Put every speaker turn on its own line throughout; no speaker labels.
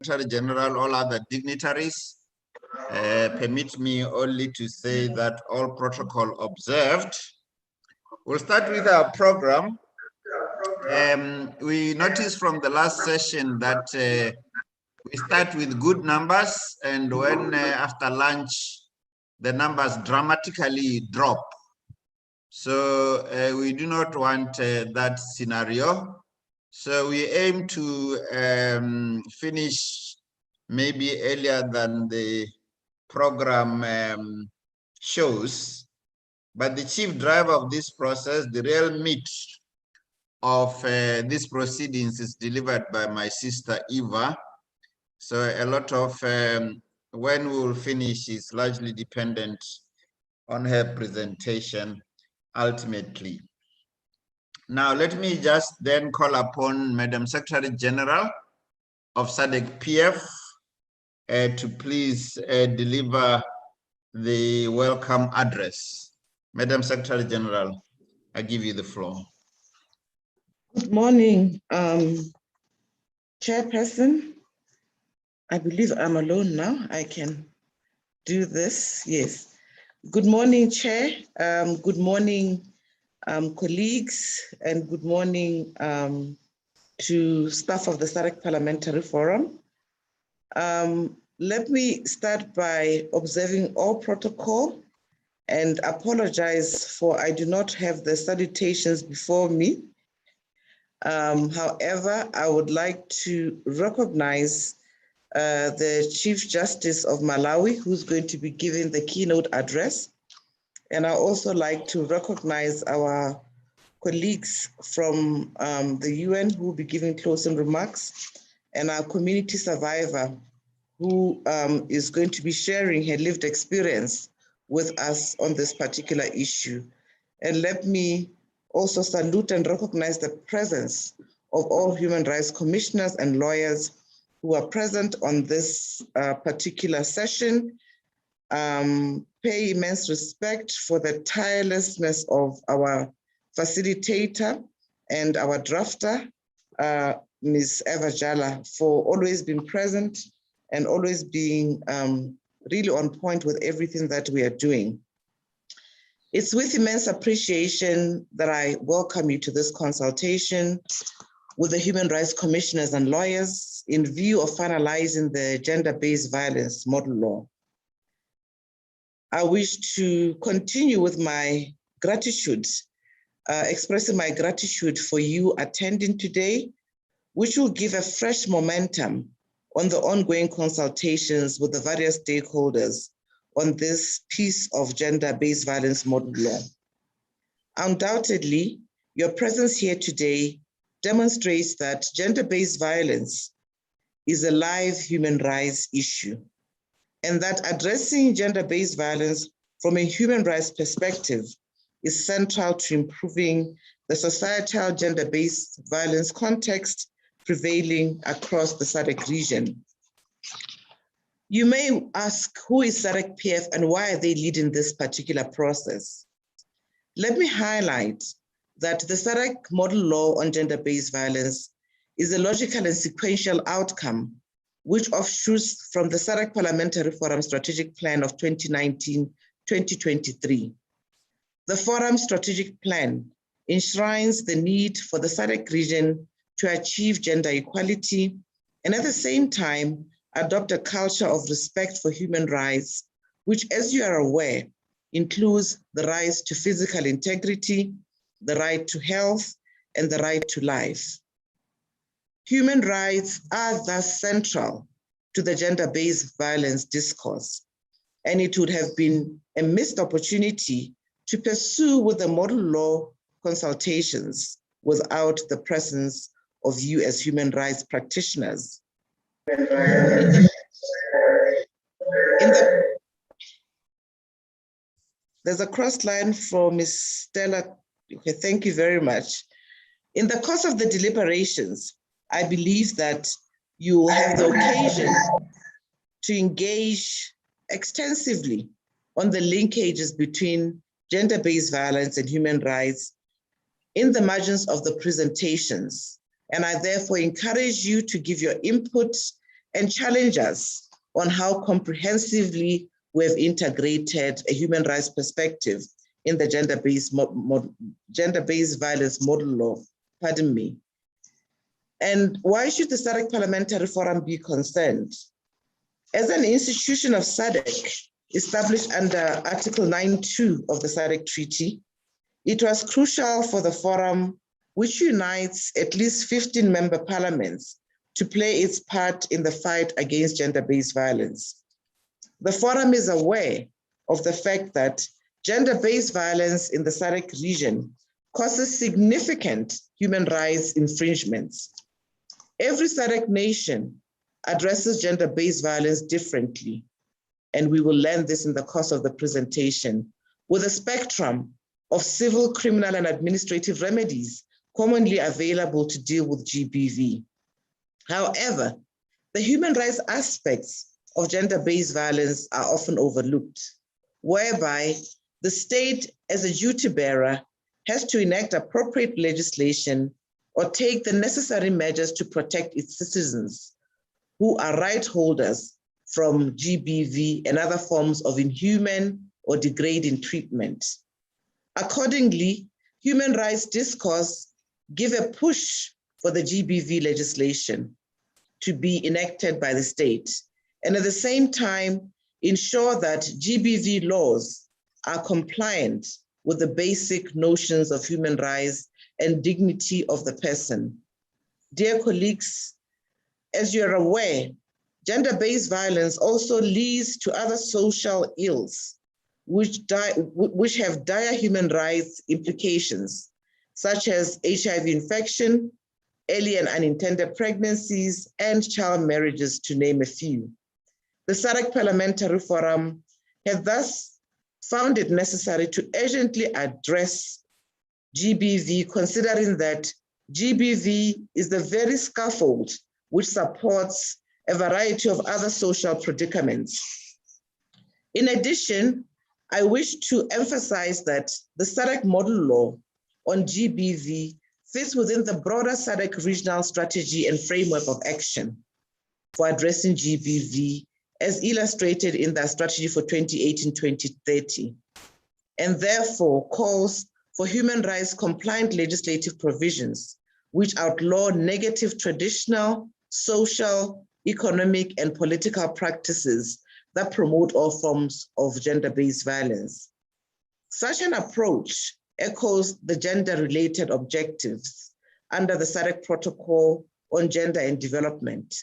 Secretary General, all other dignitaries, permit me only to say that all protocol observed. We'll start with our program. We noticed from the last session that we start with good numbers, and when after lunch, the numbers dramatically drop. So we do not want that scenario. So we aim to finish maybe earlier than the program shows. But the chief driver of this process, the real meat of these proceedings, is delivered by my sister Eva. So a lot of when we will finish is largely dependent on her presentation ultimately. Now, let me just then call upon Madam Secretary General of Sadc PF to please deliver the welcome address. Madam Secretary General, I give you the floor.
Good morning, Chairperson. I believe I'm alone now. I can do this. Yes. Good morning, Chair. Good morning, colleagues, and good morning to staff of the Sadc Parliamentary Forum. Let me start by observing all protocol and apologize for I do not have the salutations before me. However, I would like to recognize the Chief Justice of Malawi, who's going to be giving the keynote address. And I also like to recognize our colleagues from the UN who will be giving closing remarks, and our community survivor who is going to be sharing her lived experience with us on this particular issue. And let me also salute and recognize the presence of all human rights commissioners and lawyers who are present on this particular session. Pay immense respect for the tirelessness of our facilitator and our drafter, Ms. Eva Jala, for always being present and always being really on point with everything that we are doing. It's with immense appreciation that I welcome you to this consultation with the human rights commissioners and lawyers in view of finalizing the gender-based violence model law. I wish to continue with my gratitude, expressing my gratitude for you attending today, which will give a fresh momentum on the ongoing consultations with the various stakeholders on this piece of gender-based violence model law. Undoubtedly, your presence here today demonstrates that gender-based violence is a live human rights issue, and that addressing gender-based violence from a human rights perspective is central to improving the societal gender-based violence context prevailing across the Sadc region. You may ask, who is Sadc PF and why are they leading this particular process? Let me highlight that the Sadc model law on gender-based violence is a logical and sequential outcome which offshoots from the Sadc Parliamentary Forum Strategic Plan of 2019-2023. The Forum Strategic Plan enshrines the need for the Sadc region to achieve gender equality and at the same time adopt a culture of respect for human rights, which, as you are aware, includes the right to physical integrity, the right to health, and the right to life. Human rights are thus central to the gender-based violence discourse, and it would have been a missed opportunity to pursue with the model law consultations without the presence of you as human rights practitioners. There's a cross line for Ms. Stella. Okay, thank you very much. In the course of the deliberations, I believe that you will have the occasion to engage extensively on the linkages between gender-based violence and human rights in the margins of the presentations. And I therefore encourage you to give your input and challenge us on how comprehensively we have integrated a human rights perspective in the gender-based violence model law, pardon me. And why should the Sadc Parliamentary Forum be concerned? As an institution of Sadc, established under Article 9.2 of the Sadc Treaty, it was crucial for the forum, which unites at least 15 member parliaments, to play its part in the fight against gender-based violence. The forum is aware of the fact that gender-based violence in the Sadc region causes significant human rights infringements. Every Sadc nation addresses gender-based violence differently, and we will learn this in the course of the presentation, with a spectrum of civil, criminal, and administrative remedies commonly available to deal with GBV. However, the human rights aspects of gender-based violence are often overlooked, whereby the state as a duty bearer has to enact appropriate legislation or take the necessary measures to protect its citizens who are right holders from GBV and other forms of inhuman or degrading treatment. Accordingly, human rights discourse give a push for the GBV legislation to be enacted by the state, and at the same time, ensure that GBV laws are compliant with the basic notions of human rights and dignity of the person. Dear colleagues, as you're aware, gender-based violence also leads to other social ills which have dire human rights implications, such as HIV infection, early and unintended pregnancies, and child marriages, to name a few. The Sadc Parliamentary Forum has thus found it necessary to urgently address GBV, considering that GBV is the very scaffold which supports a variety of other social predicaments. In addition, I wish to emphasize that the Sadc model law on GBV fits within the broader Sadc regional strategy and framework of action for addressing GBV, as illustrated in the strategy for 2018-2030, and therefore calls for human rights compliant legislative provisions which outlaw negative traditional, social, economic, and political practices that promote all forms of gender-based violence. Such an approach echoes the gender-related objectives under the Sadc Protocol on Gender and Development,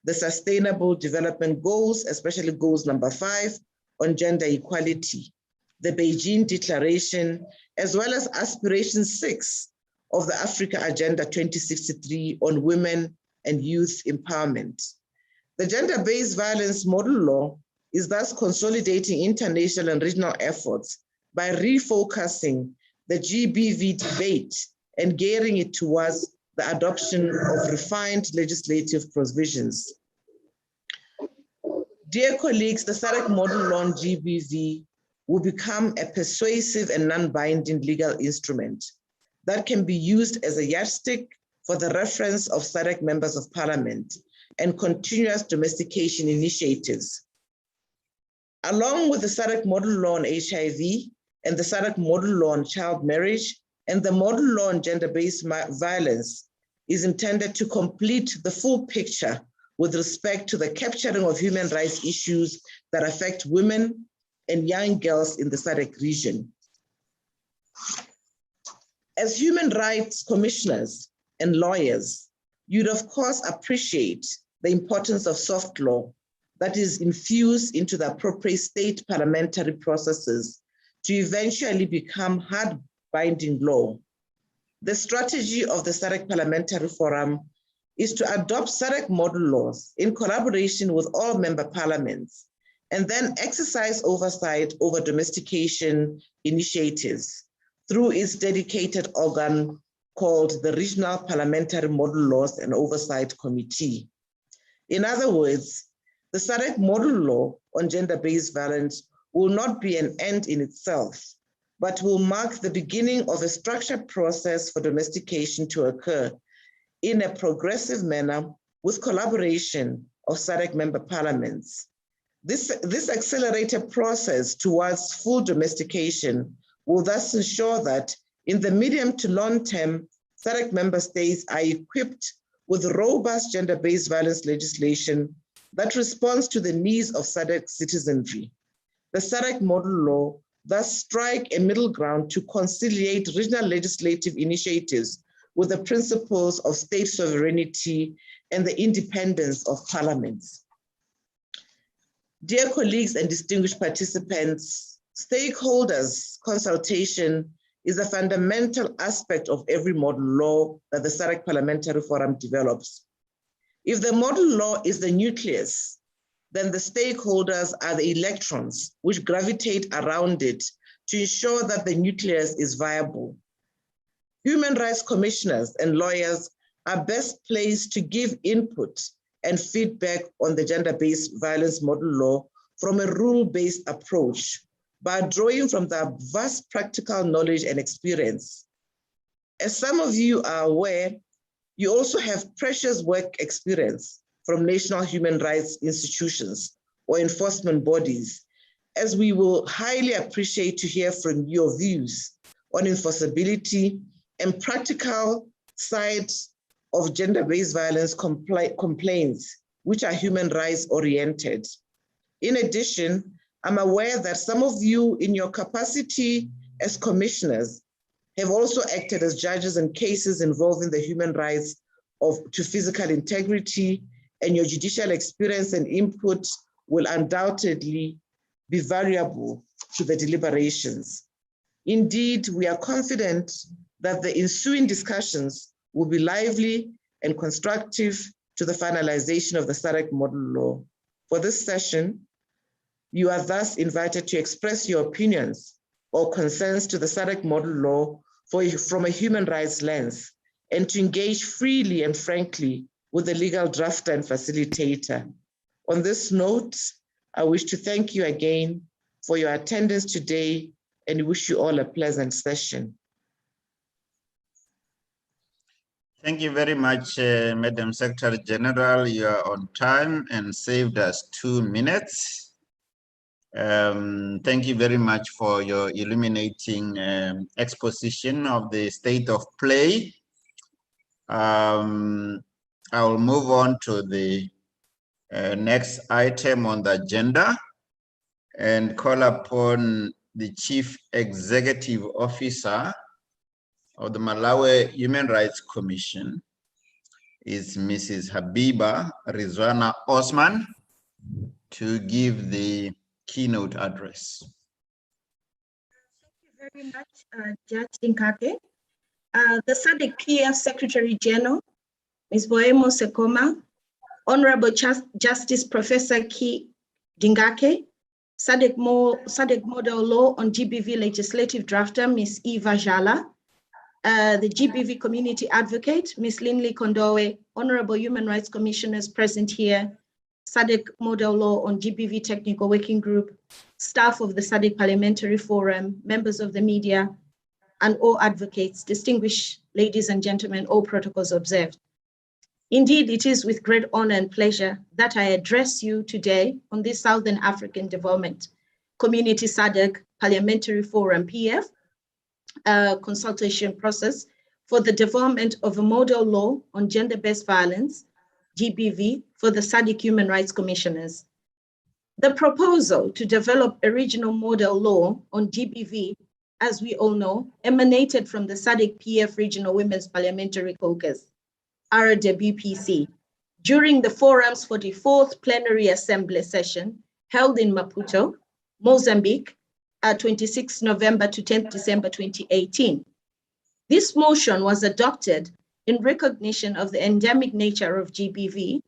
the Sustainable Development Goals, especially Goals number 5 on gender equality, the Beijing Declaration, as well as Aspiration 6 of the Africa Agenda 2063 on women and youth empowerment. The gender-based violence model law is thus consolidating international and regional efforts by refocusing the GBV debate and gearing it towards the adoption of refined legislative provisions. Dear colleagues, the Sadc model law on GBV will become a persuasive and non-binding legal instrument that can be used as a yardstick for the reference of Sadc members of parliament and continuous domestication initiatives. Along with the Sadc model law on HIV and the Sadc model law on child marriage and the model law on gender-based violence is intended to complete the full picture with respect to the capturing of human rights issues that affect women and young girls in the Sadc region. As human rights commissioners and lawyers, you'd of course appreciate the importance of soft law that is infused into the appropriate state parliamentary processes to eventually become hard binding law. The strategy of the Sadc Parliamentary Forum is to adopt Sadc model laws in collaboration with all member parliaments, and then exercise oversight over domestication initiatives through its dedicated organ called the Regional Parliamentary Model Laws and Oversight Committee. In other words, the Sadc model law on gender-based violence will not be an end in itself, but will mark the beginning of a structured process for domestication to occur in a progressive manner with collaboration of SADC member parliaments. This accelerated process towards full domestication will thus ensure that in the medium to long term, SADC member states are equipped with robust gender-based violence legislation that responds to the needs of SADC citizenry. The SADC model law thus strike a middle ground to conciliate regional legislative initiatives with the principles of state sovereignty and the independence of parliaments. Dear colleagues and distinguished participants, stakeholders consultation is a fundamental aspect of every model law that the SADC Parliamentary Forum develops. If the model law is the nucleus, then the stakeholders are the electrons which gravitate around it to ensure that the nucleus is viable. Human rights commissioners and lawyers are best placed to give input and feedback on the gender-based violence model law from a rule-based approach by drawing from their vast practical knowledge and experience. As some of you are aware, you also have precious work experience from national human rights institutions or enforcement bodies, as we will highly appreciate to hear from your views on enforceability and practical sides of gender-based violence complaints, which are human rights oriented. In addition, I'm aware that some of you in your capacity as commissioners have also acted as judges in cases involving the human rights to physical integrity, and your judicial experience and input will undoubtedly be valuable to the deliberations. Indeed, we are confident that the ensuing discussions will be lively and constructive to the finalization of the SADC model law. For this session, you are thus invited to express your opinions or concerns to the SADC model law from a human rights lens, and to engage freely and frankly with the legal drafter and facilitator. On this note, I wish to thank you again for your attendance today and wish you all a pleasant session.
Thank you very much, Madam Secretary General. You are on time and saved us 2 minutes. Thank you very much for your illuminating exposition of the state of play. I will move on to the next item on the agenda and call upon the Chief Executive Officer of the Malawi Human Rights Commission, is Mrs. Habiba Rizwana Osman, to give the keynote address.
Thank you very much, Judge Dinkake. The SADC PF Secretary General, Ms. Boemo Sekoma, Honorable Justice Professor Ki Dingake, SADC Model Law on GBV Legislative Drafter, Ms. Eva Jala, the GBV Community Advocate, Ms. Linley Kondowe, Honorable Human Rights Commissioners present here, SADC Model Law on GBV Technical Working Group, staff of the SADC Parliamentary Forum, members of the media, and all advocates, distinguished ladies and gentlemen, all protocols observed. Indeed, it is with great honor and pleasure that I address you today on this Southern African Development Community SADC Parliamentary Forum PF consultation process for the development of a model law on gender-based violence, GBV, for the SADC Human Rights Commissioners. The proposal to develop a regional model law on GBV, as we all know, emanated from the SADC PF Regional Women's Parliamentary Caucus, RWPC, during the forum's 44th Plenary Assembly session held in Maputo, Mozambique, 26 November to 10 December 2018. This motion was adopted in recognition of the endemic nature of GBV,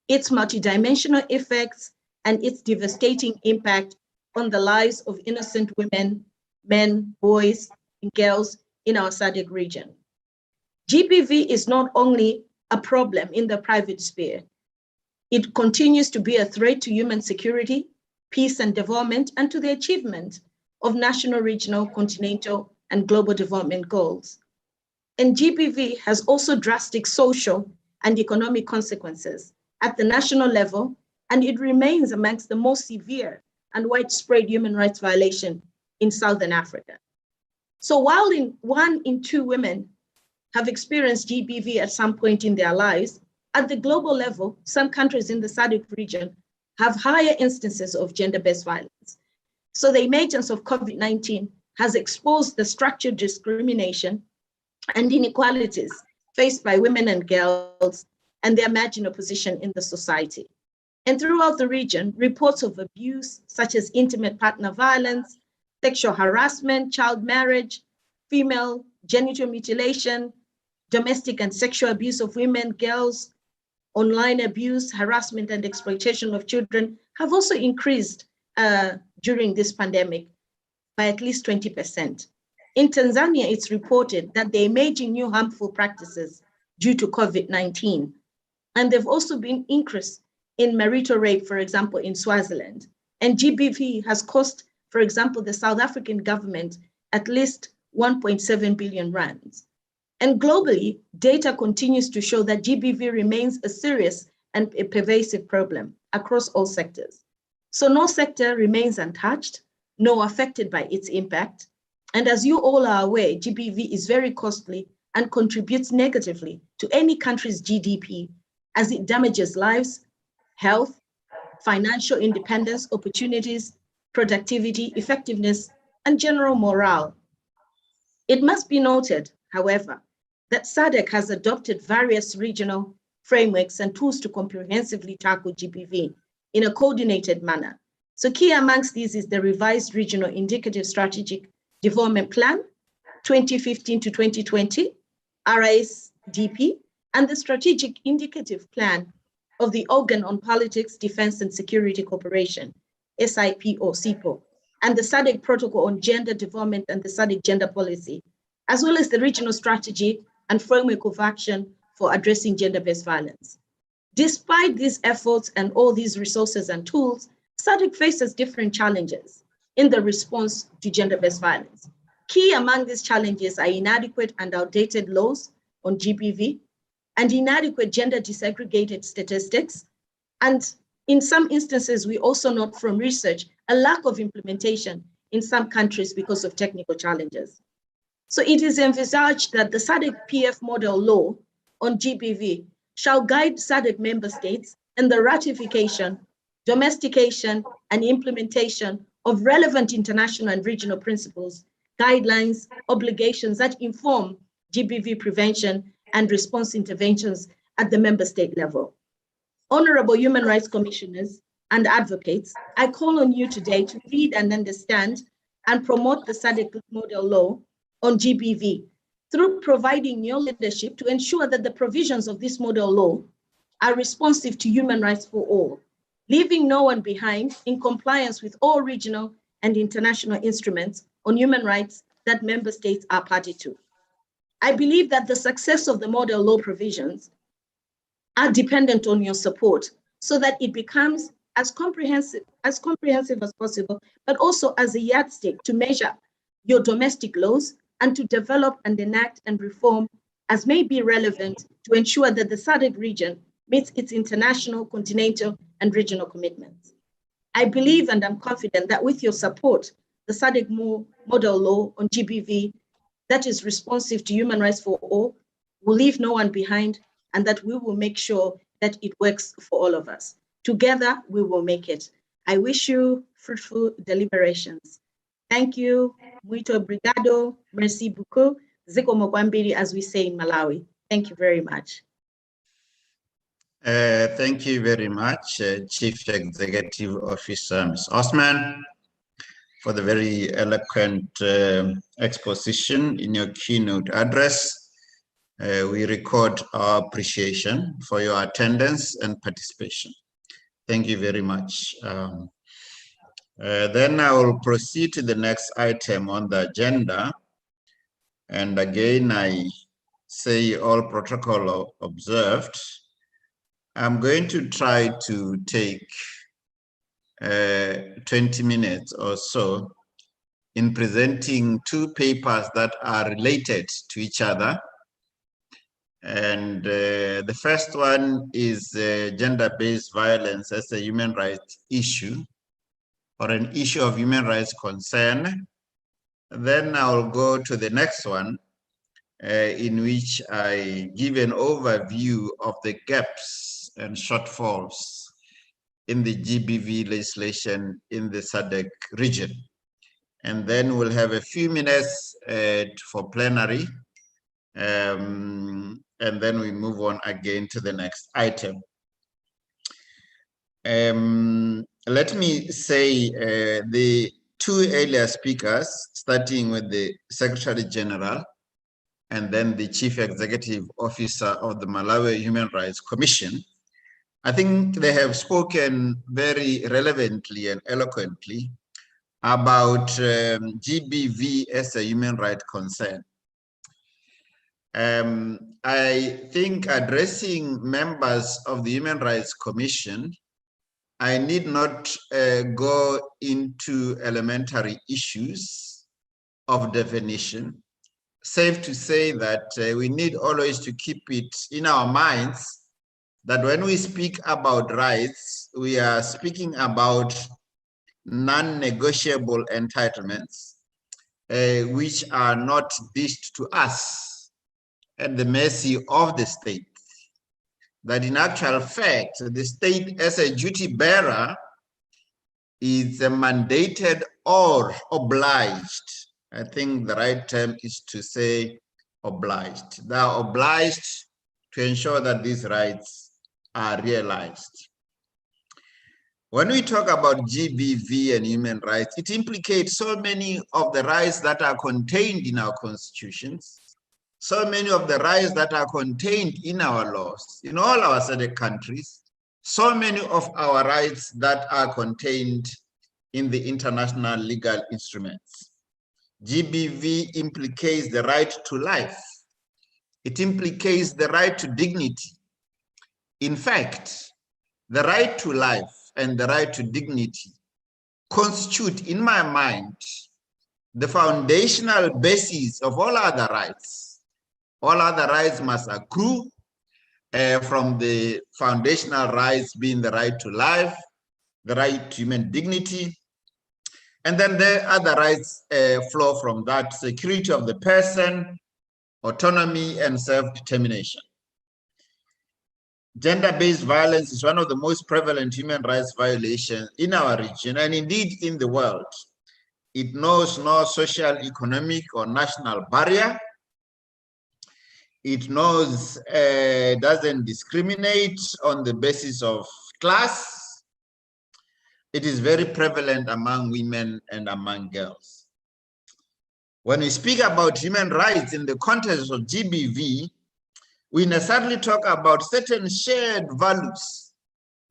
its multidimensional effects, and its devastating impact on the lives of innocent women, men, boys, and girls in our SADC region. GBV is not only a problem in the private sphere, it continues to be a threat to human security, peace and development, and to the achievement of national, regional, continental, and global development goals. And GBV has also drastic social and economic consequences, at the national level, and it remains amongst the most severe and widespread human rights violation in Southern Africa. So while 1 in 2 women have experienced GBV at some point in their lives, at the global level, some countries in the Sadc region have higher instances of gender-based violence. So the emergence of COVID-19 has exposed the structured discrimination and inequalities faced by women and girls and their marginal position in the society. And throughout the region, reports of abuse, such as intimate partner violence, sexual harassment, child marriage, female genital mutilation, domestic and sexual abuse of women, girls, online abuse, harassment, and exploitation of children have also increased during this pandemic by at least 20%. In Tanzania, it's reported that there are emerging new harmful practices due to COVID-19. And there've also been increase in marital rape, for example, in Swaziland. And GBV has cost, for example, the South African government at least 1.7 billion rands. And globally, data continues to show that GBV remains a serious and a pervasive problem across all sectors. So no sector remains untouched, nor affected by its impact. And as you all are aware, GBV is very costly and contributes negatively to any country's GDP as it damages lives, health, financial independence, opportunities, productivity, effectiveness, and general morale. It must be noted, however, that SADC has adopted various regional frameworks and tools to comprehensively tackle GBV in a coordinated manner. So key amongst these is the revised Regional Indicative Strategic Development Plan, 2015 to 2020, RISDP, and the Strategic Indicative Plan of the Organ on Politics, Defense and Security Cooperation, SIP or SIPO, and the SADC Protocol on Gender Development and the SADC Gender Policy, as well as the Regional Strategy and Framework of Action for Addressing Gender-Based Violence. Despite these efforts and all these resources and tools, SADC faces different challenges in the response to gender-based violence. Key among these challenges are inadequate and outdated laws on GBV, and inadequate gender disaggregated statistics. And in some instances, we also note from research, a lack of implementation in some countries because of technical challenges. So it is envisaged that the SADC PF model law on GBV shall guide SADC member states in the ratification, domestication, and implementation of relevant international and regional principles, guidelines, obligations that inform GBV prevention and response interventions at the member state level. Honorable human rights commissioners and advocates, I call on you today to read and understand and promote the SADC model law on GBV through providing your leadership to ensure that the provisions of this model law are responsive to human rights for all, leaving no one behind in compliance with all regional and international instruments on human rights that member states are party to. I believe that the success of the model law provisions are dependent on your support so that it becomes as comprehensive as possible, but also as a yardstick to measure your domestic laws and to develop and enact and reform as may be relevant to ensure that the SADC region meets its international, continental, and regional commitments. I believe and I'm confident that with your support, the SADC model law on GBV that is responsive to human rights for all will leave no one behind, and that we will make sure that it works for all of us. Together, we will make it. I wish you fruitful deliberations. Thank you. Muito obrigado. Merci beaucoup. Ziko Mokwambiri, as we say in Malawi. Thank you very much.
Thank you very much, Chief Executive Officer Ms. Osman, for the very eloquent exposition in your keynote address. We record our appreciation for your attendance and participation. Thank you very much. Then I will proceed to the next item on the agenda. And again, I say all protocol observed. I'm going to try to take 20 minutes or so in presenting two papers that are related to each other. And the first one is gender-based violence as a human rights issue or an issue of human rights concern. Then I'll go to the next one, in which I give an overview of the gaps and shortfalls in the GBV legislation in the Sadc region. And then we'll have a few minutes for plenary, and then we move on again to the next item. Let me say the two earlier speakers, starting with the Secretary General and then the Chief Executive Officer of the Malawi Human Rights Commission, I think they have spoken very relevantly and eloquently about GBV as a human rights concern. I think addressing members of the Human Rights Commission, I need not go into elementary issues of definition. Safe to say that we need always to keep it in our minds that when we speak about rights, we are speaking about non-negotiable entitlements, which are not dished to us at the mercy of the state. That in actual fact, the state as a duty bearer is mandated or obliged. I think the right term is to say obliged. They are obliged to ensure that these rights are realized. When we talk about GBV and human rights, it implicates so many of the rights that are contained in our constitutions, so many of the rights that are contained in our laws, in all our Sadc countries, so many of our rights that are contained in the international legal instruments. GBV implicates the right to life. It implicates the right to dignity. In fact, the right to life and the right to dignity constitute, in my mind, the foundational basis of all other rights. All other rights must accrue from the foundational rights being the right to life, the right to human dignity, and then the other rights flow from that: security of the person, autonomy, and self-determination. Gender-based violence is one of the most prevalent human rights violations in our region and indeed in the world. It knows no social, economic, or national barrier. It knows, doesn't discriminate on the basis of class. It is very prevalent among women and among girls. When we speak about human rights in the context of GBV, we necessarily talk about certain shared values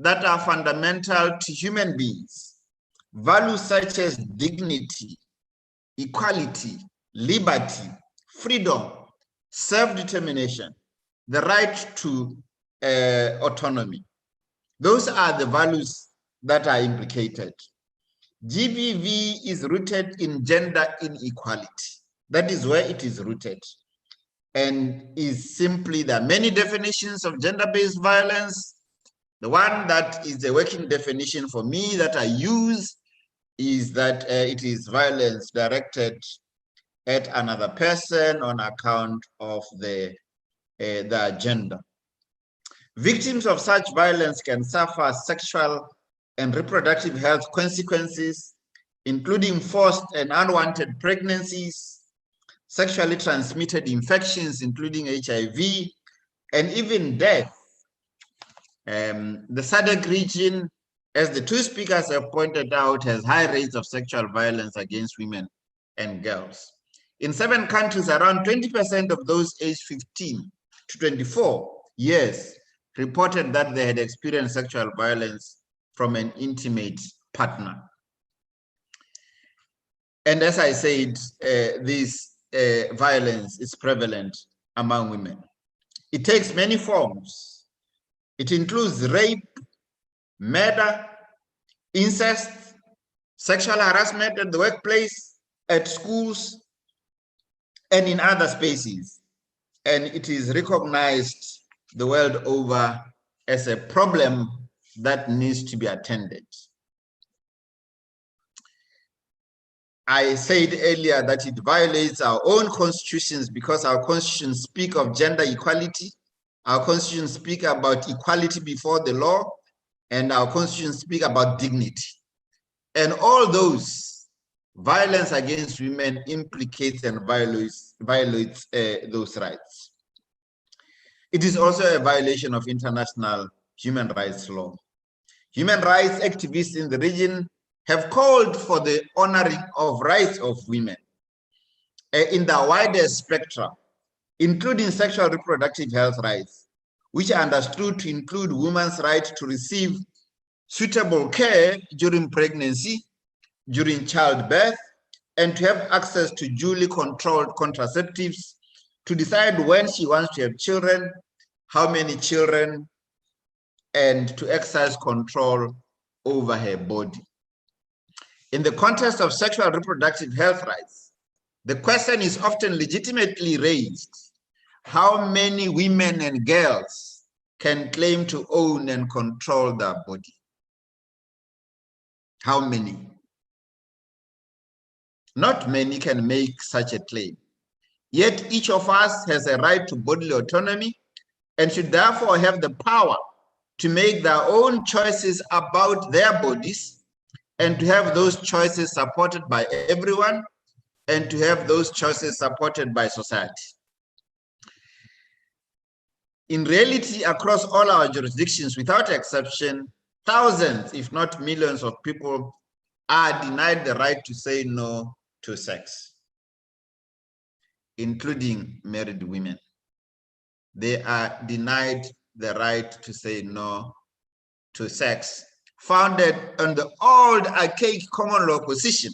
that are fundamental to human beings. Values such as dignity, equality, liberty, freedom, self-determination, the right to autonomy. Those are the values that are implicated. GBV is rooted in gender inequality. That is where it is rooted. And is simply, there are many definitions of gender-based violence. The one that is the working definition for me that I use is that it is violence directed at another person on account of their gender. Victims of such violence can suffer sexual and reproductive health consequences, including forced and unwanted pregnancies, sexually transmitted infections, including HIV, and even death. The Sadc region, as the two speakers have pointed out, has high rates of sexual violence against women and girls. In 7 countries, around 20% of those aged 15 to 24 years reported that they had experienced sexual violence from an intimate partner. And as I said, this violence is prevalent among women. It takes many forms. It includes rape, murder, incest, sexual harassment at the workplace, at schools, and in other spaces. and it is recognized the world over as a problem that needs to be attended. I said earlier that it violates our own constitutions because our constitutions speak of gender equality, our constitutions speak about equality before the law, and our constitutions speak about dignity. And all those, violence against women implicates and violates those rights. It is also a violation of international human rights law. Human rights activists in the region have called for the honoring of rights of women in the widest spectrum, including sexual reproductive health rights, which are understood to include women's right to receive suitable care during pregnancy, during childbirth, and to have access to duly controlled contraceptives, to decide when she wants to have children, how many children, and to exercise control over her body. In the context of sexual reproductive health rights, the question is often legitimately raised: how many women and girls can claim to own and control their body? How many? Not many can make such a claim. Yet each of us has a right to bodily autonomy and should therefore have the power to make their own choices about their bodies, and to have those choices supported by everyone, and to have those choices supported by society. In reality, across all our jurisdictions, without exception, thousands, if not millions of people are denied the right to say no to sex, including married women. They are denied the right to say no to sex, founded on the old archaic common law position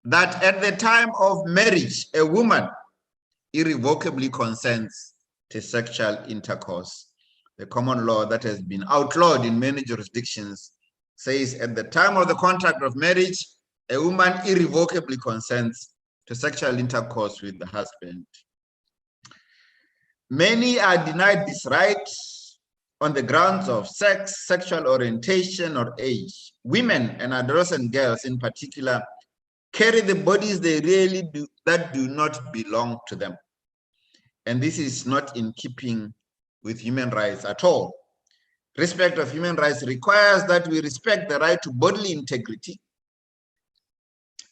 that at the time of marriage, a woman irrevocably consents to sexual intercourse. The common law that has been outlawed in many jurisdictions says at the time of the contract of marriage, a woman irrevocably consents to sexual intercourse with the husband. Many are denied this right on the grounds of sex, sexual orientation, or age. Women and adolescent girls in particular carry the bodies they really do that do not belong to them. And this is not in keeping with human rights at all. Respect of human rights requires that we respect the right to bodily integrity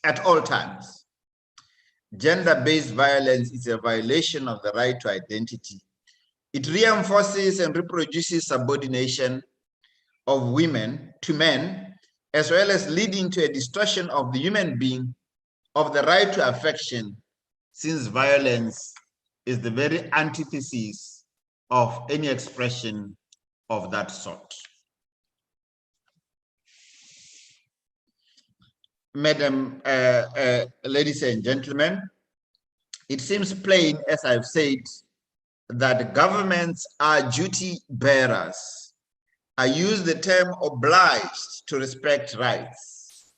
at all times. Gender-based violence is a violation of the right to identity. It reinforces and reproduces subordination of women to men, as well as leading to a distortion of the human being, of the right to affection, since violence is the very antithesis of any expression of that sort. Madam, ladies and gentlemen, it seems plain, as I've said, that governments are duty bearers. I use the term obliged to respect rights,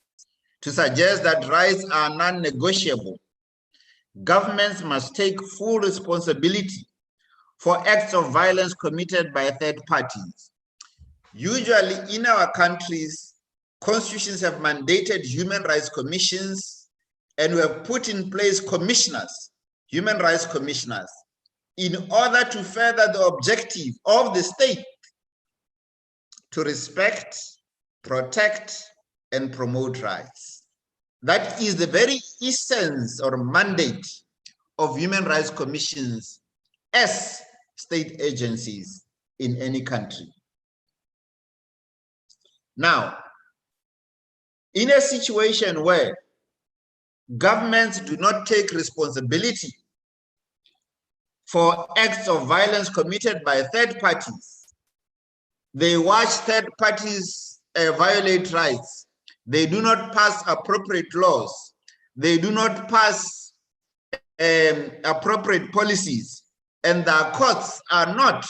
to suggest that rights are non-negotiable. Governments must take full responsibility for acts of violence committed by third parties. Usually in our countries, constitutions have mandated human rights commissions, and we have put in place commissioners, human rights commissioners, in order to further the objective of the state to respect, protect, and promote rights. That is the very essence or mandate of human rights commissions as state agencies in any country. Now, in a situation where governments do not take responsibility for acts of violence committed by third parties, they watch third parties violate rights, they do not pass appropriate laws, they do not pass appropriate policies, and the courts are not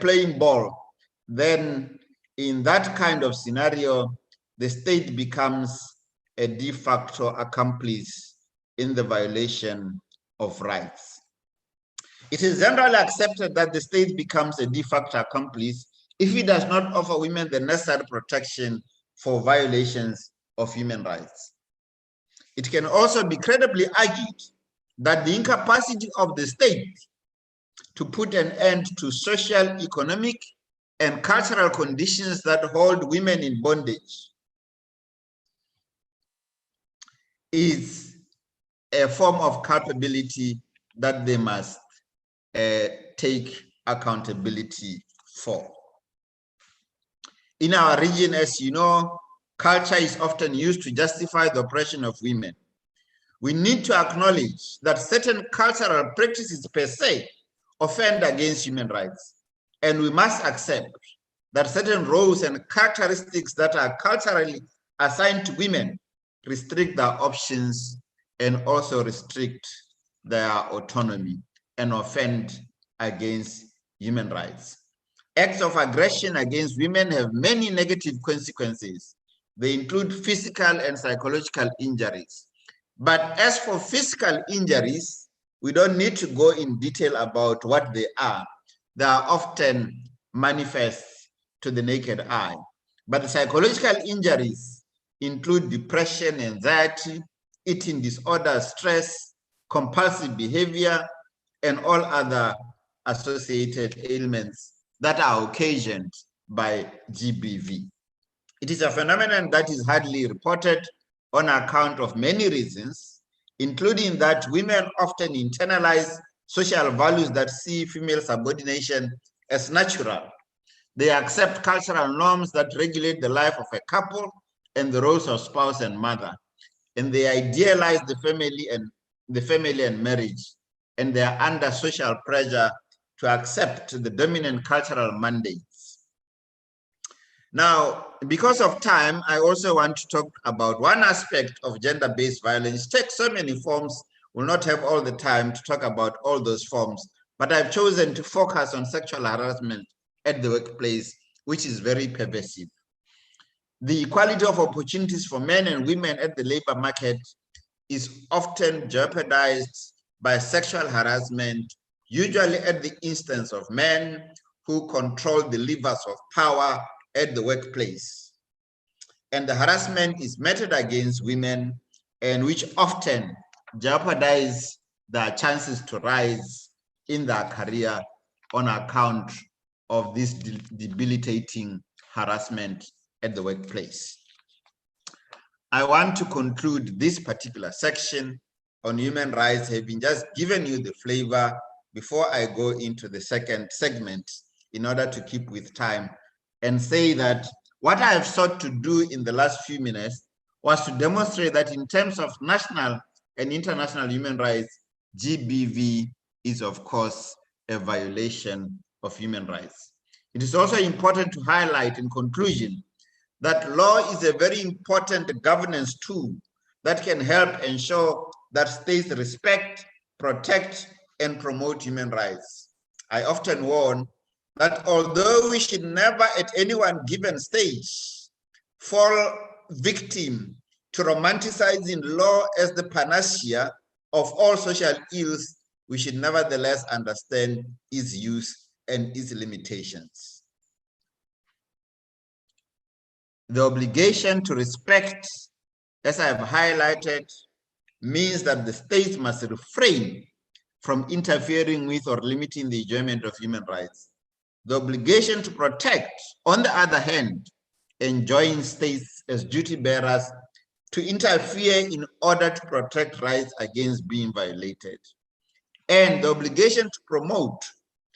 playing ball, then in that kind of scenario, the state becomes a de facto accomplice in the violation of rights. It is generally accepted that the state becomes a de facto accomplice if it does not offer women the necessary protection for violations of human rights. It can also be credibly argued that the incapacity of the state to put an end to social, economic, and cultural conditions that hold women in bondage is a form of culpability that they must take accountability for. In our region, as you know, culture is often used to justify the oppression of women. We need to acknowledge that certain cultural practices per se offend against human rights, and we must accept that certain roles and characteristics that are culturally assigned to women restrict their options and also restrict their autonomy and offend against human rights. Acts of aggression against women have many negative consequences. They include physical and psychological injuries. But as for physical injuries, we don't need to go in detail about what they are. They are often manifest to the naked eye. But the psychological injuries include depression, anxiety, eating disorders, stress, compulsive behavior, and all other associated ailments that are occasioned by GBV. It is a phenomenon that is hardly reported on account of many reasons, including that women often internalize social values that see female subordination as natural. They accept cultural norms that regulate the life of a couple and the roles of spouse and mother, and they idealize the family and marriage, and they are under social pressure to accept the dominant cultural mandates. Now, because of time, I also want to talk about one aspect of gender-based violence. It takes so many forms. We'll not have all the time to talk about all those forms, but I've chosen to focus on sexual harassment at the workplace, which is very pervasive. The equality of opportunities for men and women at the labor market is often jeopardized by sexual harassment, usually at the instance of men who control the levers of power at the workplace. And the harassment is meted against women, and which often jeopardize their chances to rise in their career on account of this debilitating harassment at the workplace. I want to conclude this particular section on human rights, having just given you the flavor before I go into the second segment in order to keep with time, and say that what I have sought to do in the last few minutes was to demonstrate that in terms of national and international human rights, GBV is of course a violation of human rights. It is also important to highlight in conclusion that law is a very important governance tool that can help ensure that states respect, protect, and promote human rights. I often warn that although we should never at any one given stage fall victim to romanticizing law as the panacea of all social ills, we should nevertheless understand its use and its limitations. The obligation to respect, as I have highlighted, means that the states must refrain from interfering with or limiting the enjoyment of human rights. The obligation to protect, on the other hand, enjoins states as duty bearers to interfere in order to protect rights against being violated. And the obligation to promote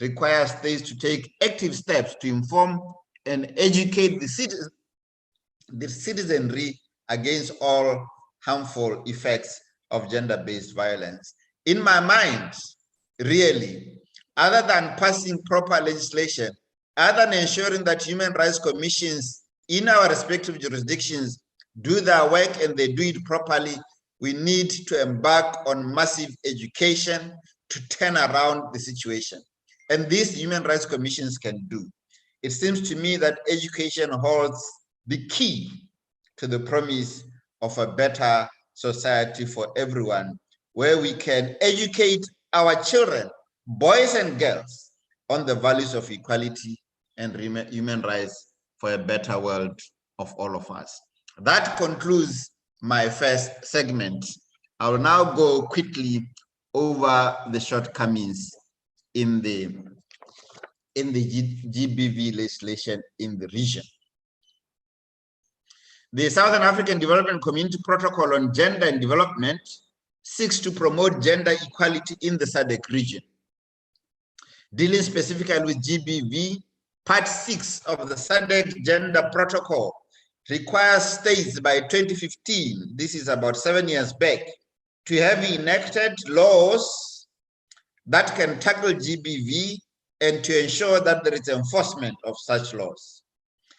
requires states to take active steps to inform and educate the citizenry against all harmful effects of gender-based violence. In my mind, really, other than passing proper legislation, other than ensuring that human rights commissions in our respective jurisdictions do their work and they do it properly, we need to embark on massive education to turn around the situation. And these human rights commissions can do. It seems to me that education holds the key to the promise of a better society for everyone, where we can educate our children boys and girls on the values of equality and human rights for a better world of all of us. That concludes my first segment. I will now go quickly over the shortcomings in the GBV legislation in the region. The Southern African Development Community Protocol on Gender and Development seeks to promote gender equality in the Sadc region. Dealing specifically with GBV, Part 6 of the Sadc Gender Protocol requires states by 2015, this is about 7 years back, to have enacted laws that can tackle GBV and to ensure that there is enforcement of such laws,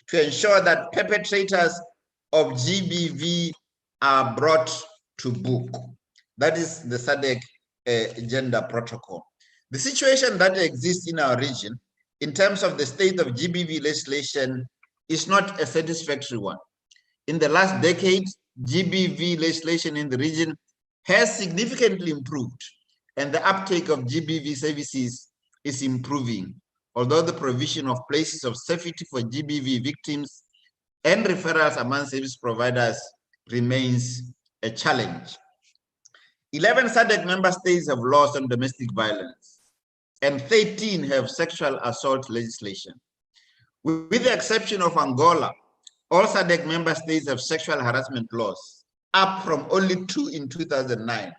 to ensure that perpetrators of GBV are brought to book. That is the Sadc Gender Protocol. The situation that exists in our region in terms of the state of GBV legislation is not a satisfactory one. In the last decade, GBV legislation in the region has significantly improved, and the uptake of GBV services is improving, although the provision of places of safety for GBV victims and referrals among service providers remains a challenge. 11 Sadc member states have laws on domestic violence, and 13 have sexual assault legislation. With the exception of Angola, all Sadc member states have sexual harassment laws, up from only 2 in 2009.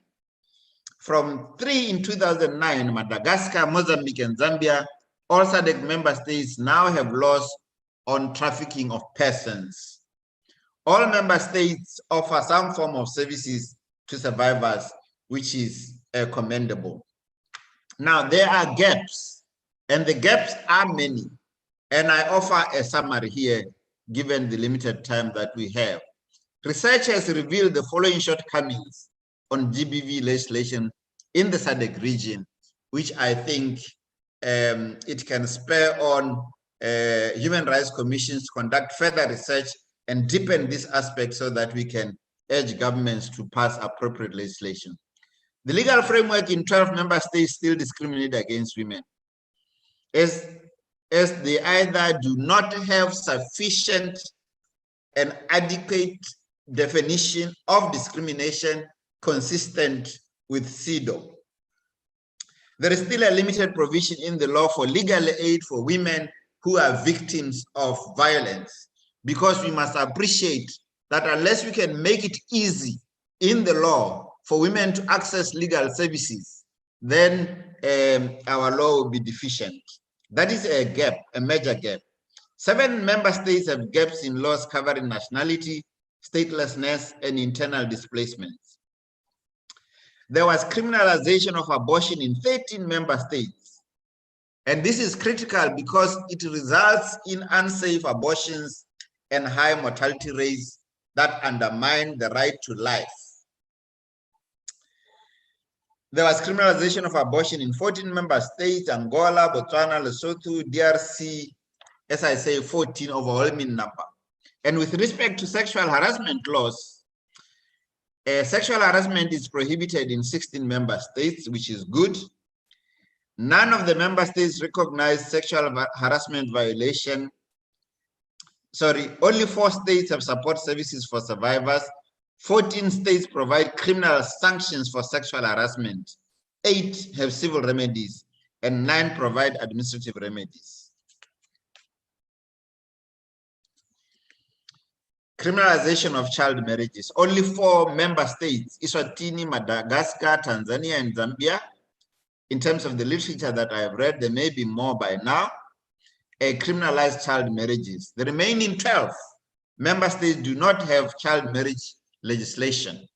From 3 in 2009, Madagascar, Mozambique, and Zambia, all Sadc member states now have laws on trafficking of persons. All member states offer some form of services to survivors, which is commendable. Now, there are gaps, and the gaps are many, and I offer a summary here, given the limited time that we have. Research has revealed the following shortcomings on GBV legislation in the Sadc region, which I think it can spur on human rights commissions to conduct further research and deepen this aspect so that we can urge governments to pass appropriate legislation. The legal framework in 12 member states still discriminate against women, as they either do not have sufficient and adequate definition of discrimination consistent with CEDAW. There is still a limited provision in the law for legal aid for women who are victims of violence, because we must appreciate that unless we can make it easy in the law for women to access legal services, then our law will be deficient. That is a gap, a major gap. 7 member states have gaps in laws covering nationality, statelessness, and internal displacements. There was criminalization of abortion in 13 member states. And this is critical because it results in unsafe abortions and high mortality rates that undermine the right to life. There was criminalization of abortion in 14 member states: Angola, Botswana, Lesotho, DRC, as I say, 14 overwhelming number. And with respect to sexual harassment laws, sexual harassment is prohibited in 16 member states, which is good. None of the member states recognize sexual harassment violation. Sorry, only 4 states have support services for survivors. 14 states provide criminal sanctions for sexual harassment. 8 have civil remedies, and 9 provide administrative remedies. Criminalization of child marriages. Only 4 member states, Eswatini, Madagascar, Tanzania, and Zambia. In terms of the literature that I have read, there may be more by now, criminalized child marriages. The remaining 12 member states do not have child marriage legislation.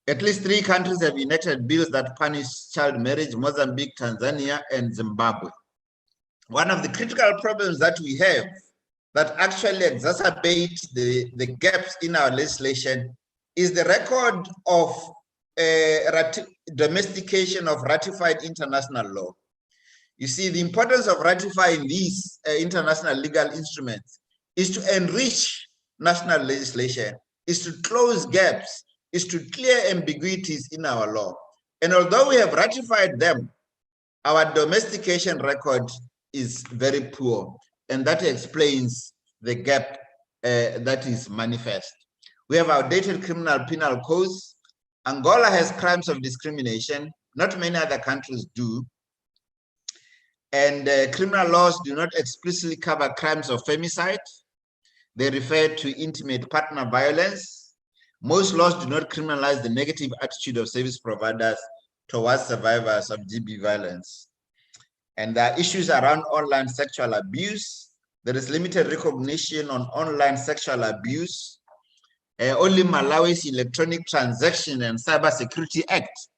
At least 3 countries have enacted bills that punish child marriage: Mozambique, Tanzania, and Zimbabwe. One of the critical problems that we have that actually exacerbate the gaps in our legislation is the record of domestication of ratified international law. You see, the importance of ratifying these international legal instruments is to enrich national legislation, is to close gaps, is to clear ambiguities in our law. And although we have ratified them, our domestication record is very poor, and that explains the gap that is manifest. We have outdated criminal penal codes. Angola has crimes of discrimination. Not many other countries do. And criminal laws do not explicitly cover crimes of femicide. They refer to intimate partner violence. Most laws do not criminalize the negative attitude of service providers towards survivors of GB violence. And there are issues around online sexual abuse. There is limited recognition on online sexual abuse. Only Malawi's Electronic Transaction and Cybersecurity Act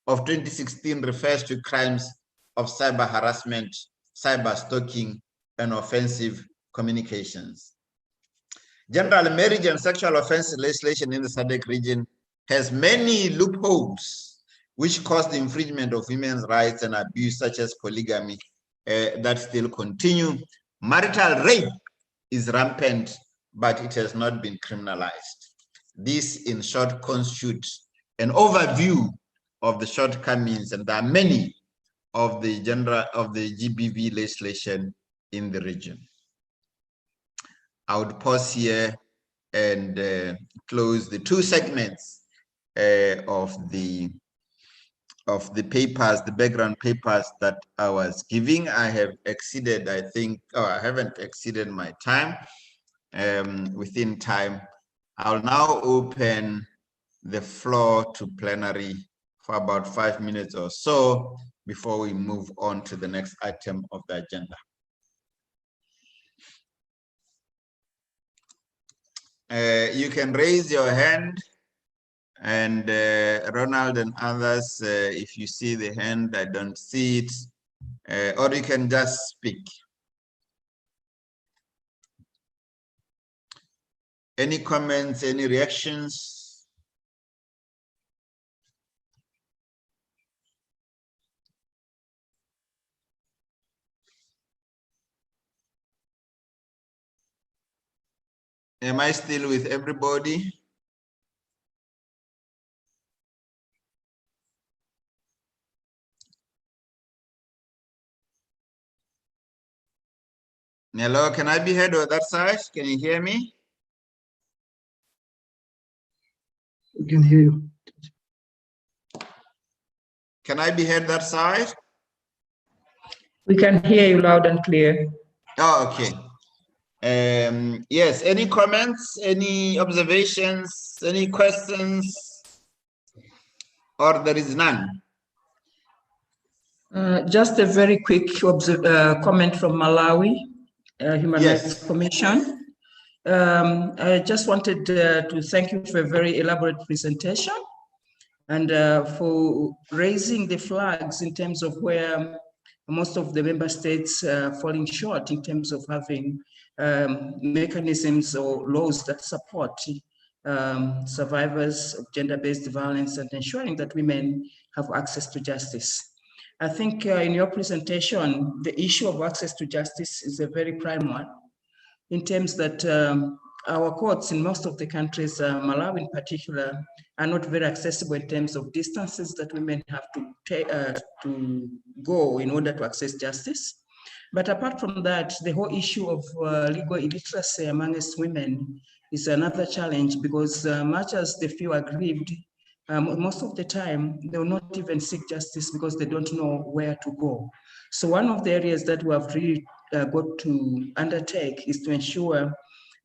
of 2016 refers to crimes of cyber harassment, cyber stalking, and offensive communications. General marriage and sexual offense legislation in the Sadc region has many loopholes which cause the infringement of women's rights and abuse, such as polygamy, that still continue. Marital rape is rampant, but it has not been criminalized. This, in short, constitutes an overview of the shortcomings, and there are many of the GBV legislation in the region. I would pause here and close the two segments of the papers, the background papers that I was giving. I have exceeded, I think, I haven't exceeded my time. Within time, I'll now open the floor to plenary for about 5 minutes or so before we move on to the next item of the agenda. You can raise your hand, and Ronald and others, if you see the hand, I don't see it, or you can just speak. Any comments, any reactions? Am I still with everybody? Hello, can I be heard on that side? Can you hear me?
We can hear you.
Can I be heard that side?
We can hear you loud and clear.
Oh, okay. Yes, any comments, any observations, any questions, or there is none?
Just a very quick comment from Malawi Human Rights Commission. I just wanted to thank you for a very elaborate presentation and for raising the flags in terms of where most of the member states are falling short in terms of having mechanisms or laws that support survivors of gender-based violence and ensuring that women have access to justice. I think in your presentation, the issue of access to justice is a very prime one, in terms that our courts in most of the countries, Malawi in particular, are not very accessible in terms of distances that women have to go in order to access justice. But apart from that, the whole issue of legal illiteracy amongst women is another challenge, because much as they feel aggrieved, most of the time they will not even seek justice because they don't know where to go. So one of the areas that we have really got to undertake is to ensure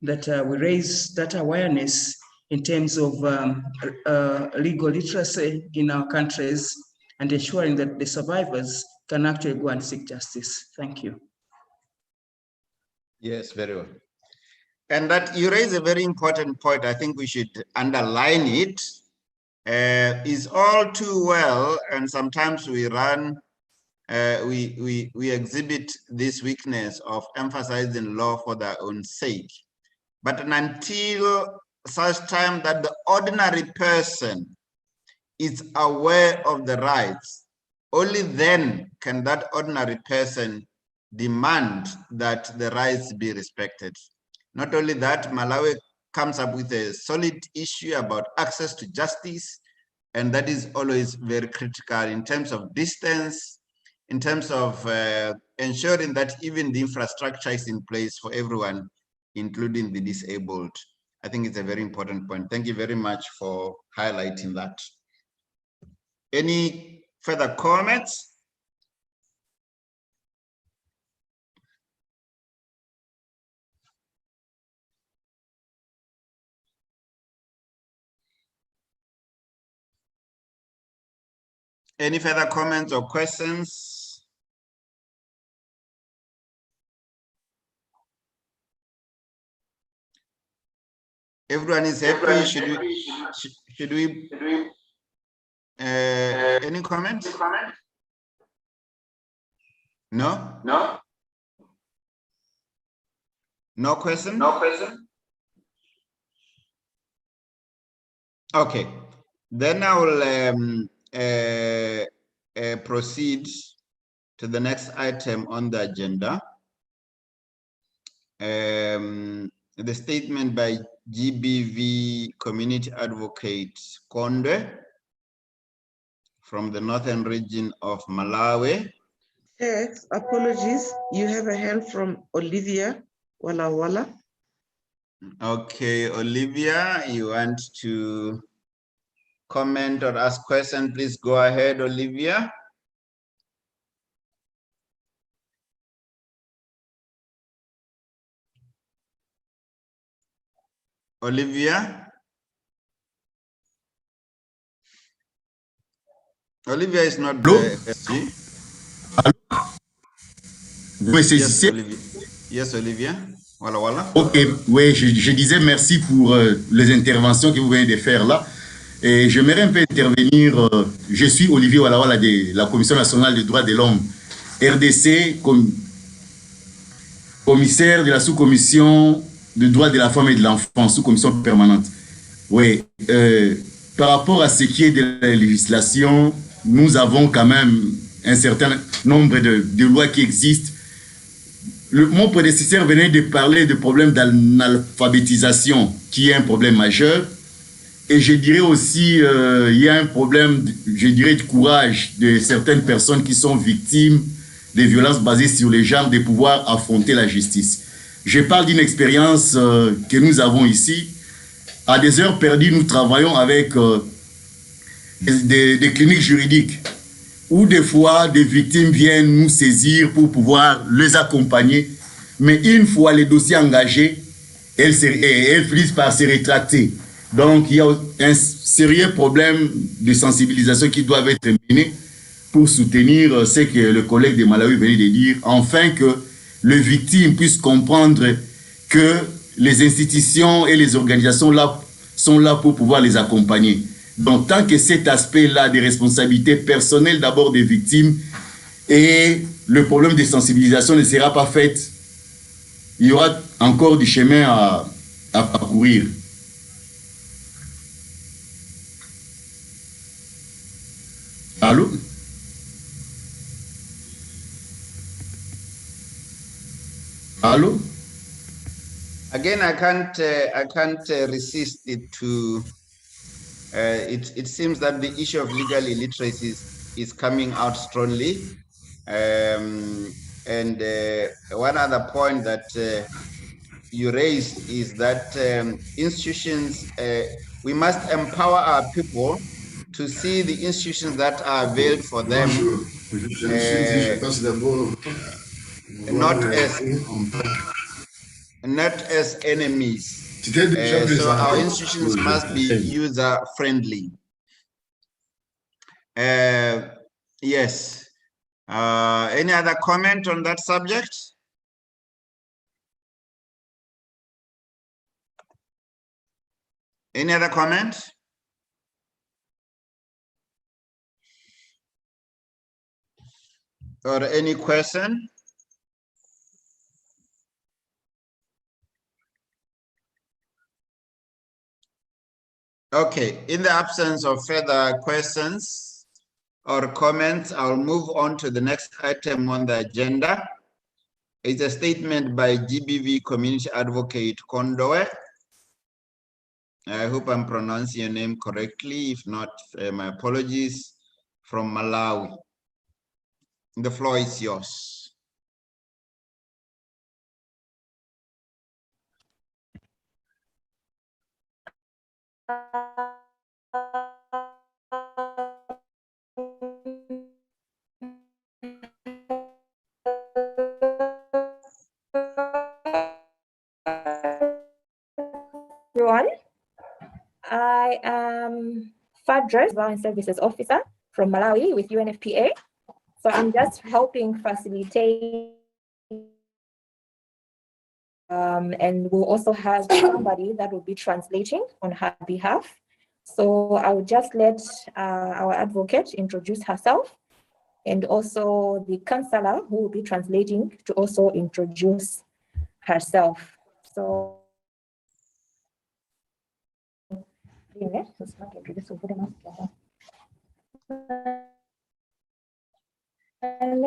that we raise that awareness in terms of legal literacy in our countries and ensuring that the survivors can actually go and seek justice. Thank you.
Yes, very well. And that you raise a very important point. I think we should underline it. Is all too well, and sometimes we run, we exhibit this weakness of emphasizing law for their own sake. But until such time that the ordinary person is aware of the rights, only then can that ordinary person demand that the rights be respected. Not only that, Malawi comes up with a solid issue about access to justice, And that is always very critical in terms of distance, in terms of ensuring that even the infrastructure is in place for everyone, including the disabled. I think it's a very important point. Thank you very much for highlighting that. Any further comments? Any further comments or questions? Everyone is happy. Should we any comments? No? No? No question? No question? Okay. Then I will proceed to the next item on the agenda. The statement by GBV community advocate Konde from the northern region of Malawi.
Yes, apologies. You have a hand from Olivia Walla Walla.
Okay, Olivia, you want to comment or ask question? Please go ahead, Olivia. Olivia? Olivia is not there. Yes, Olivia. Yes, Olivia. Voilà, voilà.
Ok, oui, je disais merci pour les interventions que vous venez de faire là. Et j'aimerais un peu intervenir. Je suis Olivier Wallawala de la Commission nationale des droits de l'homme, RDC, commissaire de la sous-commission des droits de la femme et de l'enfant, sous-commission permanente. Oui, par rapport à ce qui est de la législation, nous avons quand même un certain nombre de lois qui existent. Mon prédécesseur venait de parler de problème d'analphabétisation, qui est un problème majeur. Et je dirais aussi, il y a un problème, je dirais, de courage de certaines personnes qui sont victimes des violences basées sur les genres de pouvoir affronter la justice. Je parle d'une expérience que nous avons ici. À des heures perdues, nous travaillons avec des cliniques juridiques où des fois des victimes viennent nous saisir pour pouvoir les accompagner. Mais une fois les dossiers engagés, elles finissent par se rétracter. Donc il y a un sérieux problème de sensibilisation qui doit être mené pour soutenir ce que le collègue de Malawi venait de dire, afin que les victimes puissent comprendre que les institutions et les organisations là sont là pour pouvoir les accompagner. Donc, tant que cet aspect-là des responsabilités personnelles d'abord des victimes et le problème de sensibilisation ne sera pas fait, il y aura encore du chemin à parcourir. Allô? Allô?
Again, I can't resist it to. It seems that the issue of legal illiteracy is coming out strongly. And one other point that you raised is that institutions, we must empower our people to see the institutions that are availed for them not as enemies. So our institutions must be user-friendly. Yes. Any other comment on that subject? Any other comment? Or any question? Okay, in the absence of further questions or comments, I'll move on to the next item on the agenda. It's a statement by GBV Community Advocate Kondoe I hope I'm pronouncing your name correctly. If not, my apologies, from Malawi. The floor is yours.
Everyone, I am Fadra, Violence Services Officer from Malawi with UNFPA. So I'm just helping facilitate, and we'll also have somebody that will be translating on her behalf. So I will just let our advocate introduce herself, and also the counselor who will be translating to also introduce herself. So and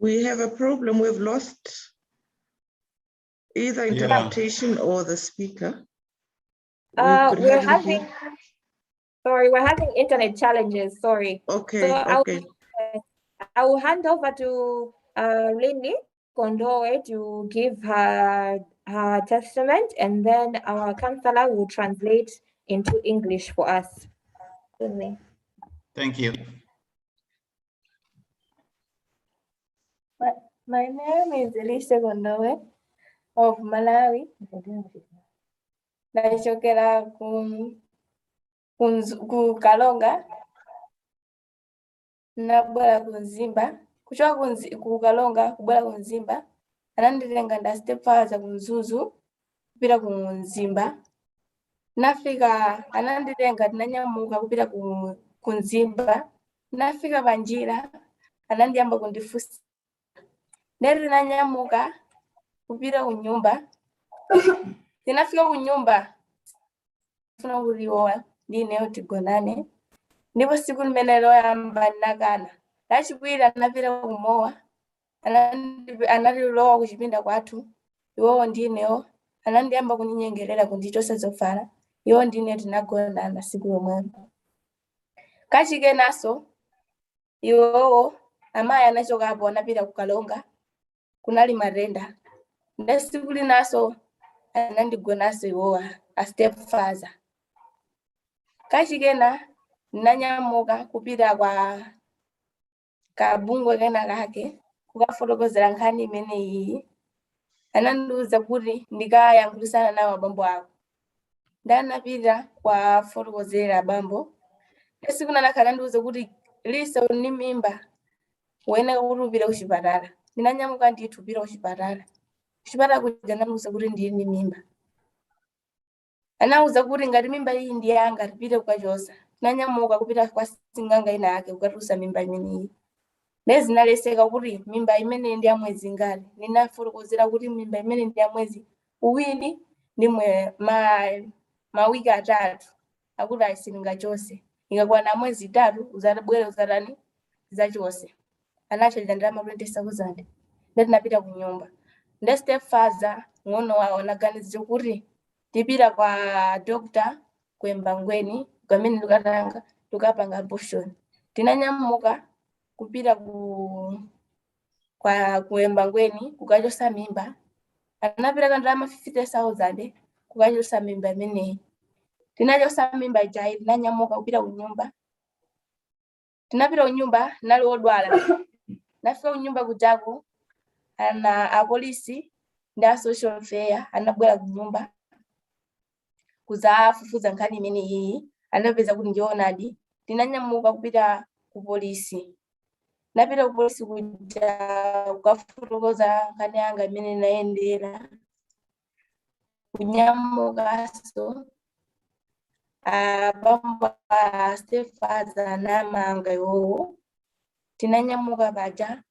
We have a problem. We've lost either interpretation or the speaker.
we're having internet challenges. Sorry.
Okay.
So
Okay.
I will hand over to Lindy Kondowe to give her testament, and then our counselor will translate into English for us. Lindy.
Thank you.
My name is Elise Kondowe of Malawi. Nachokera ku Kalonga. Nabwera ku Nzimba. Kuchoka ku Kalonga kubwera ku Nzimba. Ananditenga nda stepfather ku Mzuzu kupita ku Nzimba. Nafika ananditenga tinanyamuka kupita ku Nzimba. Nafika panjira anandiyamba kundifusa. Neri nanyamuka kupita ku nyumba. Tinafika ku nyumba funa kuliwowa ndineyo tigonane. Ndipo siku limene loyamba nakana. Lachikwira anapita kumowa. Analilowa kuchipinda kwathu. Iwowo ndineyo anandiyamba kuninyengerera kundichosa zofala. Iwo ndineyo tinagonana siku yomweyo. Kachike naso iwowo amayi anachoka apo anapita ku Kalonga. Kunali matenda. Ndesiku linaso anandigonaso iwowa a stepfather. Kachikena nanyamuka kupita kwa kabungwe kena kake kukafotokozera nkhani imene iyi. Anandiuza kuti ndikayankhulitsana nawo abambo ako. Ndanapita kwa fotokozera abambo. Ndesiku nanakhala andiuza kuti Lisa uli mimba wena kuti upite kuchipatala. Ndinanyamuka ndithu kupita kuchipatala. Kuchipatala kuja anandiuza kuti ndili mimba. Anauza kuti ngati mimba iyi ndi yanga tipite kukachosa. Nanyamuka kupita kwa sing'anga ina yake kukatulutsa mimba imeneyi. Nezinaleseka kuti mimba imene ndi ya mwezi ngati. Ninafotokozera kuti mimba imene ndi ya mwezi uwiri ndi mawiki atatu. Akuti asingachose. Ingakwana mwezi 3 uzabwera uzatani zachose. Anachita ndalama 20,000. Ndinapita ku nyumba. Nde stepfather ngono wawo naganiza kuti tipita kwa doctor kwembangweni kwamene ndikatanga tukapanga abortion. Tinanyamuka kupita kwa kwembangweni kukachosa mimba. Anapita ndalama 50,000 kukachosa mimba imeneyi. Tinachosa mimba ija tinanyamuka kupita ku nyumba. Tinapita ku nyumba nali odwala. Nafika ku nyumba kujako ana apolisi nda social fair anabwera ku nyumba kuzafufuza nkhani imene iyi. Anapeza kuti ndionadi. Tinanyamuka kupita ku polisi. Napita ku polisi kuja kukafotokoza nkhani yanga imene nayendera. kunyamukaso abamba stepfather namanga iwowo tinanyamuka paja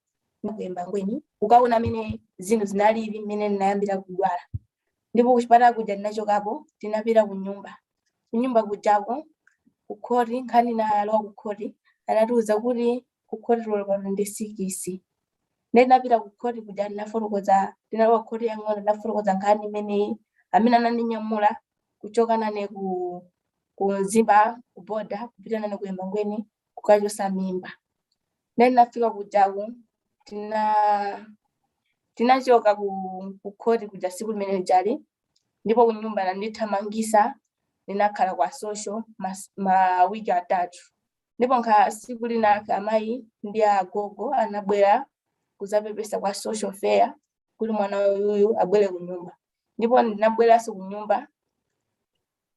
kuyemba ngweni ukaona amene zinthu zinalili mmene ndinayambira kudwala ndipo kuchipatala kuja ndinachokapo tinapita kunyumba kujako kukhoti nkhani nalowa kukhoti anatiuza kuti kukhoti lolo ndisikisi ndinapita kukhoti kuja ndinafotokoza ndinalowa khoti yang'ono ndinafotokoza nkhani imeneyi amene anandinyamula kuchoka nane kunzimba kuboda kupita nane kuyemba ngweni kukachosa mimba ndinafika kujako tinachoka kukhoti kuja siku limene jali ndipo kunyumba nandithamangisa ndinakhala kwa social mawiki atatu ndipo nkha siku linake amayi ndi agogo anabwera kuzapepesa kwa social fair kuti mwana uyuyu abwere kunyumba ndipo ndinabweranso kunyumba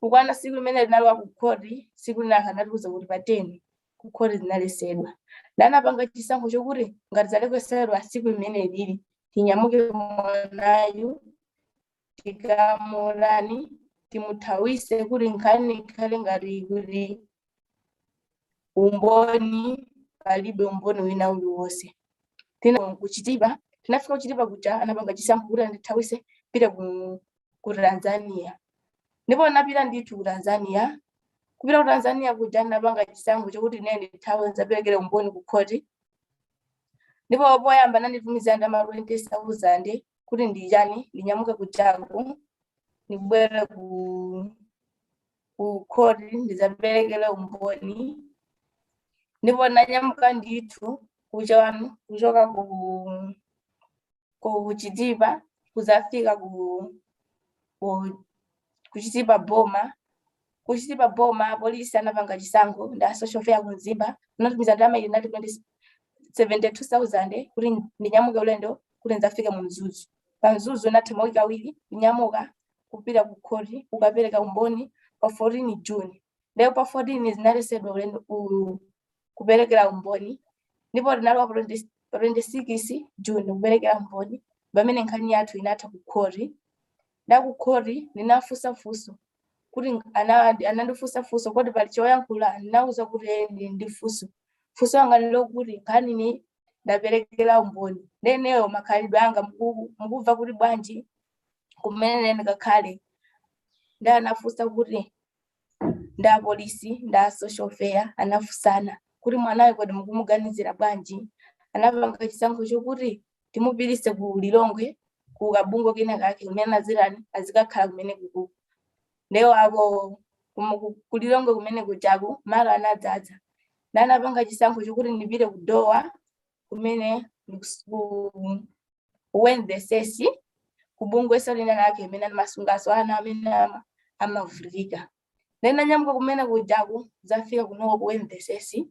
kukwana siku limene linalowa kukhoti siku linake anatiuza kuti pa 10 kukhoti zinalesedwa ndanapanga chisankho chokuti ngati zalekesedwa siku limene lili tinyamuke mwanayu tikamulani timuthawise kuti nkhani ikhale ngati kuti umboni palibe umboni wina uliwonse tinafika kuchitipa kuja anapanga chisankho kuti andithawise pita ku Tanzania ndipo napita ndithu ku Tanzania kupita ku Tanzania kuja napanga chisankho chokuti ine ndithawe nzaperekere umboni kukhoti ndipo poyamba nanditumiza ndama 20,000 kuti ndijani ndinyamuke kujako nibwere ku khoti ndizaperekere umboni ndipo nanyamuka ndithu kuchoka kuchitipa kuzafika kuchitipa boma polisi anapanga chisankho nda social fair kunzimba anatumiza ndama ili nati 72,000 kuti ndinyamuke ulendo kuti nzafike mu Mzuzu pa Mzuzu nathi mawiki awiri ndinyamuka kupita ku khoti ukapereka umboni pa 14 June leo pa 14 zinalesedwa ulendo kuperekera umboni ndipo linalowa pa 26 June kuperekera umboni pamene nkhani yathu inatha ku khoti nda ku khoti ndinafunsa funso kuti anandifunsa funso kuti pali choyankhula ndinauza kuti ndifunso anga lokuti nkhani ni ndaperekera umboni neneyo makhalidwe anga mukuva kuti bwanji kumene ndikakhale ndanafunsa kuti nda polisi nda social fair anafunsana kuti mwanayo kodi mukumuganizira bwanji anapanga chisankho chokuti timupitise ku Lilongwe ku kabungo kena kake kumene azikakhala kumene kuku leo abo ku Lilongwe kumene kujaku malo anadzaza ndanapanga chisankho chokuti ndipite kudowa kumene Wednesday sesi kubungwe solina lake imene masungaso ana amene amavulika ndanyamuka kumene kujaku zafika kuno ku Wednesday sesi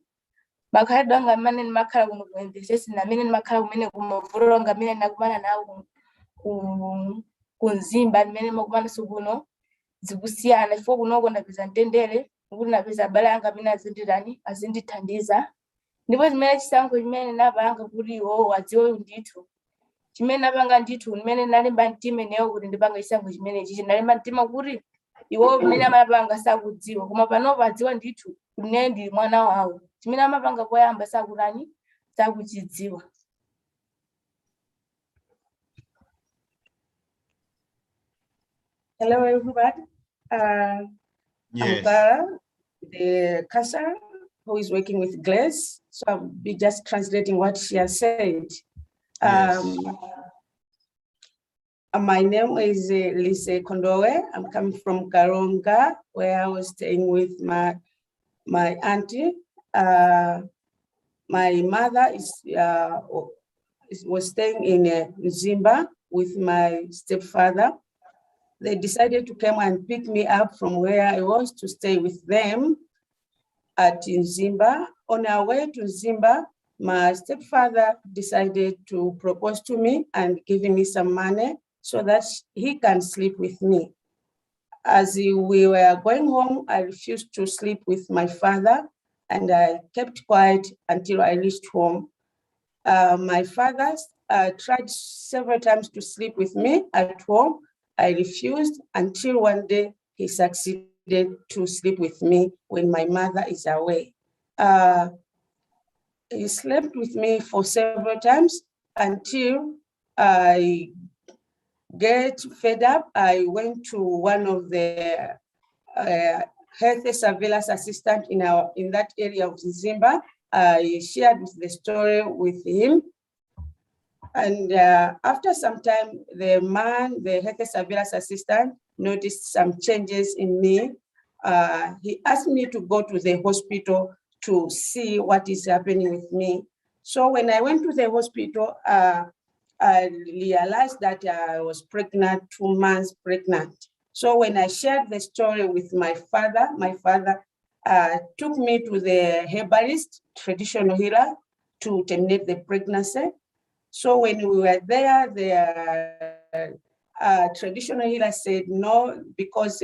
makhalidwe anga amene ndimakhala kuno ku Wednesday sesi namene ndimakhala kumene kumavuliro anga amene ndakumana nawo kunzimba amene makumana sukuno zikusiyana chifukwa kunoko ndapeza mtendere kuti napeza abale anga amene azindithandiza ndipo chimene chisankho chimene napanga kuti iwo adziwe ndithu chimene napanga ndithu mmene nalemba mtima newo kuti ndipanga chisankho chimene chichi nalemba mtima kuti iwo mmene amapanga sakudziwa koma panopo adziwa ndithu kuti ine ndili mwana wawo chimene amapanga poyamba sakuchidziwa.
Hello, everybody.
Yes.
I'm Clara, the counselor who is working with Glaze. So I'll be just translating what she has said.
Yes.
My name is Lise Kondowe. I'm coming from Karonga, where I was staying with my auntie. My mother was staying in Zimba with my stepfather. They decided to come and pick me up from where I was to stay with them at Zimba. On our way to Zimba, my stepfather decided to propose to me and give me some money so that he can sleep with me. As we were going home, I refused to sleep with my father and I kept quiet until I reached home. My father tried several times to sleep with me at home, I refused until one day he succeeded to sleep with me when my mother is away. He slept with me for several times until I get fed up. I went to one of the health surveillance assistant in that area of Zimba. I shared the story with him. And after some time, the health surveillance assistant, noticed some changes in me. He asked me to go to the hospital to see what is happening with me. So when I went to the hospital, I realized that I was pregnant, 2 months pregnant. So when I shared the story with my father took me to the herbalist, traditional healer, to terminate the pregnancy. So when we were there, the traditional healer said no, because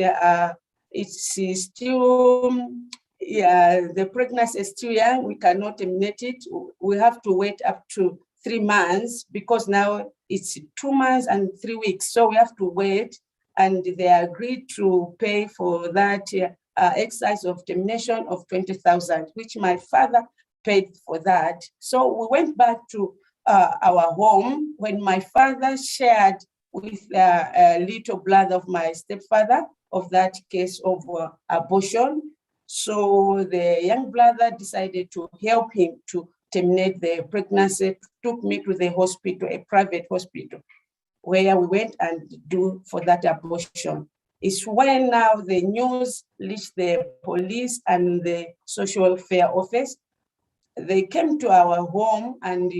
it's still, the pregnancy is still young, we cannot terminate it. We have to wait up to 3 months, because now it's 2 months and 3 weeks. So we have to wait, and they agreed to pay for that exercise of termination of 20,000, which my father paid for that. So we went back to our home when my father shared with a little brother of my stepfather of that case of abortion. So the young brother decided to help him to terminate the pregnancy, took me to the hospital, a private hospital, where we went and do for that abortion. It's when now the news reached the police and the social welfare office. They came to our home and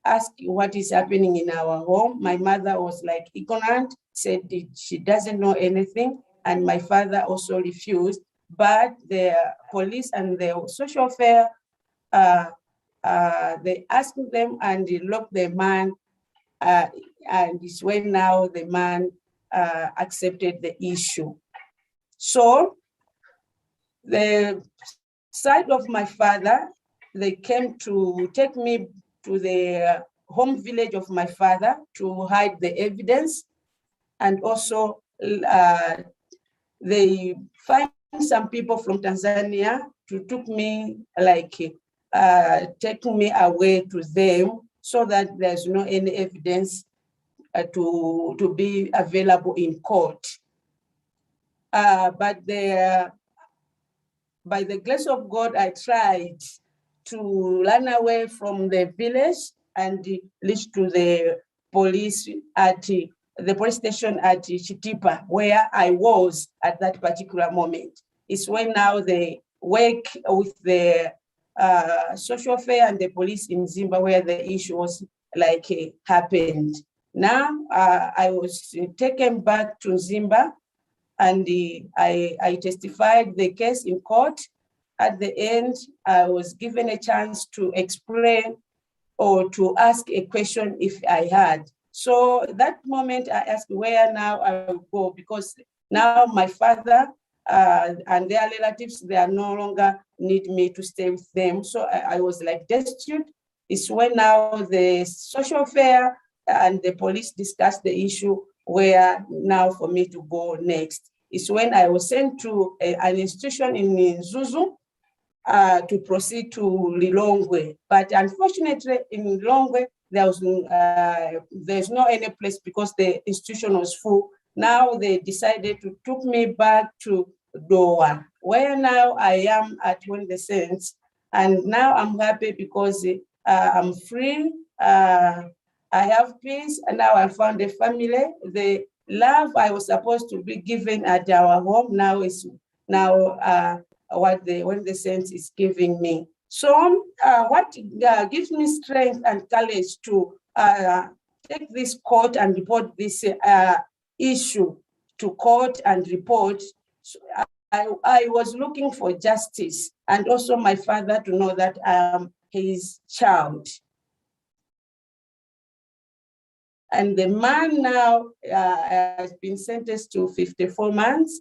asked what is happening in our home. My mother was like ignorant, said she doesn't know anything, and my father also refused. But the police and the social welfare, they asked them and they locked the man, and it's when now the man accepted the issue. So the side of my father, they came to take me to the home village of my father to hide the evidence. And also they find some people from Tanzania to took me, like taking me away to them, so that there's no any evidence to be available in court. But by the grace of God, I tried to run away from the village and reach to the police at the police station at Chitipa, where I was at that particular moment. It's when now they work with the social affair and the police in Zimba, where the issue was like happened. Now I was taken back to Zimba, and I testified the case in court. At the end, I was given a chance to explain or to ask a question if I had. So that moment I asked where now I will go, because now my father and their relatives, they are no longer need me to stay with them. So I was like destitute. It's when now the social affair and the police discussed the issue where now for me to go next. It's when I was sent to an institution in Zuzu to proceed to Lilongwe. But unfortunately in Lilongwe, there's no any place because the institution was full. Now they decided to took me back to Doha, where now I am at When the Saints. And now I'm happy because I'm free. I have peace, and now I found a family. The love I was supposed to be given at our home now is what When the Saints is giving me. So what gives me strength and courage to take this court and report this issue to court and report. I was looking for justice, and also my father to know that I am his child. And the man now has been sentenced to 54 months.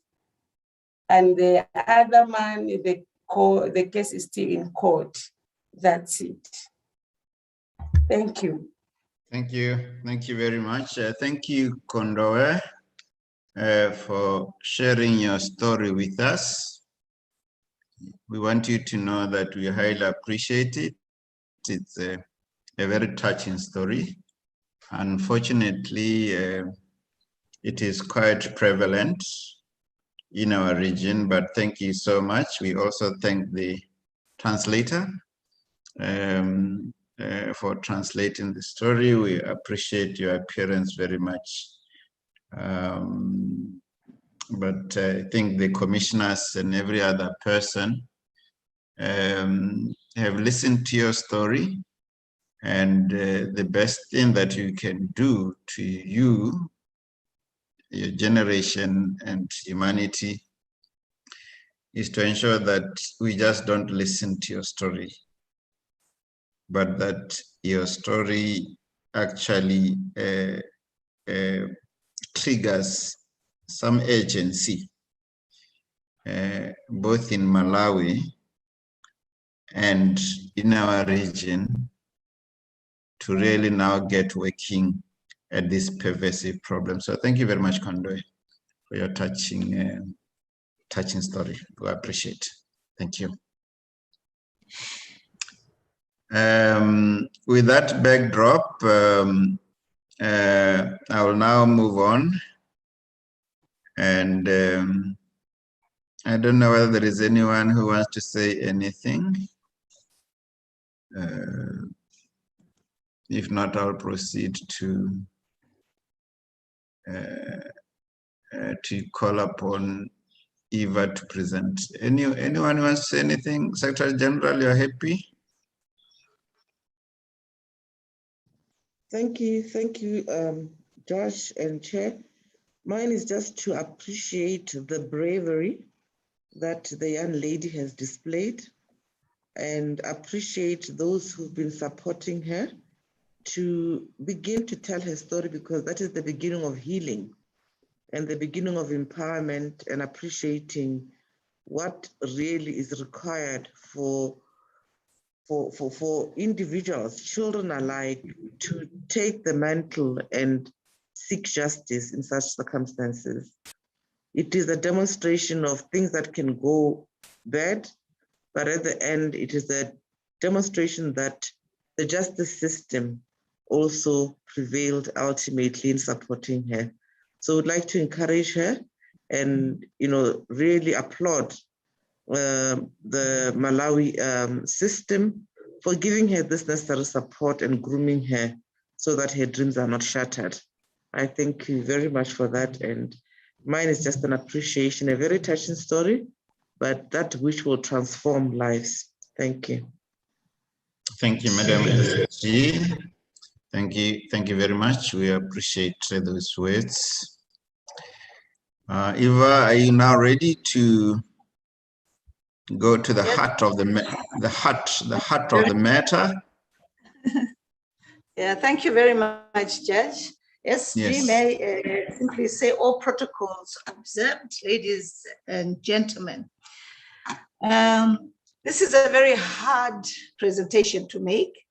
And the other man, the case is still in court. That's it. Thank you.
Thank you. Thank you very much. Thank you, Kondowe. for sharing your story with us. We want you to know that we highly appreciate it. It's a very touching story. Unfortunately, it is quite prevalent in our region, but thank you so much. We also thank the translator for translating the story. We appreciate your appearance very much. But I think the commissioners and every other person have listened to your story, and the best thing that you can do to you, your generation and humanity, is to ensure that we just don't listen to your story, but that your story actually triggers some agency, both in Malawi and in our region, to really now get working at this pervasive problem. So thank you very much, Kondoe, for your touching story. We appreciate. Thank you. With that backdrop, I will now move on. And I don't know whether there is anyone who wants to say anything. If not, I'll proceed to call upon Eva to present. Anyone who wants to say anything? Secretary General, you're happy?
Thank you, Josh and Chair. Mine is just to appreciate the bravery that the young lady has displayed and appreciate those who've been supporting her to begin to tell her story, because that is the beginning of healing and the beginning of empowerment, and appreciating what really is required for individuals, children alike, to take the mantle and seek justice in such circumstances. It is a demonstration of things that can go bad, but at the end, it is a demonstration that the justice system also prevailed ultimately in supporting her. So we'd like to encourage her and, really applaud the Malawi system for giving her this necessary support and grooming her so that her dreams are not shattered. I thank you very much for that. And mine is just an appreciation, a very touching story, but that which will transform lives. Thank you.
Thank you, Madam SG. Thank you very much. We appreciate those words. Eva, are you now ready to go to the heart of the matter?
Yeah, thank you very much, Judge. SG
Yes.
may simply say all protocols observed, ladies and gentlemen. This is a very hard presentation to make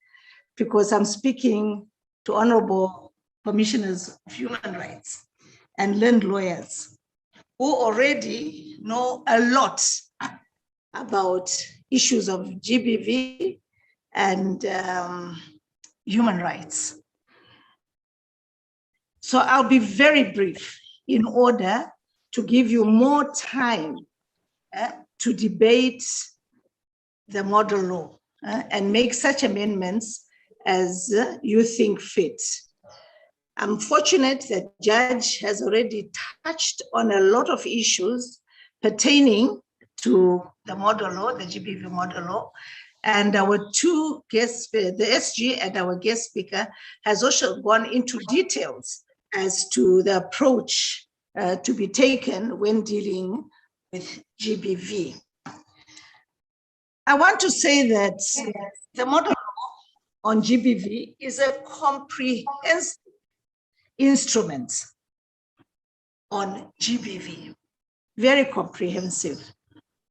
because I'm speaking to honorable commissioners of human rights and land lawyers who already know a lot about issues of GBV and human rights. So I'll be very brief in order to give you more time to debate the model law and make such amendments as you think fit. I'm fortunate that Judge has already touched on a lot of issues pertaining to the model law, the GBV model law, and our two guests, the SG and our guest speaker, has also gone into details as to the approach to be taken when dealing with GBV. I want to say that the model law on GBV is a comprehensive instrument on GBV, very comprehensive.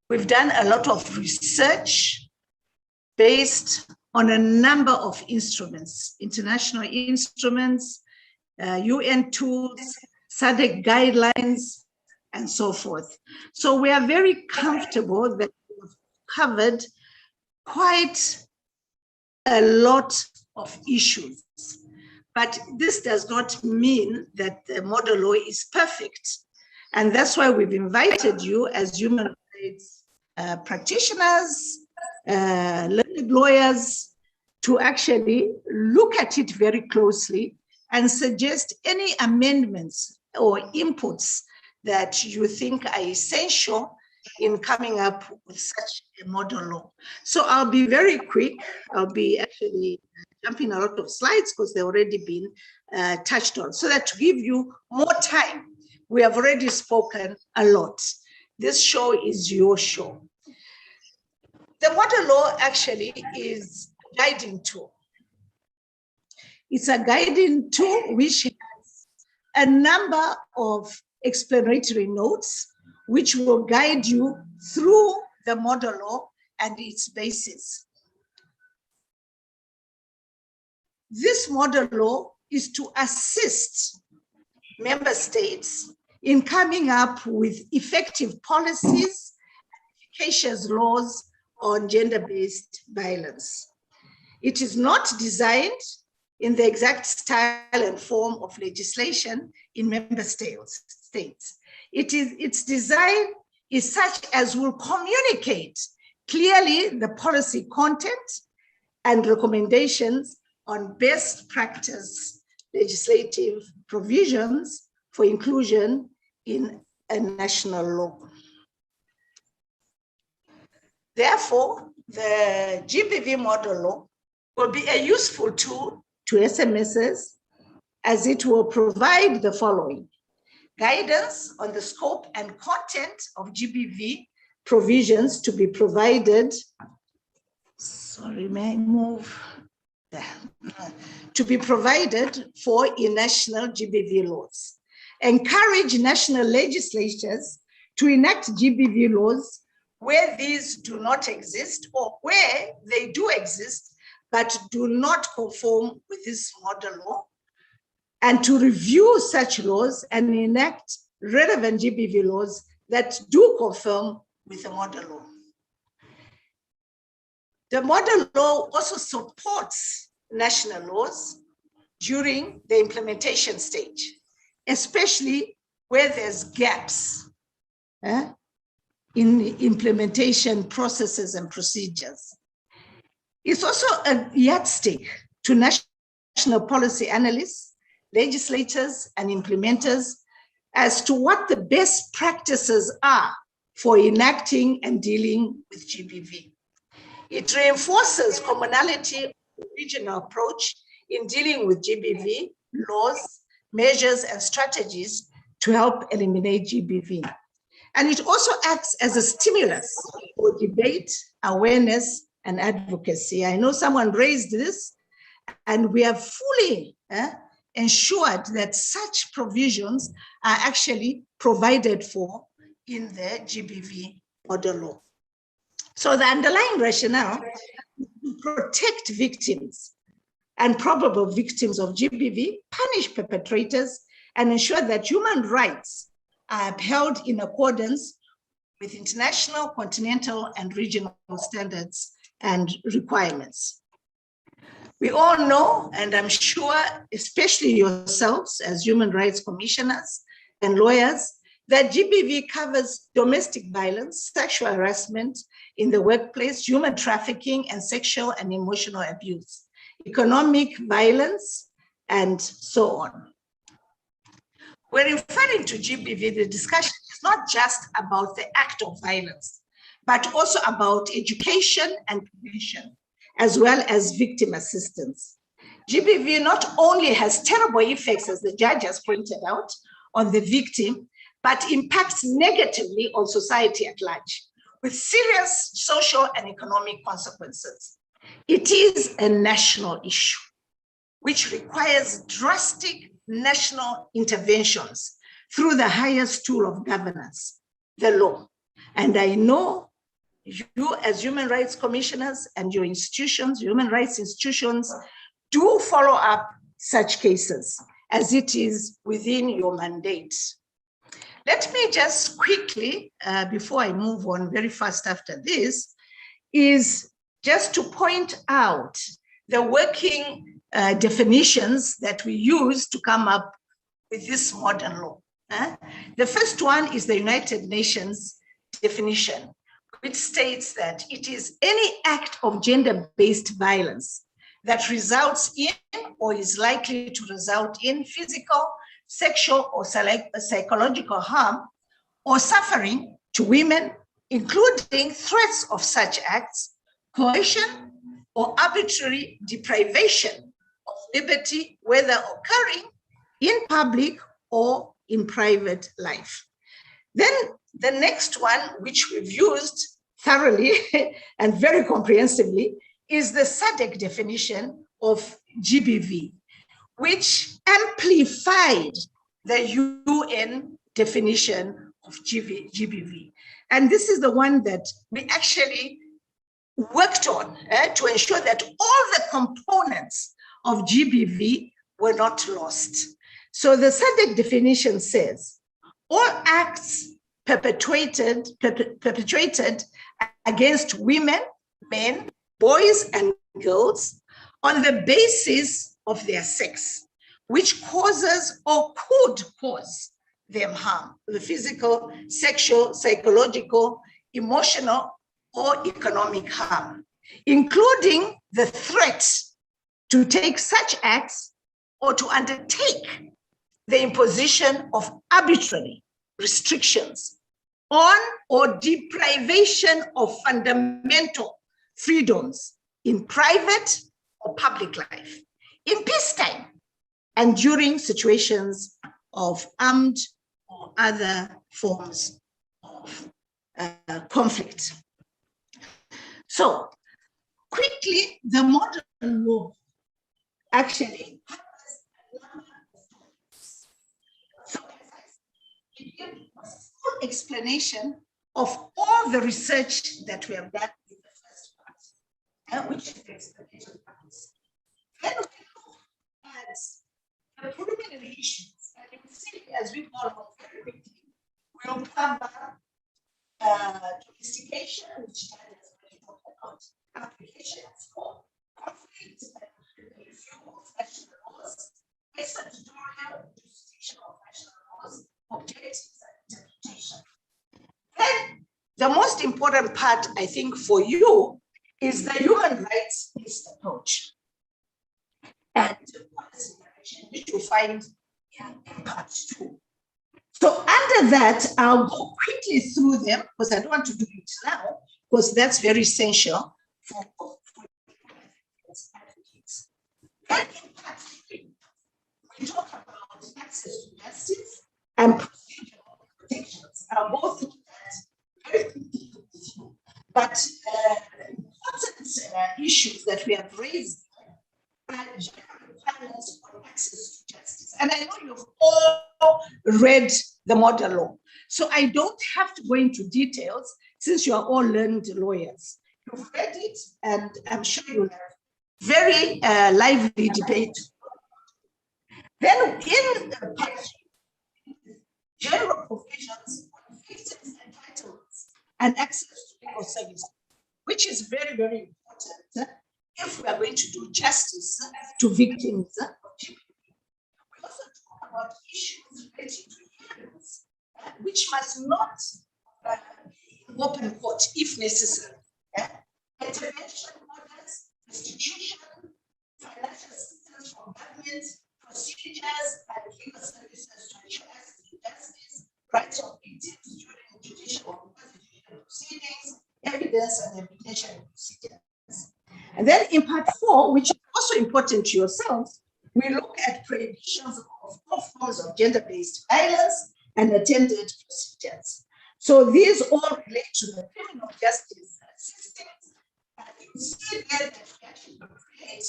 We've done a lot of research based on a number of instruments, international instruments, UN tools, Sadc guidelines, and so forth. So we are very comfortable that we've covered quite a lot of issues. But this does not mean that the model law is perfect. And that's why we've invited you as human rights practitioners, learned lawyers, to actually look at it very closely and suggest any amendments or inputs that you think are essential in coming up with such a model law. So I'll be very quick. I'll be actually jumping a lot of slides because they've already been touched on, so that to give you more time, we have already spoken a lot. This show is your show. The model law actually is a guiding tool. It's a guiding tool which has a number of explanatory notes which will guide you through the model law and its basis. This model law is to assist member states in coming up with effective policies and efficacious laws on gender-based violence. It is not designed in the exact style and form of legislation in member states. Its design is such as will communicate clearly the policy content and recommendations on best practice legislative provisions for inclusion in a national law. Therefore, the GBV model law will be a useful tool to SMSs, as it will provide the following: guidance on the scope and content of GBV provisions to be provided. Sorry, may I move? There. To be provided for in national GBV laws. Encourage national legislatures to enact GBV laws where these do not exist, or where they do exist but do not conform with this model law, and to review such laws and enact relevant GBV laws that do conform with the model law. The model law also supports national laws during the implementation stage, especially where there's gaps in implementation processes and procedures. It's also a yardstick to national policy analysts, legislators, and implementers as to what the best practices are for enacting and dealing with GBV. It reinforces commonality, regional approach in dealing with GBV laws, measures, and strategies to help eliminate GBV. And it also acts as a stimulus for debate, awareness, and advocacy. I know someone raised this, and we have fully ensured that such provisions are actually provided for in the GBV model law. So the underlying rationale is to protect victims and probable victims of GBV, punish perpetrators, and ensure that human rights are upheld in accordance with international, continental, and regional standards and requirements. We all know, and I'm sure, especially yourselves as human rights commissioners and lawyers, that GBV covers domestic violence, sexual harassment in the workplace, human trafficking, and sexual and emotional abuse, economic violence, and so on. When referring to GBV, the discussion is not just about the act of violence, but also about education and prevention, as well as victim assistance. GBV not only has terrible effects, as the judge has pointed out, on the victim, but impacts negatively on society at large, with serious social and economic consequences. It is a national issue, which requires drastic national interventions through the highest tool of governance, the law. And I know you as human rights commissioners and your institutions, human rights institutions, do follow up such cases. as it is within your mandate. Let me just quickly, before I move on very fast after this, is just to point out the working definitions that we use to come up with this modern law. The first one is the United Nations definition, which states that it is any act of gender-based violence that results in or is likely to result in physical, sexual, or psychological harm or suffering to women, including threats of such acts, coercion, or arbitrary deprivation of liberty, whether occurring in public or in private life. Then the next one, which we've used thoroughly and very comprehensively, is the Sadc definition of GBV, which amplified the UN definition of GBV. And this is the one that we actually worked on to ensure that all the components of GBV were not lost. So the Sadc definition says, all acts perpetrated against women, men, boys, and girls on the basis of their sex, which causes or could cause them harm, the physical, sexual, psychological, emotional, or economic harm, including the threat to take such acts or to undertake the imposition of arbitrary restrictions on or deprivation of fundamental freedoms in private or public life, in peacetime, and during situations of armed or other forms of conflict. So, quickly, the modern law actually full explanation of all the research that we have done in the first part, which is the explanation part. Then we look at the preliminary issues, and you can see as we go along very quickly, we'll cover domestication, which I has already talked about, applications for conflict and review of national laws, statutory jurisdiction of national laws, objectives and interpretation. Then the most important part, I think, for you is the human rights-based approach and policy direction, which you find in part 2. So under that, I'll go quickly through them because I don't want to do it now, because that's very essential for advocates. Then in part 3, we talk about access to justice and procedural protections. I'll go through that very quickly with you. But important issues that we have raised are general requirements for access to justice. And I know you've all read the model law, so I don't have to go into details since you are all learned lawyers. You've read it, and I'm sure you'll have very lively debate. Then in part 3, general provisions on victims' entitlements and access to legal services, which is very, very important if we are going to do justice to victims of GBV. We also talk about issues related to hearings, which must not be in open court if necessary. Intervention orders, restitution, financial assistance from government, procedures and legal services to ensure access to justice, rights of victims during judicial proceedings, evidence and evidentiary procedures. And then in part 4, which is also important to yourselves, we look at prohibitions of all forms of gender-based violence and attended procedures. So these all relate to the criminal justice systems. And you see there that we actually create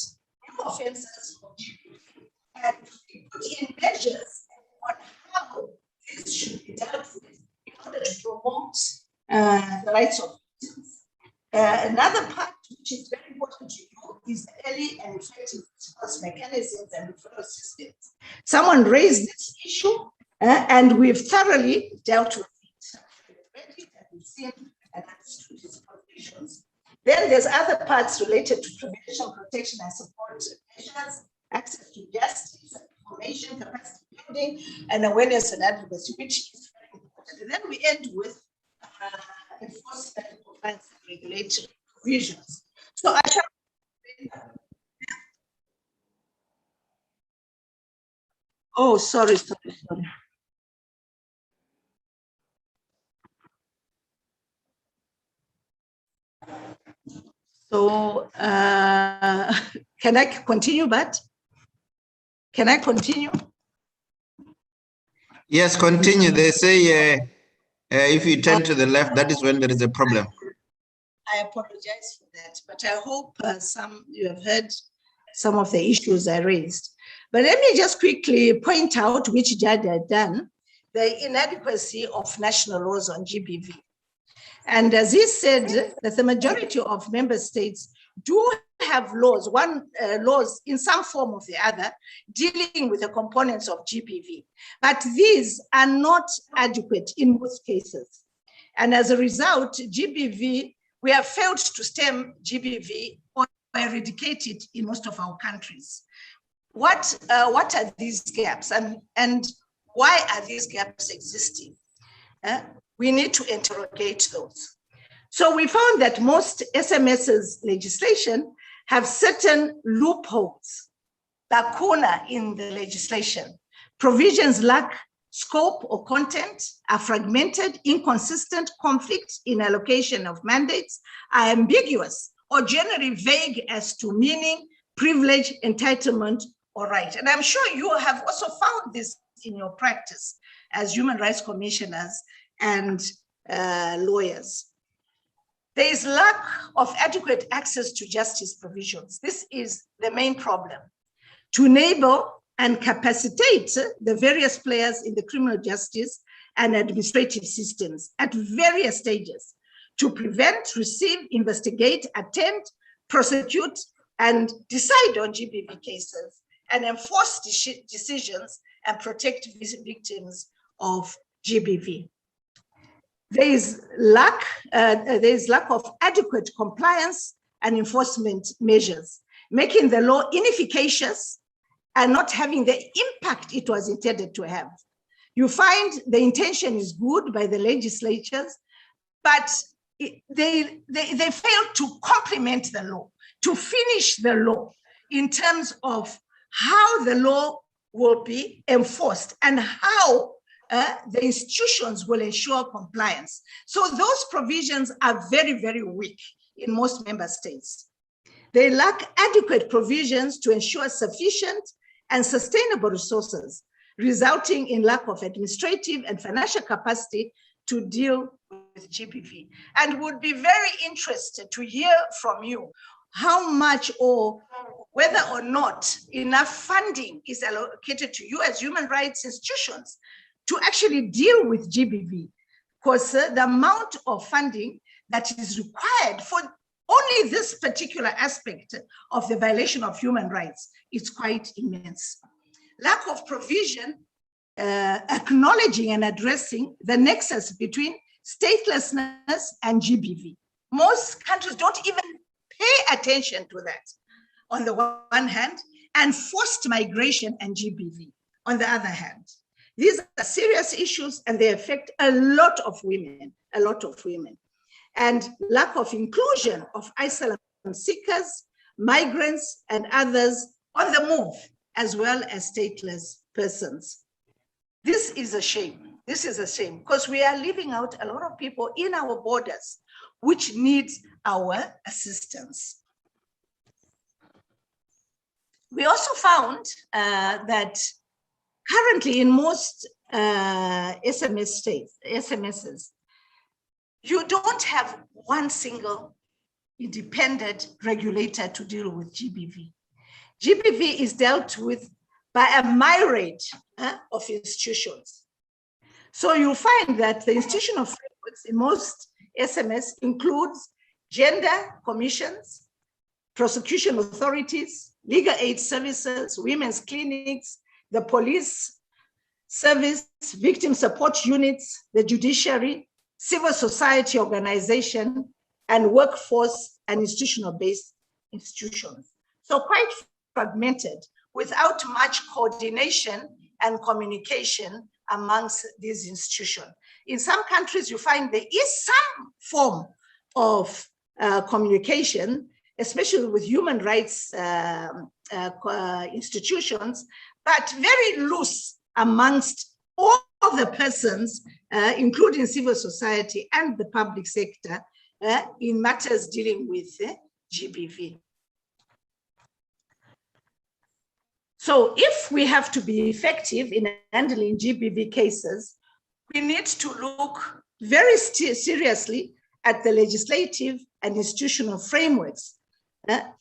new offenses for GBV, and we put in measures on how this should be dealt with in order to promote the rights of victims. Another part which is very important to you is early and effective response mechanisms and referral systems. Someone raised this issue and we've thoroughly dealt with it. We've seen and understood its provisions. Then there's other parts related to prevention, protection, and support measures, access to justice, information, capacity building, and awareness and advocacy, which is very important. And then we end with enforcement, compliance, and regulatory provisions. So I shall. Oh, sorry. So can I continue, but can I continue?
Yes, continue. They say if you turn to the left, that is when there is a problem.
I apologize for that, but I hope you have heard some of the issues I raised. But let me just quickly point out, which Judge had done, the inadequacy of national laws on GBV. And as he said, that the majority of member states do have laws, laws in some form or the other, dealing with the components of GBV. But these are not adequate in most cases. And as a result, GBV, we have failed to stem GBV or eradicate it in most of our countries. What are these gaps and why are these gaps existing? We need to interrogate those. So we found that most SMS's legislation have certain loopholes, lacuna in the legislation. Provisions lack scope or content, are fragmented, inconsistent, conflict in allocation of mandates, are ambiguous or generally vague as to meaning, privilege, entitlement, or right. And I'm sure you have also found this in your practice as human rights commissioners and lawyers. There is lack of adequate access to justice provisions. This is the main problem. To enable and capacitate the various players in the criminal justice and administrative systems at various stages to prevent, receive, investigate, attend, prosecute, and decide on GBV cases and enforce decisions and protect victims of GBV. There is lack of adequate compliance and enforcement measures, making the law inefficacious and not having the impact it was intended to have. You find the intention is good by the legislatures, but they fail to complement the law, to finish the law in terms of how the law will be enforced and how the institutions will ensure compliance. So those provisions are very, very weak in most member states. They lack adequate provisions to ensure sufficient and sustainable resources, resulting in lack of administrative and financial capacity to deal with GBV. And would be very interested to hear from you how much or whether or not enough funding is allocated to you as human rights institutions to actually deal with GBV, because the amount of funding that is required for only this particular aspect of the violation of human rights is quite immense. Lack of provision acknowledging and addressing the nexus between statelessness and GBV. Most countries don't even pay attention to that on the one hand, and forced migration and GBV on the other hand. These are serious issues and they affect a lot of women. And lack of inclusion of asylum seekers, migrants, and others on the move, as well as stateless persons. This is a shame. This is a shame because we are leaving out a lot of people in our borders which need our assistance. We also found that currently in most SMSs, you don't have one single independent regulator to deal with GBV. GBV is dealt with by a myriad of institutions. So you'll find that the institutional frameworks in most SMS includes gender commissions, prosecution authorities, legal aid services, women's clinics, the police service, victim support units, the judiciary, civil society organization, and workforce and institutional-based institutions. So quite fragmented, without much coordination and communication amongst these institutions. In some countries, you find there is some form of communication, especially with human rights institutions, but very loose amongst all the persons, including civil society and the public sector, in matters dealing with GBV. So if we have to be effective in handling GBV cases, we need to look very seriously at the legislative and institutional frameworks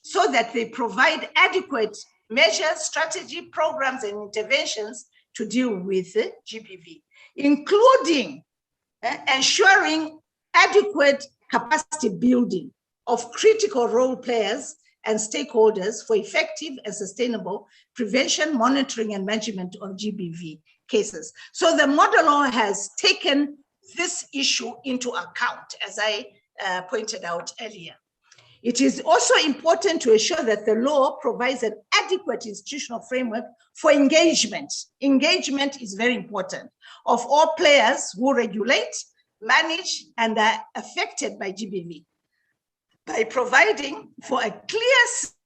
so that they provide adequate measures, strategy, programs, and interventions to deal with GBV, including ensuring adequate capacity building of critical role players and stakeholders for effective and sustainable prevention, monitoring, and management of GBV cases. So the model law has taken this issue into account, as I pointed out earlier. It is also important to ensure that the law provides an adequate institutional framework for engagement. Engagement is very important of all players who regulate, manage, and are affected by GBV, by providing for a clear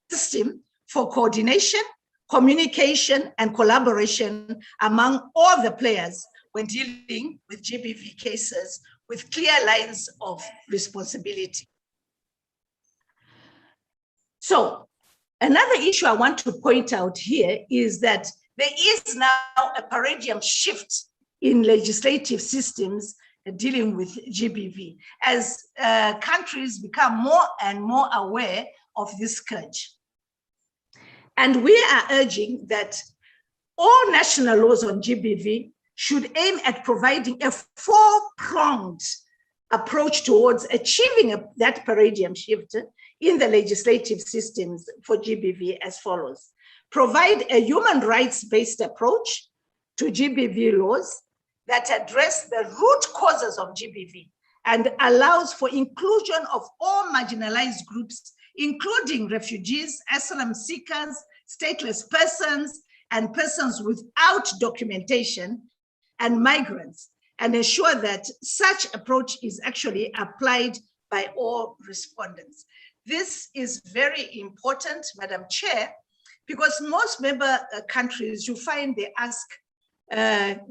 system for coordination, communication, and collaboration among all the players when dealing with GBV cases with clear lines of responsibility. So another issue I want to point out here is that there is now a paradigm shift in legislative systems dealing with GBV as countries become more and more aware of this scourge. And we are urging that all national laws on GBV should aim at providing a four-pronged approach towards achieving that paradigm shift in the legislative systems for GBV as follows. Provide a human rights-based approach to GBV laws that address the root causes of GBV and allows for inclusion of all marginalized groups, including refugees, asylum seekers, stateless persons, and persons without documentation, and migrants, and ensure that such approach is actually applied by all respondents. This is very important, Madam Chair, because most member countries, you find they ask,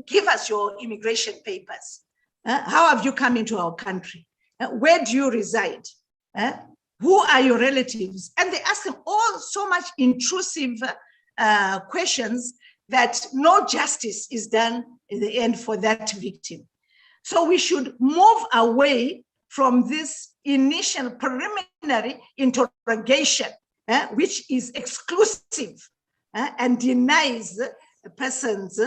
give us your immigration papers. How have you come into our country? Where do you reside? Who are your relatives? And they ask them all so much intrusive questions that no justice is done in the end for that victim. So we should move away from this initial preliminary interrogation, which is exclusive and denies persons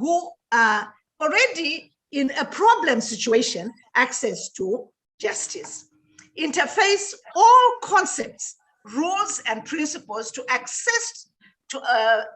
who are already in a problem situation access to justice. Interface all concepts, rules, and principles to access to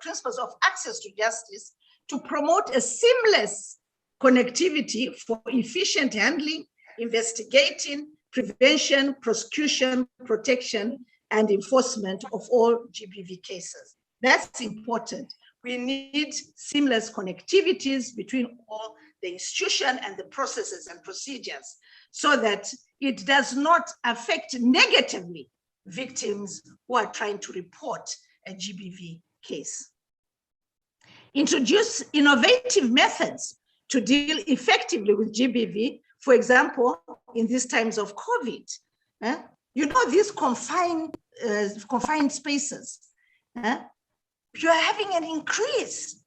principles of access to justice to promote a seamless connectivity for efficient handling, investigating, prevention, prosecution, protection, and enforcement of all GBV cases. That's important. We need seamless connectivities between all the institution and the processes and procedures so that it does not affect negatively victims who are trying to report a GBV case. Introduce innovative methods to deal effectively with GBV. For example, in these times of COVID, you know, these confined spaces, you are having an increase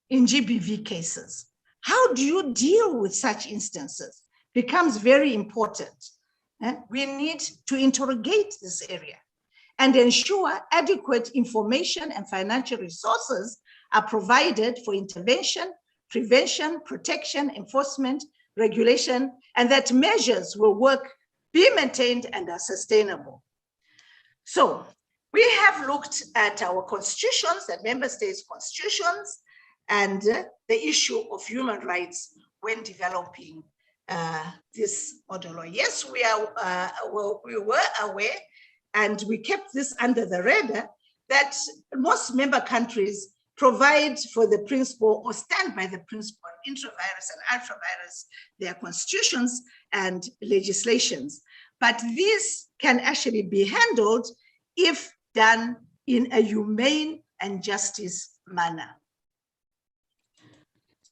in GBV cases. How do you deal with such instances? Becomes very important. We need to interrogate this area and ensure adequate information and financial resources are provided for intervention, prevention, protection, enforcement, regulation, and that measures will work, be maintained, and are sustainable. So we have looked at our constitutions, the member states' constitutions, and the issue of human rights when developing this model law. Yes, we were aware, and we kept this under the radar, that most member countries provide for the principle or stand by the principle intravirus and ultravirus, their constitutions and legislations. But these can actually be handled if done in a humane and justice manner.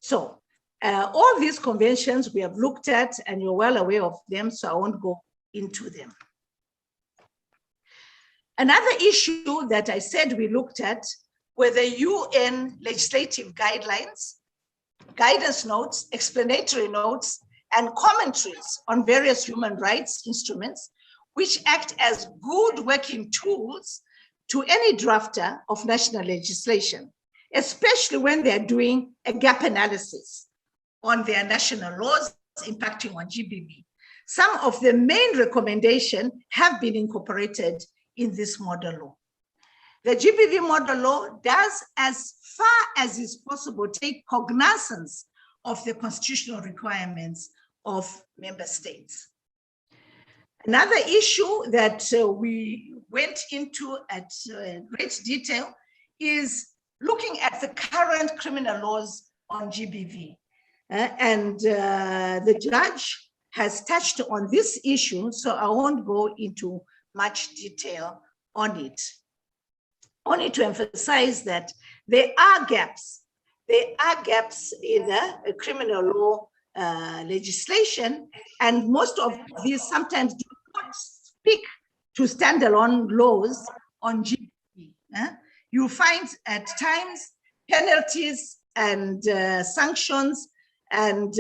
So all these conventions we have looked at, and you're well aware of them, so I won't go into them. Another issue that I said we looked at were the UN legislative guidelines, guidance notes, explanatory notes, and commentaries on various human rights instruments, which act as good working tools to any drafter of national legislation, especially when they're doing a gap analysis on their national laws impacting on GBV. Some of the main recommendations have been incorporated in this model law. The GBV model law does, as far as is possible, take cognizance of the constitutional requirements of member states. Another issue that we went into at great detail is looking at the current criminal laws on GBV. The judge has touched on this issue, so I won't go into much detail on it. Only to emphasize that there are gaps. There are gaps in the criminal law legislation, and most of these sometimes do not speak to standalone laws on GBV. You find at times penalties and sanctions and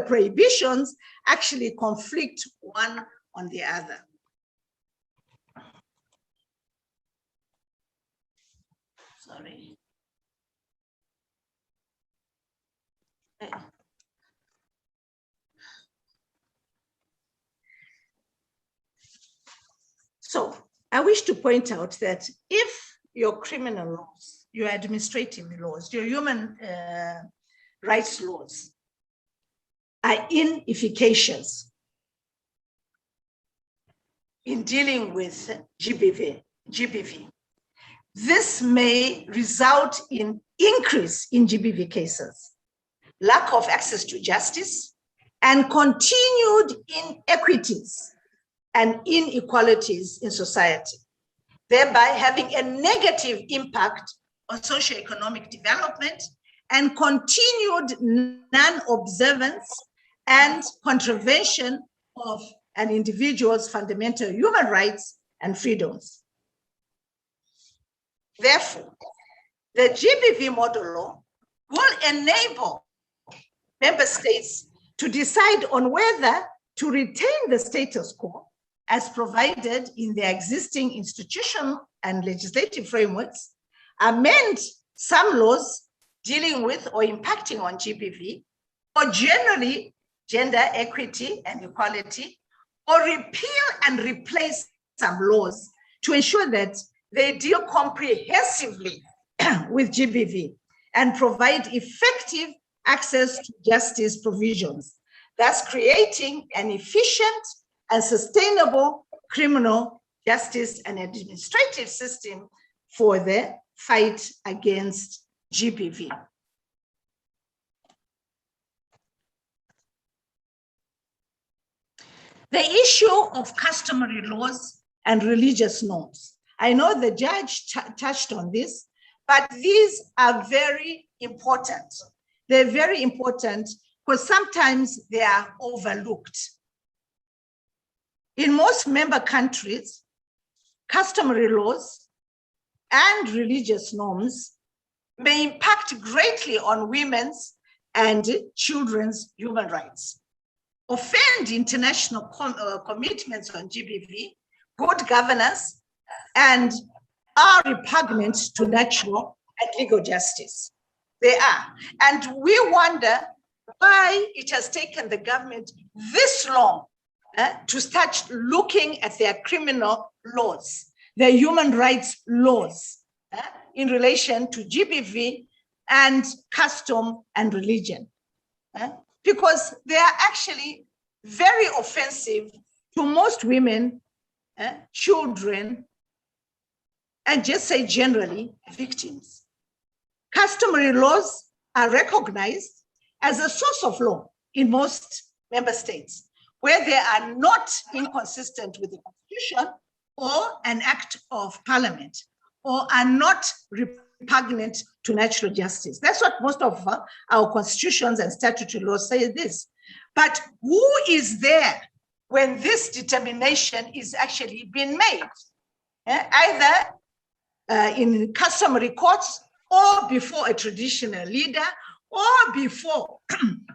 prohibitions actually conflict one on the other. Sorry. So I wish to point out that if your criminal laws, your administrative laws, your human rights laws are inefficacious in dealing with GBV, this may result in increase in GBV cases, lack of access to justice, and continued inequities and inequalities in society, thereby having a negative impact on socioeconomic development and continued non-observance and contravention of an individual's fundamental human rights and freedoms. Therefore, the GBV model law will enable member states to decide on whether to retain the status quo as provided in their existing institutional and legislative frameworks, amend some laws dealing with or impacting on GBV, or generally gender equity and equality, or repeal and replace some laws to ensure that they deal comprehensively with GBV and provide effective access to justice provisions, thus creating an efficient and sustainable criminal justice and administrative system for the fight against GBV. The issue of customary laws and religious norms. I know the judge touched on this, but these are very important. They're very important because sometimes they are overlooked. In most member countries, customary laws and religious norms may impact greatly on women's and children's human rights, offend international commitments on GBV, good governance, and are repugnant to natural and legal justice. They are. And we wonder why it has taken the government this long to start looking at their criminal laws. the human rights laws in relation to GBV and custom and religion, because they are actually very offensive to most women, children, and just say generally victims. Customary laws are recognized as a source of law in most member states, where they are not inconsistent with the Constitution or an act of Parliament, or are not repugnant to natural justice. That's what most of our constitutions and statutory laws say this. But who is there when this determination is actually being made? Either in customary courts, or before a traditional leader, or before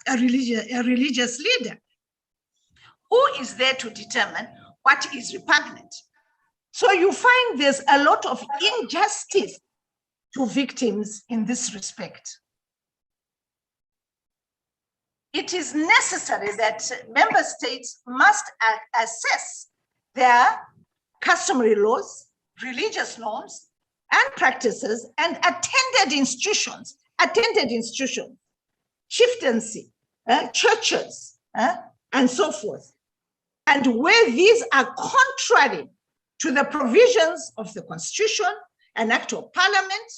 a religious leader. Who is there to determine what is repugnant? So you find there's a lot of injustice to victims in this respect. It is necessary that member states must assess their customary laws, religious norms, and practices, and attended institutions, chieftaincy, churches, and so forth. And where these are contrary to the provisions of the Constitution, an act of Parliament,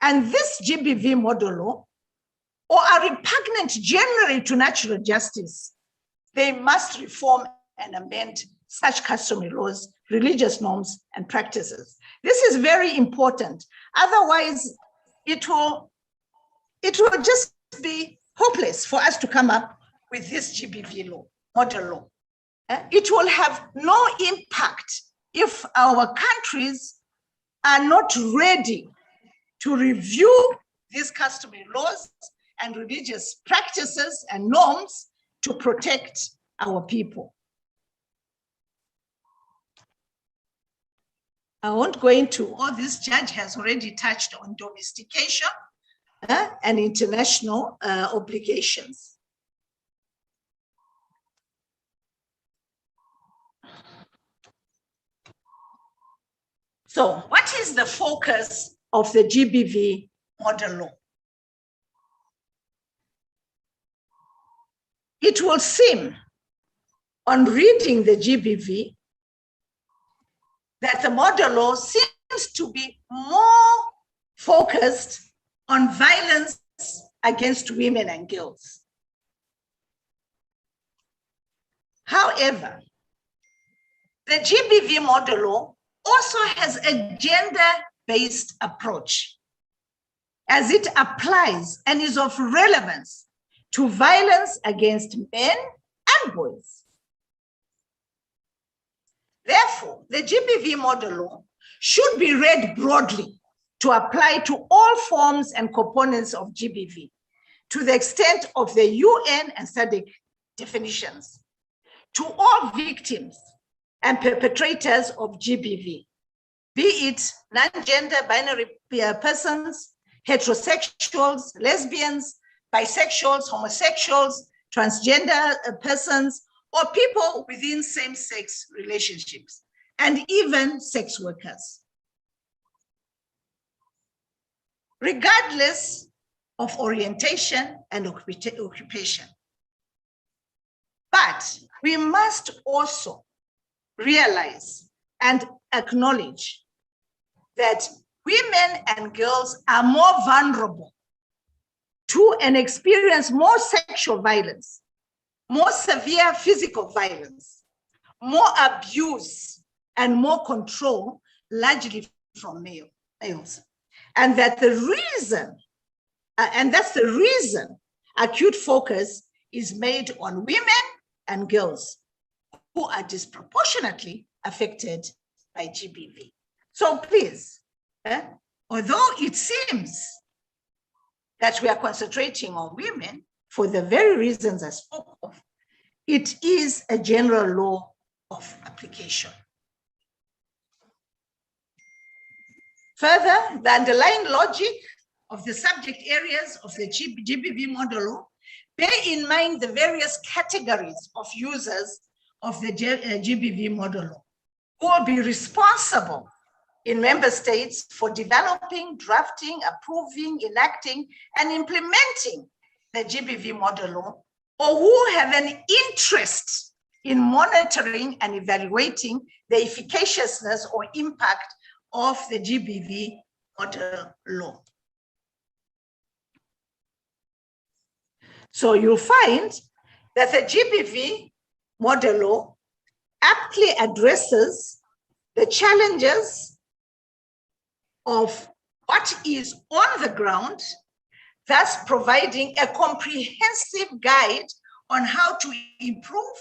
and this GBV model law, or are repugnant generally to natural justice, they must reform and amend such customary laws, religious norms, and practices. This is very important. Otherwise, it will just be hopeless for us to come up with this GBV law, model law. It will have no impact if our countries are not ready to review these customary laws and religious practices and norms to protect our people. I won't go into all this. Judge has already touched on domestication and international obligations. So what is the focus of the GBV model law? It will seem on reading the GBV that the model law seems to be more focused on violence against women and girls. However, the GBV model law also has a gender-based approach as it applies and is of relevance to violence against men and boys. Therefore, the GBV model law should be read broadly to apply to all forms and components of GBV to the extent of the UN and Sadc definitions, to all victims and perpetrators of GBV, be it non-gender binary persons, heterosexuals, lesbians, bisexuals, homosexuals, transgender persons, or people within same-sex relationships, and even sex workers. Regardless of orientation and occupation. But we must also realize and acknowledge that women and girls are more vulnerable to and experience more sexual violence, more severe physical violence, more abuse, and more control, largely from males. And that the reason, and that's the reason acute focus is made on women and girls who are disproportionately affected by GBV. So please, although it seems that we are concentrating on women for the very reasons I spoke of, it is a general law of application. Further, the underlying logic of the subject areas of the GBV model law bear in mind the various categories of users of the GBV model law who will be responsible in member states for developing, drafting, approving, enacting, and implementing the GBV model law, or who have an interest in monitoring and evaluating the efficaciousness or impact of the GBV model law. So you'll find that the GBV model law aptly addresses the challenges of what is on the ground, thus providing a comprehensive guide on how to improve,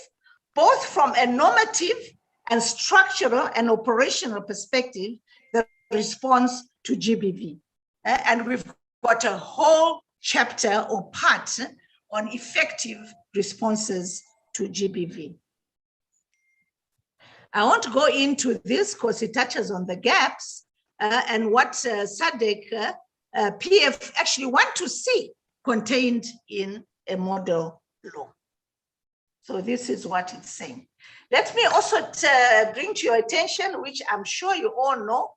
both from a normative and structural and operational perspective, the response to GBV. And we've got a whole chapter or part on effective responses to GBV. I want to go into this because it touches on the gaps and what Sadc PF actually want to see contained in a model law. So this is what it's saying. Let me also bring to your attention, which I'm sure you all know,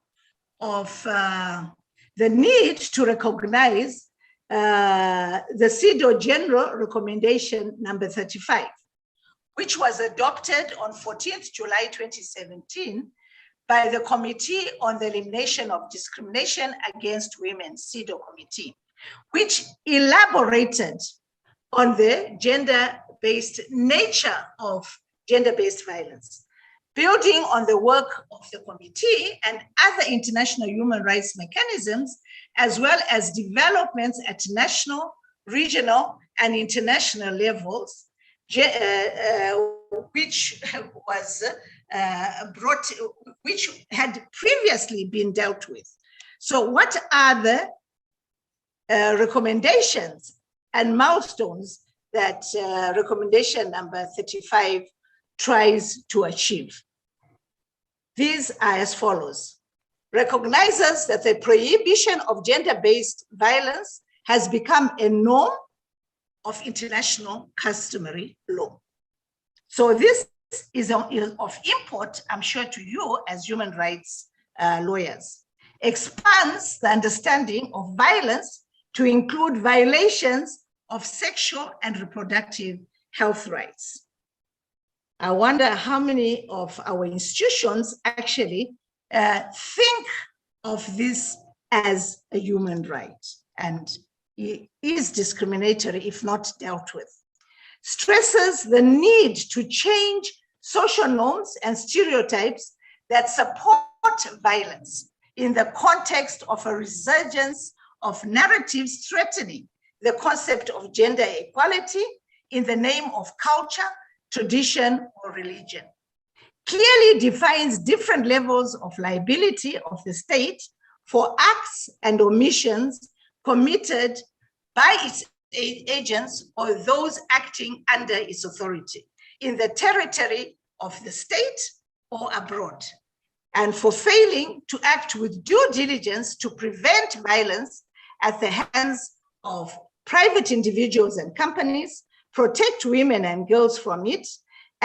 of the need to recognize the CEDAW General Recommendation number 35, which was adopted on 14th July 2017 by the Committee on the Elimination of Discrimination Against Women, CEDAW Committee, which elaborated on the gender-based nature of gender-based violence, building on the work of the committee and other international human rights mechanisms, as well as developments at national, regional, and international levels, which was which had previously been dealt with. So what are the recommendations and milestones that recommendation number 35 tries to achieve? These are as follows. Recognizes that the prohibition of gender-based violence has become a norm of international customary law. So this is of import, I'm sure, to you as human rights lawyers. Expands the understanding of violence to include violations of sexual and reproductive health rights. I wonder how many of our institutions actually think of this as a human right and is discriminatory if not dealt with. Stresses the need to change social norms and stereotypes that support violence in the context of a resurgence of narratives threatening the concept of gender equality in the name of culture, tradition, or religion. Clearly defines different levels of liability of the state for acts and omissions committed by its agents or those acting under its authority in the territory of the state or abroad, and for failing to act with due diligence to prevent violence at the hands of private individuals and companies, protect women and girls from it,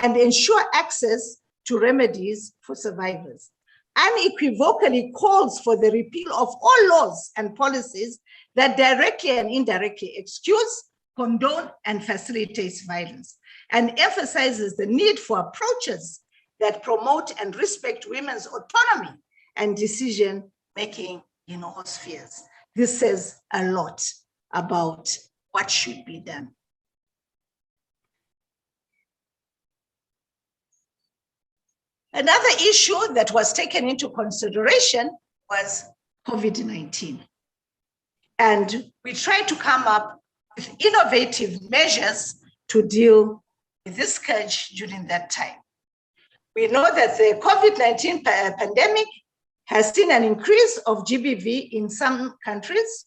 and ensure access to remedies for survivors. Unequivocally calls for the repeal of all laws and policies that directly and indirectly excuse, condone, and facilitates violence, and emphasizes the need for approaches that promote and respect women's autonomy and decision-making in all spheres. This says a lot about what should be done. Another issue that was taken into consideration was COVID-19. And we tried to come up with innovative measures to deal with this scourge during that time. We know that the COVID-19 pandemic has seen an increase of GBV in some countries.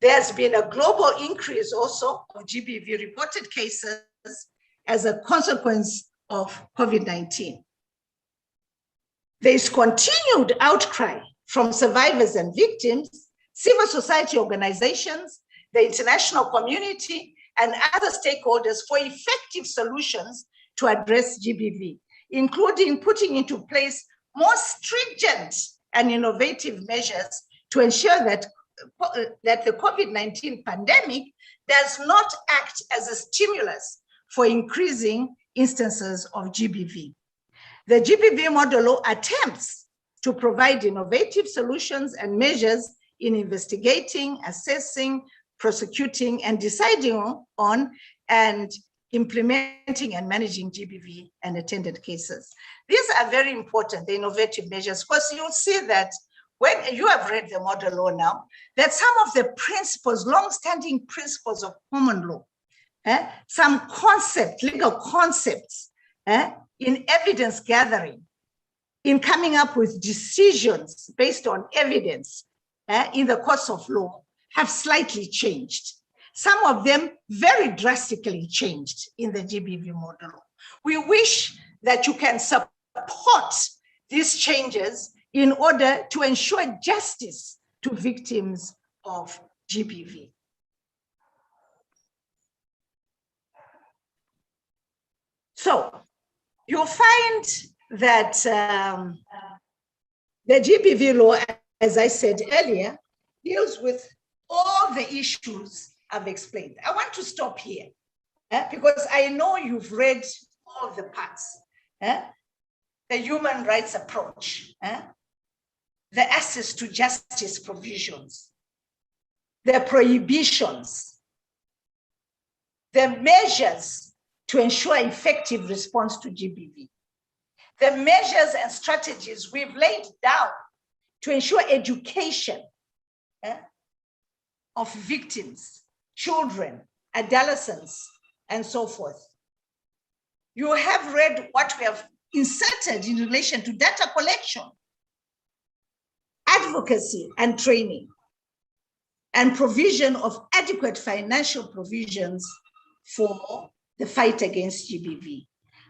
There's been a global increase also of GBV reported cases as a consequence of COVID-19. There's continued outcry from survivors and victims, civil society organizations, the international community, and other stakeholders for effective solutions to address GBV, including putting into place more stringent and innovative measures to ensure that the COVID-19 pandemic does not act as a stimulus for increasing instances of GBV. The GBV model law attempts to provide innovative solutions and measures in investigating, assessing, prosecuting, and deciding on and implementing and managing GBV and attendant cases. These are very important, the innovative measures, because you'll see that when you have read the model law now, that some of the principles, long-standing principles of common law, some concepts, legal concepts, in evidence gathering, in coming up with decisions based on evidence in the course of law, have slightly changed. Some of them very drastically changed in the GBV model. We wish that you can support these changes in order to ensure justice to victims of GBV. So you'll find that the GBV law, as I said earlier, deals with all the issues I've explained. I want to stop here because I know you've read all the parts. The human rights approach, the access to justice provisions, the prohibitions, the measures to ensure effective response to GBV, the measures and strategies we've laid down to ensure education of victims, children, adolescents, and so forth. You have read what we have inserted in relation to data collection, advocacy and training, and provision of adequate financial provisions for the fight against GBV.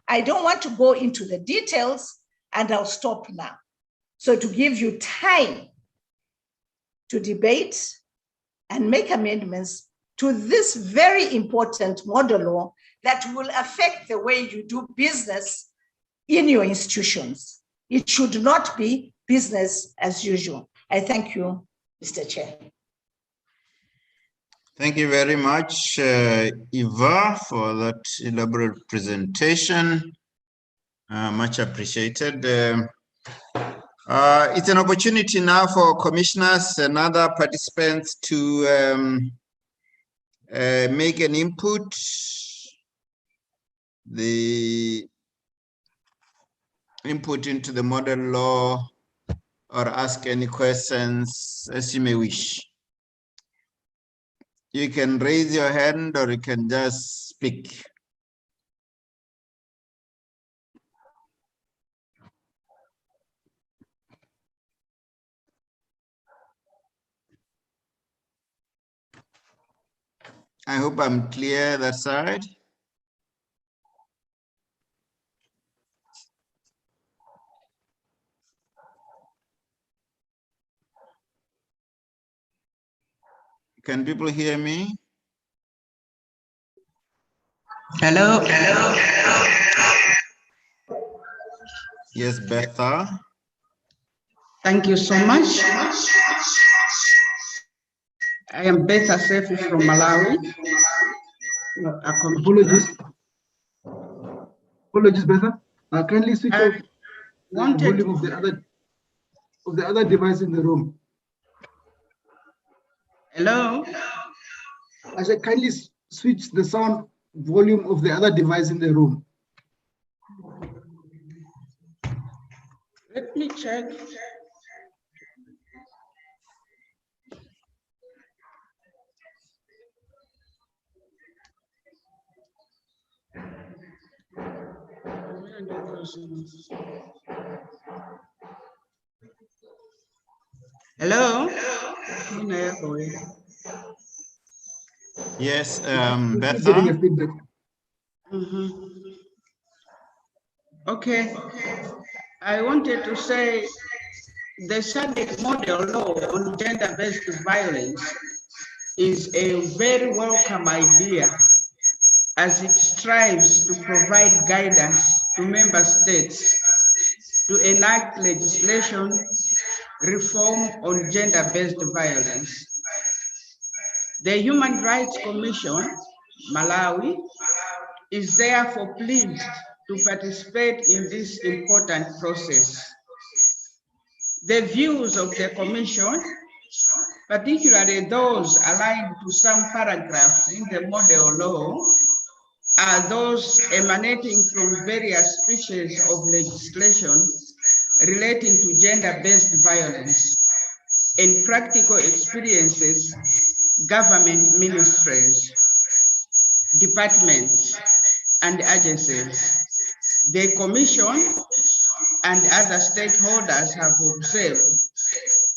I don't want to go into the details, and I'll stop now. So to give you time to debate and make amendments to this very important model law that will affect the way you do business in your institutions. It should not be business as usual. I thank you, Mr. Chair.
Thank you very much, Eva, for that elaborate presentation. Much appreciated. It's an opportunity now for commissioners and other participants to make an input. The input into the model law or ask any questions as you may wish. You can raise your hand or you can just speak. I hope I'm clear that side. Can people hear me?
Hello.
Yes, Betha.
Thank you so much. I am Betha Sefu from Malawi.
Apologies, Betha. Kindly switch off the volume of the other device in the room.
Hello.
I said kindly switch the sound volume of the other device in the room.
Let me check. Hello.
Yes, Betha.
Okay. I wanted to say the Sadc model law on gender-based violence is a very welcome idea as it strives to provide guidance to member states to enact legislation reform on gender-based violence. The Human Rights Commission, Malawi, is therefore pleased to participate in this important process. The views of the Commission, particularly those aligned to some paragraphs in the model law, are those emanating from various species of legislation relating to gender-based violence and practical experiences, government ministries, departments, and agencies. The Commission and other stakeholders have observed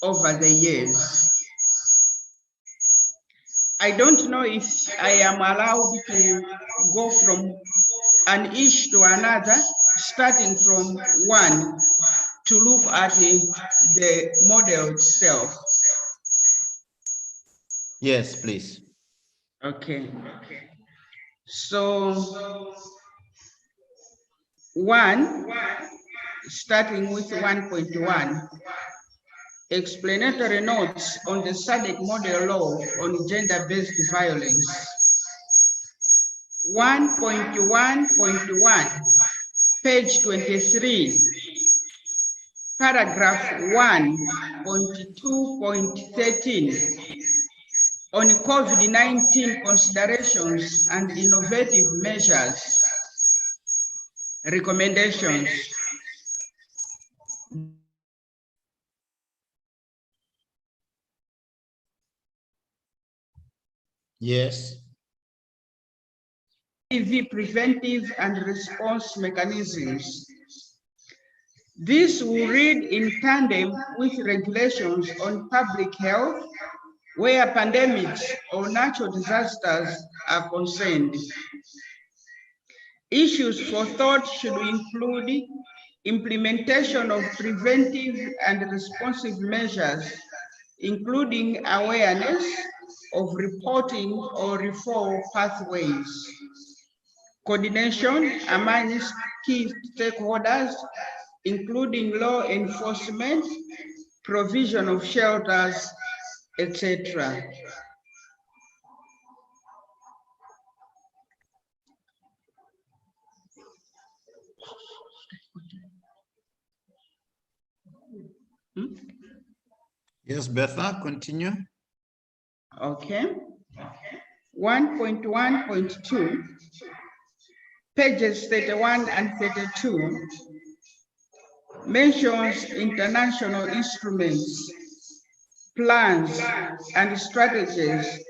over the years. I don't know if I am allowed to go from an issue to another, starting from one, to look at the model itself.
Yes, please.
Okay. So, starting with 1.1, explanatory notes on the Sadc model law on gender-based violence. 1.1.1, page 23, paragraph 1.2.13, on COVID-19 considerations and innovative measures. Recommendations.
Yes.
Preventive and response mechanisms. This will read in tandem with regulations on public health, where pandemics or natural disasters are concerned. Issues for thought should include implementation of preventive and responsive measures, including awareness of reporting or referral pathways, coordination among key stakeholders, including law enforcement, provision of shelters, etc.
Yes, Betha, continue.
Okay. 1.1.2, pages 31 and 32, mentions international instruments, plans, and strategies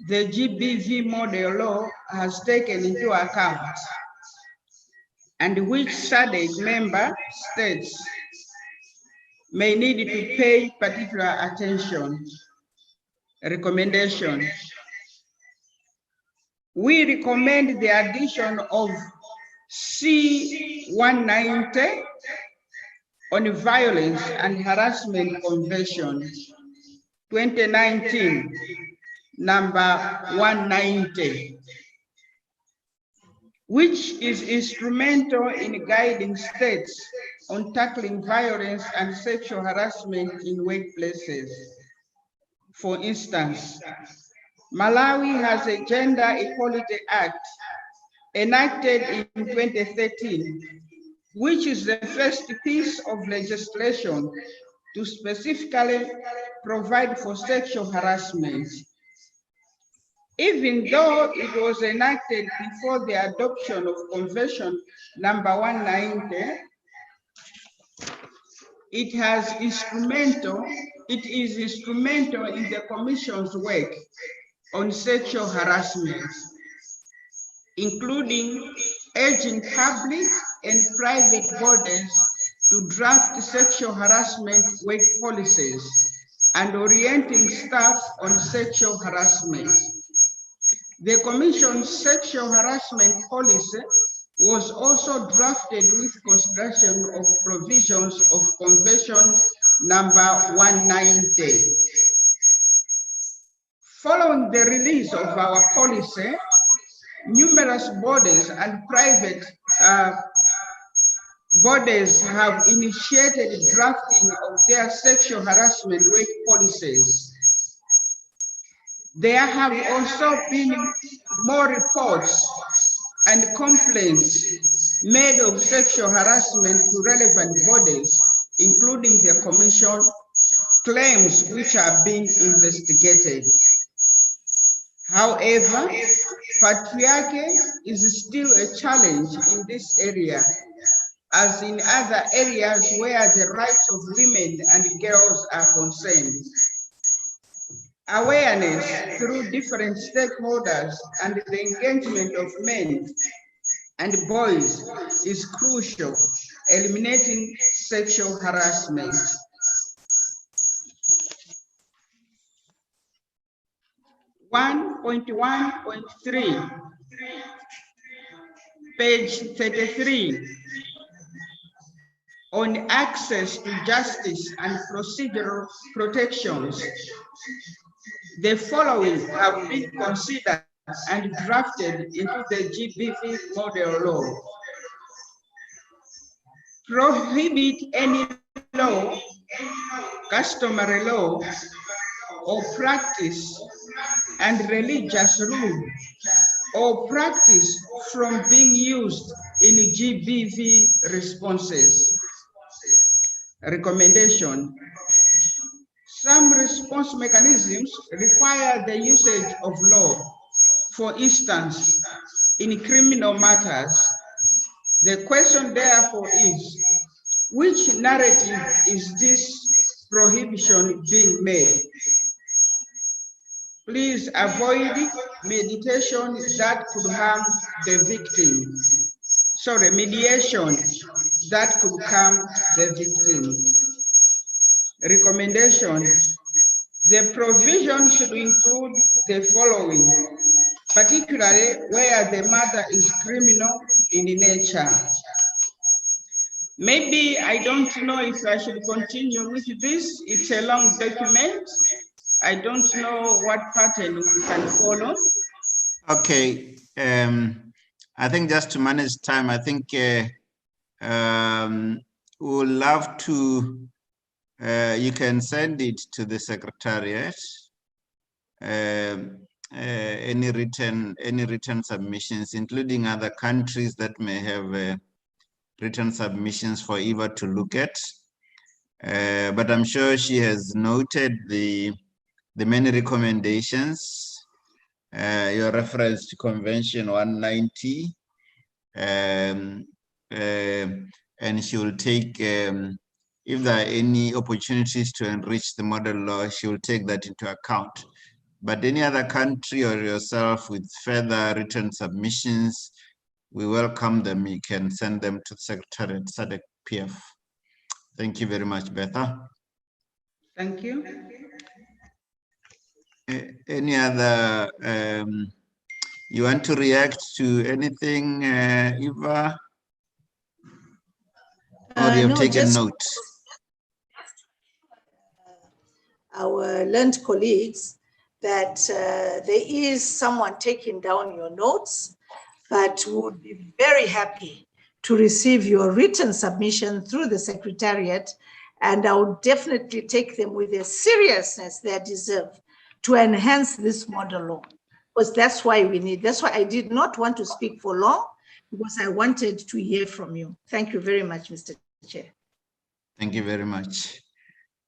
the GBV model law has taken into account, and which Sadc member states may need to pay particular attention. Recommendation. We recommend the addition of C-190 on Violence and Harassment Convention, 2019, number 190, which is instrumental in guiding states on tackling violence and sexual harassment in workplaces. For instance, Malawi has a Gender Equality Act enacted in 2013, which is the first piece of legislation to specifically provide for sexual harassment. Even though it was enacted before the adoption of Convention number 190, it is instrumental in the Commission's work on sexual harassment, including urging public and private bodies to draft sexual harassment work policies and orienting staff on sexual harassment. The Commission's sexual harassment policy was also drafted with consideration of provisions of Convention number 190. Following the release of our policy, numerous bodies and private bodies have initiated drafting of their sexual harassment work policies. There have also been more reports and complaints made of sexual harassment to relevant bodies, including the Commission, claims which are being investigated. However, patriarchy is still a challenge in this area, as in other areas where the rights of women and girls are concerned. Awareness through different stakeholders and the engagement of men and boys is crucial, eliminating sexual harassment. (1.1.3), page 33, on access to justice and procedural protections. The following have been considered and drafted into the GBV model law. Prohibit any law, customary law, or practice and religious rule or practice from being used in GBV responses. Recommendation. Some response mechanisms require the usage of law. For instance, in criminal matters, the question therefore is, which narrative is this prohibition being made? Please avoid mediation that could harm the victim. Sorry, mediation that could harm the victim. Recommendation. The provision should include the following, particularly where the matter is criminal in nature. Maybe I don't know if I should continue with this. It's a long document. I don't know what pattern we can follow.
Okay, I think just to manage time, I think we'll love to, you can send it to the Secretariat, any written submissions, including other countries that may have written submissions for Eva to look at. But I'm sure she has noted the many recommendations, your reference to Convention 190, and she will take, if there are any opportunities to enrich the model law, she will take that into account. But any other country or yourself with further written submissions, we welcome them. You can send them to the Secretariat, Sadc PF. Thank you very much, Betha.
Thank you.
Any other, you want to react to anything, Eva? Or you have
No,
taken note?
Our learned colleagues that there is someone taking down your notes, but would be very happy to receive your written submission through the Secretariat, and I would definitely take them with the seriousness they deserve to enhance this model law, because that's why we need, that's why I did not want to speak for long, because I wanted to hear from you. Thank you very much, Mr. Chair.
Thank you very much.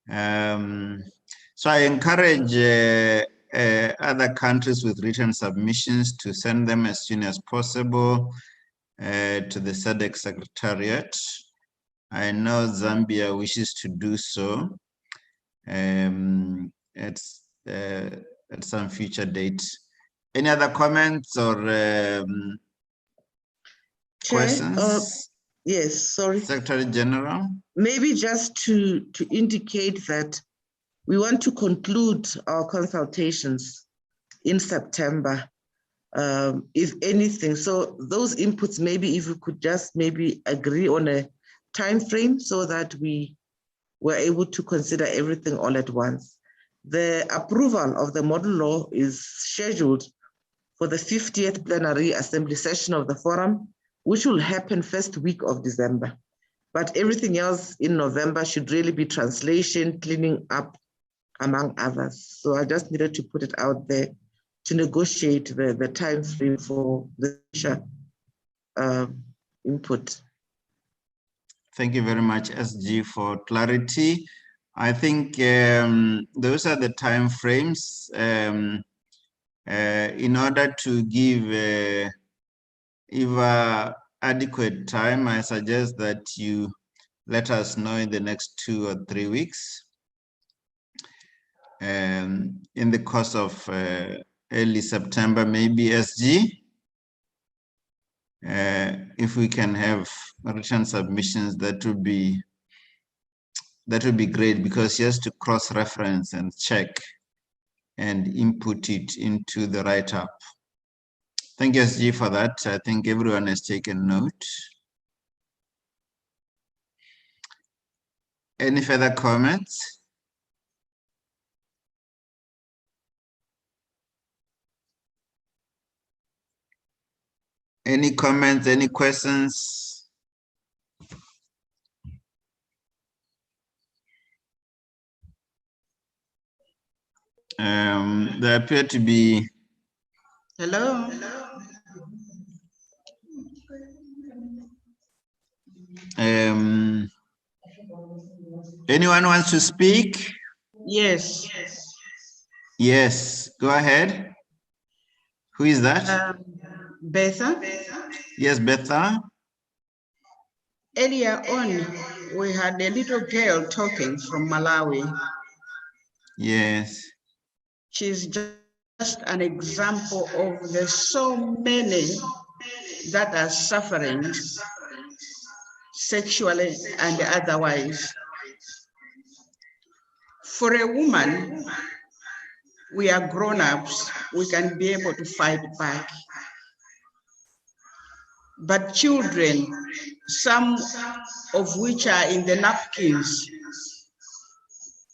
So I encourage other countries with written submissions to send them as soon as possible to the Sadc Secretariat. I know Zambia wishes to do so at some future date. Any other comments or questions?
Yes, sorry.
Secretary General.
Maybe just to indicate that we want to conclude our consultations in September, if anything. So those inputs, maybe if we could just maybe agree on a time frame so that we were able to consider everything all at once. The approval of the model law is scheduled for the 50th plenary assembly session of the forum, which will happen first week of December. But everything else in November should really be translation, cleaning up, among others. So I just needed to put it out there to negotiate the time frame for the input.
Thank you very much, SG, for clarity. I think those are the time frames. In order to give Eva adequate time, I suggest that you let us know in the next 2 or 3 weeks. In the course of early September, maybe SG, if we can have written submissions, that would be great, because she has to cross-reference and check and input it into the write-up. Thank you, SG, for that. I think everyone has taken note. Any further comments? Any comments, any questions? There appear to be.
Hello.
Anyone wants to speak?
Yes.
Yes, go ahead. Who is that?
Betha.
Yes, Betha.
Earlier on, we had a little girl talking from Malawi.
Yes.
She's just an example of the so many that are suffering sexually and otherwise. For a woman, we are grown-ups, we can be able to fight back. But children, some of which are in the napkins,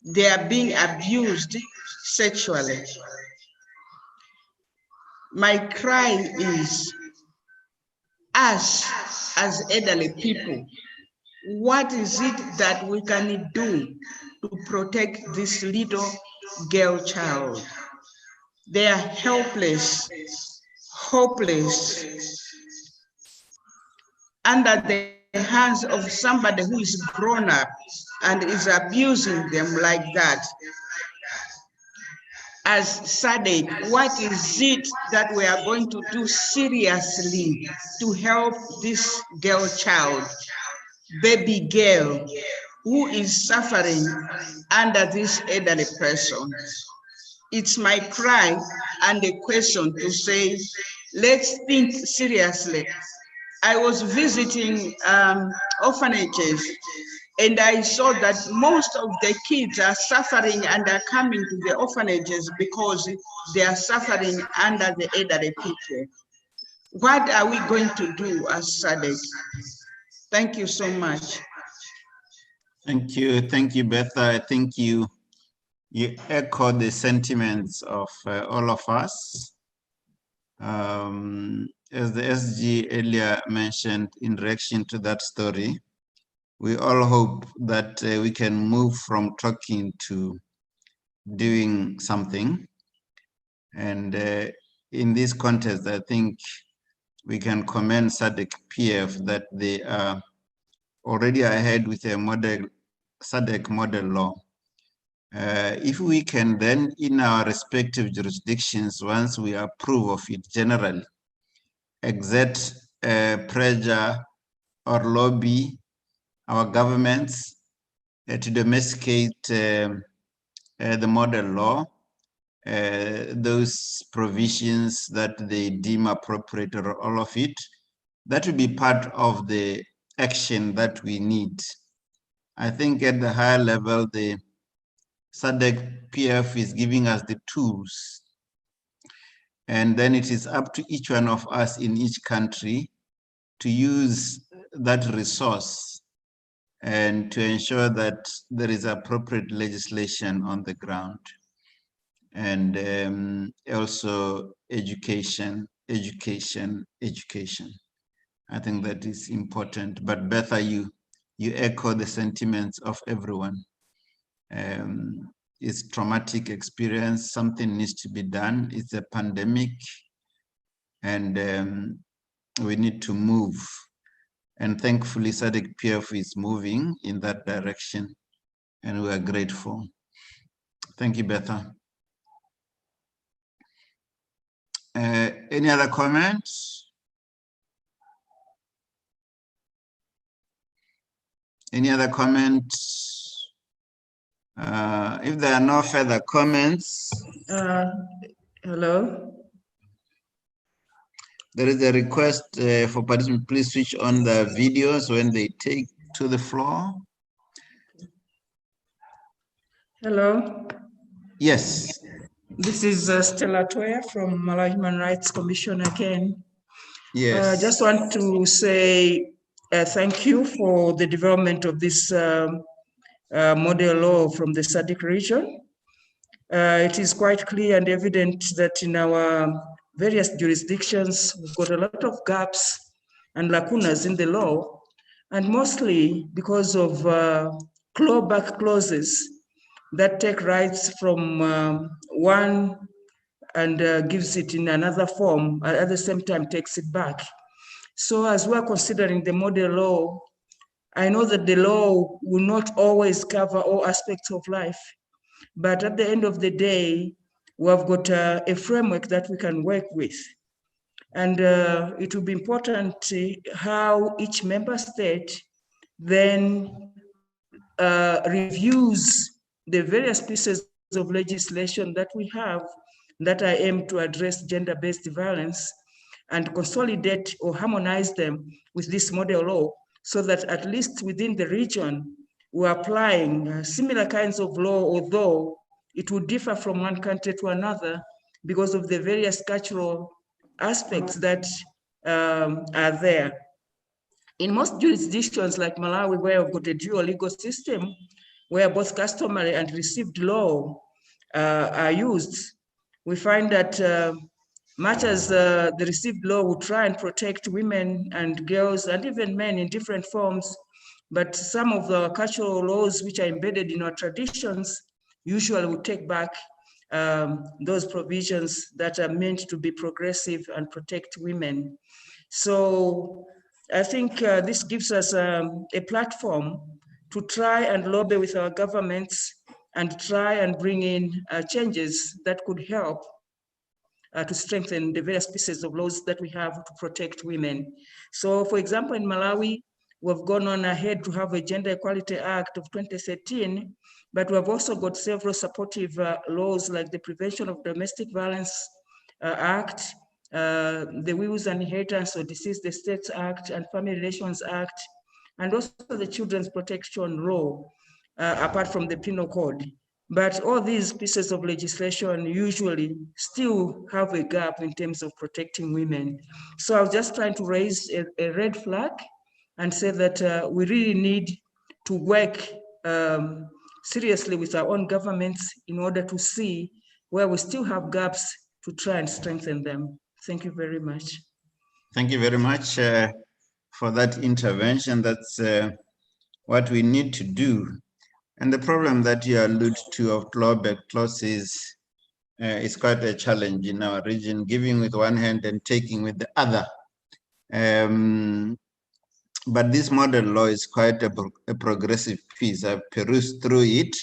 they are being abused sexually. My cry is, us as elderly people, what is it that we can do to protect this little girl child? They are helpless, hopeless, under the hands of somebody who is grown up and is abusing them like that. As Sadc, what is it that we are going to do seriously to help this girl child, baby girl, who is suffering under this elderly person? It's my cry and a question to say, let's think seriously. I was visiting orphanages, and I saw that most of the kids are suffering and are coming to the orphanages because they are suffering under the elderly people. What are we going to do as Sadc? Thank you so much.
Thank you, Betha. I think you echo the sentiments of all of us. As the SG earlier mentioned in reaction to that story, we all hope that we can move from talking to doing something. And in this context, I think we can commend Sadc PF that they are already ahead with a model, Sadc model law. If we can then, in our respective jurisdictions, once we approve of it generally, exert pressure or lobby our governments to domesticate the model law, those provisions that they deem appropriate, or all of it, that will be part of the action that we need. I think at the higher level, the Sadc PF is giving us the tools, and then it is up to each one of us in each country to use that resource and to ensure that there is appropriate legislation on the ground. And also education. I think that is important. But Betha, you you echo the sentiments of everyone. It's traumatic experience, something needs to be done. It's a pandemic, and we need to move. And thankfully, Sadc PF is moving in that direction, and we are grateful. Thank you, Betha. Any other comments? Any other comments? If there are no further comments.
Hello.
There is a request for participants. Please switch on the videos when they take to the floor.
Hello.
Yes.
This is Stella Toya from Malawi Human Rights Commission again.
Yes.
I just want to say thank you for the development of this model law from the Sadc region. It is quite clear and evident that in our various jurisdictions, we've got a lot of gaps and lacunas in the law, and mostly because of clawback clauses that take rights from one and gives it in another form, at the same time takes it back. So as we're considering the model law, I know that the law will not always cover all aspects of life, but at the end of the day, we have got a framework that we can work with. And it will be important how each member state then reviews the various pieces of legislation that we have that are aimed to address gender-based violence and consolidate or harmonize them with this model law so that at least within the region, we're applying similar kinds of law, although it would differ from one country to another because of the various cultural aspects that are there. In most jurisdictions like Malawi, where we've got a dual legal system, where both customary and received law are used, we find that much as the received law would try and protect women and girls and even men in different forms, but some of the cultural laws which are embedded in our traditions usually would take back those provisions that are meant to be progressive and protect women. So I think this gives us a platform to try and lobby with our governments and try and bring in changes that could help to strengthen the various pieces of laws that we have to protect women. So for example, in Malawi, we've gone on ahead to have a Gender Equality Act of 2013, but we've also got several supportive laws like the Prevention of Domestic Violence Act, the Wills and Inheritance or Deceased Estates Act and Family Relations Act, and also the Children's Protection Law, apart from the Penal Code. But all these pieces of legislation usually still have a gap in terms of protecting women. So I was just trying to raise a red flag and say that we really need to work seriously with our own governments in order to see where we still have gaps to try and strengthen them. Thank you very much.
Thank you very much for that intervention. That's what we need to do. And the problem that you allude to of clawback clauses is quite a challenge in our region, giving with one hand and taking with the other. But this model law is quite a progressive piece. I've perused through it.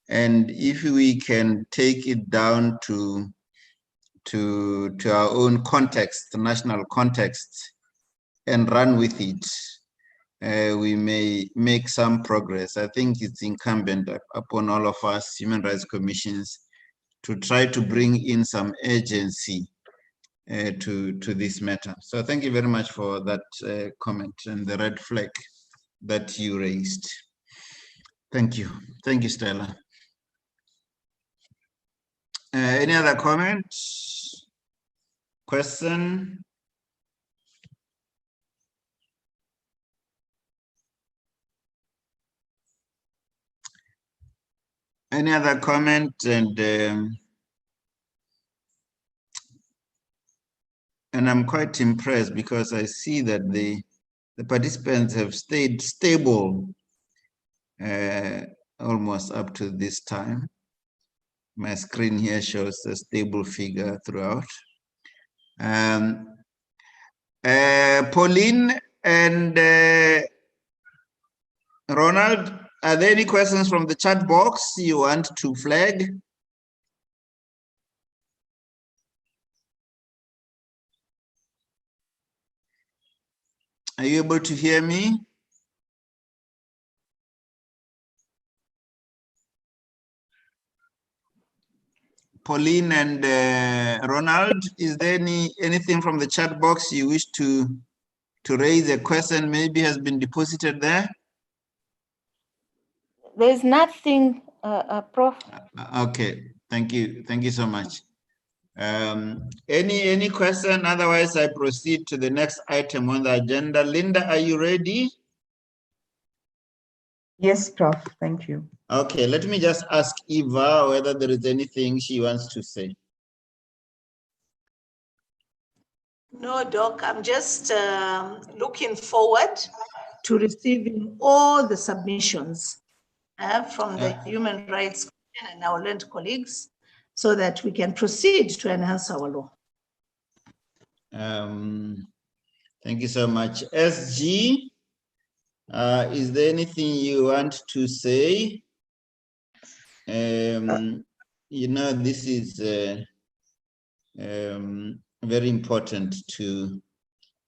And if we can take it down to our own context, the national context, and run with it, we may make some progress. I think it's incumbent upon all of us human rights commissions to try to bring in some urgency to this matter. So thank you very much for that comment and the red flag that you raised. Thank you. Thank you, Stella. Any other comments? Question? Any other comment? And I'm quite impressed because I see that the the participants have stayed stable almost up to this time. My screen here shows a stable figure throughout. Pauline and Ronald, are there any questions from the chat box you want to flag? Are you able to hear me? Pauline and Ronald, is there anything from the chat box you wish to raise? A question maybe has been deposited there?
There's nothing, Prof.
Okay, thank you. Thank you so much. Any question? Otherwise, I proceed to the next item on the agenda. Linda, are you ready?
Yes, Prof. Thank you.
Okay, let me just ask Eva whether there is anything she wants to say.
No, Doc, I'm just looking forward to receiving all the submissions from the Human Rights Commission and our learned colleagues so that we can proceed to enhance our law.
Thank you so much. SG, is there anything you want to say? You know, this is very important to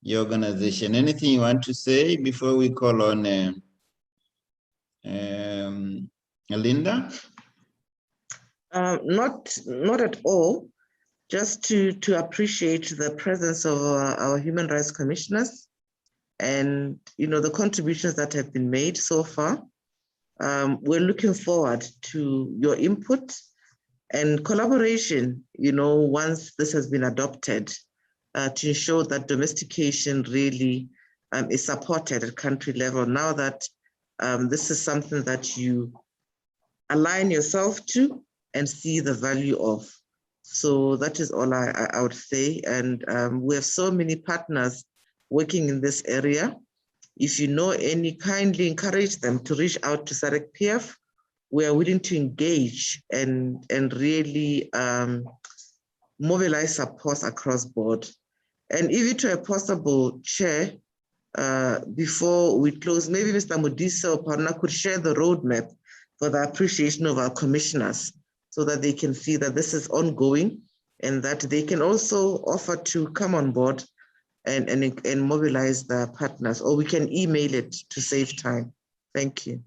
your organization. Anything you want to say before we call on Linda?
Not at all. Just to appreciate the presence of our human rights commissioners and, you know, the contributions that have been made so far. We're looking forward to your input and collaboration, you know, once this has been adopted, to ensure that domestication really is supported at country level. Now that this is something that you align yourself to and see the value of. So that is all I would say. And we have so many partners working in this area. If you know any, kindly encourage them to reach out to Sadc PF. We are willing to engage and really mobilize support across board. And if it were possible, Chair, before we close, maybe Mr. Modise or Parna could share the roadmap for the appreciation of our commissioners so that they can see that this is ongoing and that they can also offer to come on board and mobilize the partners, or we can email it to save time. Thank you.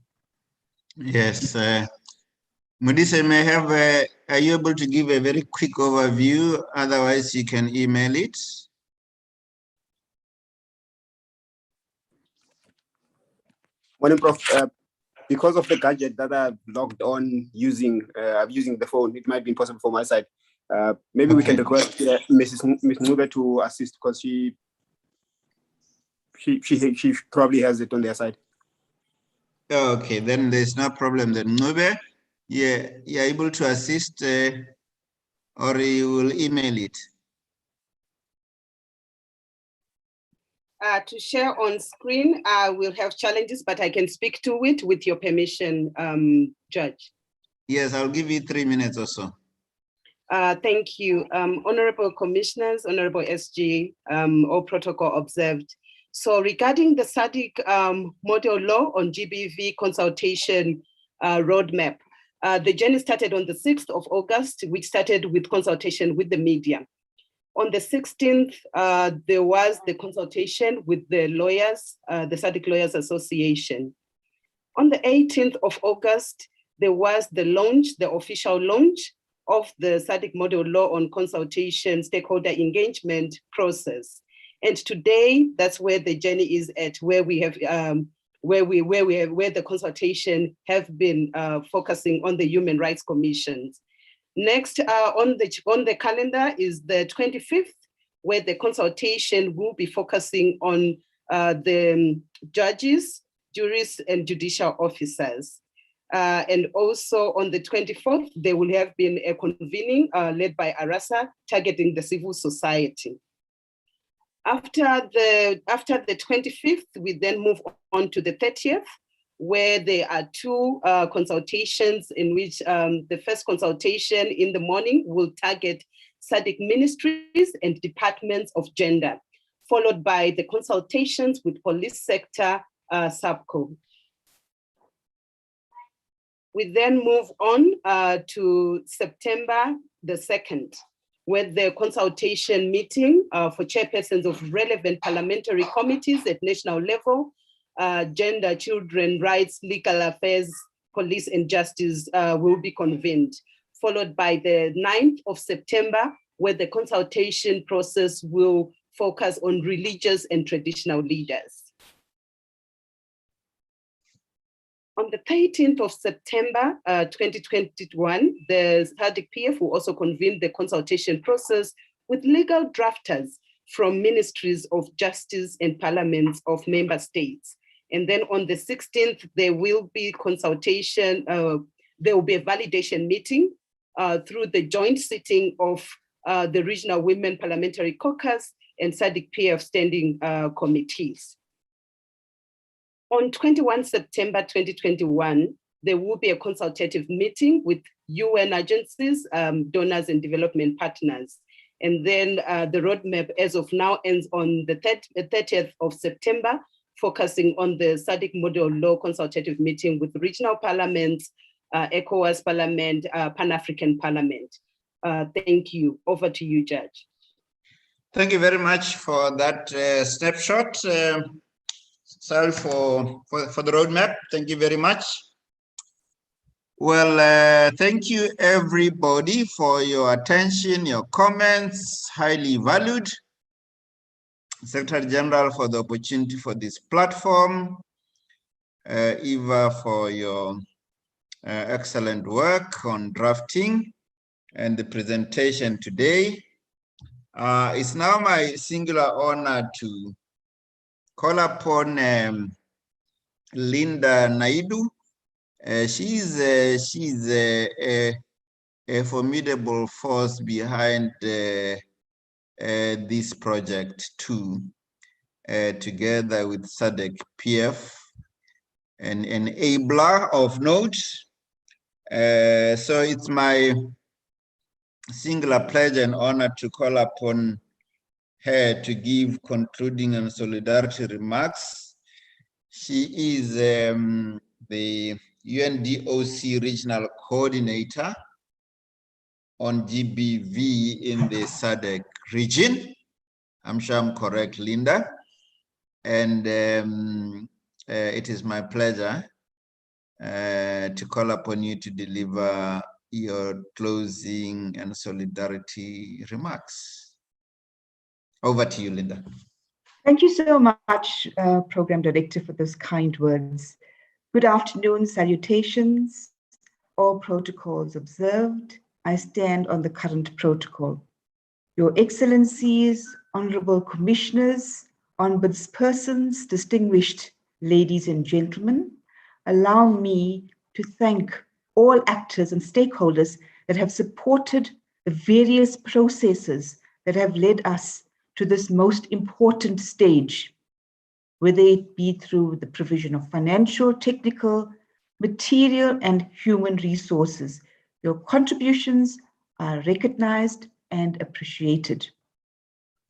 Yes. Modise, may I have, are you able to give a very quick overview? Otherwise, you can email it.
Morning, Prof. Because of the gadget that I've logged on using the phone, it might be impossible for my side. Maybe we can request Ms. Ngube to assist because she probably has it on their side.
Okay, then there's no problem. Then Ngube, you're able to assist, or you will email it.
To share on screen, I will have challenges, but I can speak to it with your permission, Judge.
Yes, I'll give you 3 minutes or so.
Thank you. Honorable Commissioners, Honorable SG, all protocol observed. So regarding the Sadc model law on GBV consultation roadmap, the journey started on the 6th of August, which started with consultation with the media. On the 16th, there was the consultation with the lawyers, the Sadc Lawyers Association. On the 18th of August, there was the launch, the official launch of the Sadc model law on consultation stakeholder engagement process. And today, that's where the journey is at, where we have, where the consultation have been focusing on the human rights commissions. Next on the calendar is the 25th, where the consultation will be focusing on the judges, juries, and judicial officers. And also on the 24th, there will have been a convening led by ARASA targeting the civil society. After the 25th, we then move on to the 30th, where there are two consultations in which the first consultation in the morning will target Sadc ministries and departments of gender, followed by the consultations with police sector subco. We then move on to September the 2nd, with the consultation meeting for chairpersons of relevant parliamentary committees at national level, gender, children rights, legal affairs, police and justice will be convened, followed by the 9th of September, where the consultation process will focus on religious and traditional leaders. On the 13th of September 2021, the Sadc PF will also convene the consultation process with legal drafters from ministries of justice and parliaments of member states. And then on the 16th, there will be consultation, there will be a validation meeting through the joint sitting of the Regional Women Parliamentary Caucus and Sadc PF standing committees. On 21 September 2021, there will be a consultative meeting with UN agencies, donors and development partners. And then the roadmap as of now ends on the 30th of September, focusing on the Sadc Model Law consultative meeting with regional parliaments, ECOWAS Parliament, Pan-African Parliament. Thank you. Over to you, Judge.
Thank you very much for that snapshot. Sorry for the roadmap. Thank you very much. Well, thank you everybody for your attention, your comments, highly valued. Secretary General for the opportunity for this platform. Eva for your excellent work on drafting and the presentation today. It's now my singular honor to call upon Linda Naidu. She's a formidable force behind this project too, together with Sadc PF, an enabler of note. So it's my singular pleasure and honor to call upon her to give concluding and solidarity remarks. She is the UNDOC Regional Coordinator on GBV in the Sadc region. I'm sure I'm correct, Linda. And it is my pleasure to call upon you to deliver your closing and solidarity remarks. Over to you, Linda.
Thank you so much, Program Director, for those kind words. Good afternoon, salutations. All protocols observed. I stand on the current protocol. Your Excellencies, Honorable Commissioners, Ombudspersons, distinguished ladies and gentlemen, allow me to thank all actors and stakeholders that have supported the various processes that have led us to this most important stage, whether it be through the provision of financial, technical, material, and human resources. Your contributions are recognized and appreciated.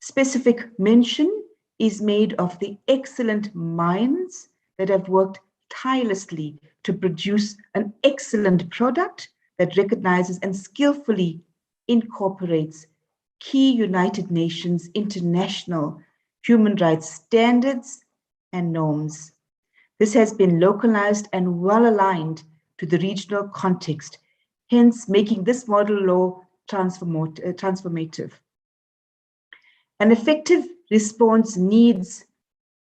Specific mention is made of the excellent minds that have worked tirelessly to produce an excellent product that recognizes and skillfully incorporates key United Nations international human rights standards and norms. This has been localized and well aligned to the regional context, hence making this model law transformative. An effective response needs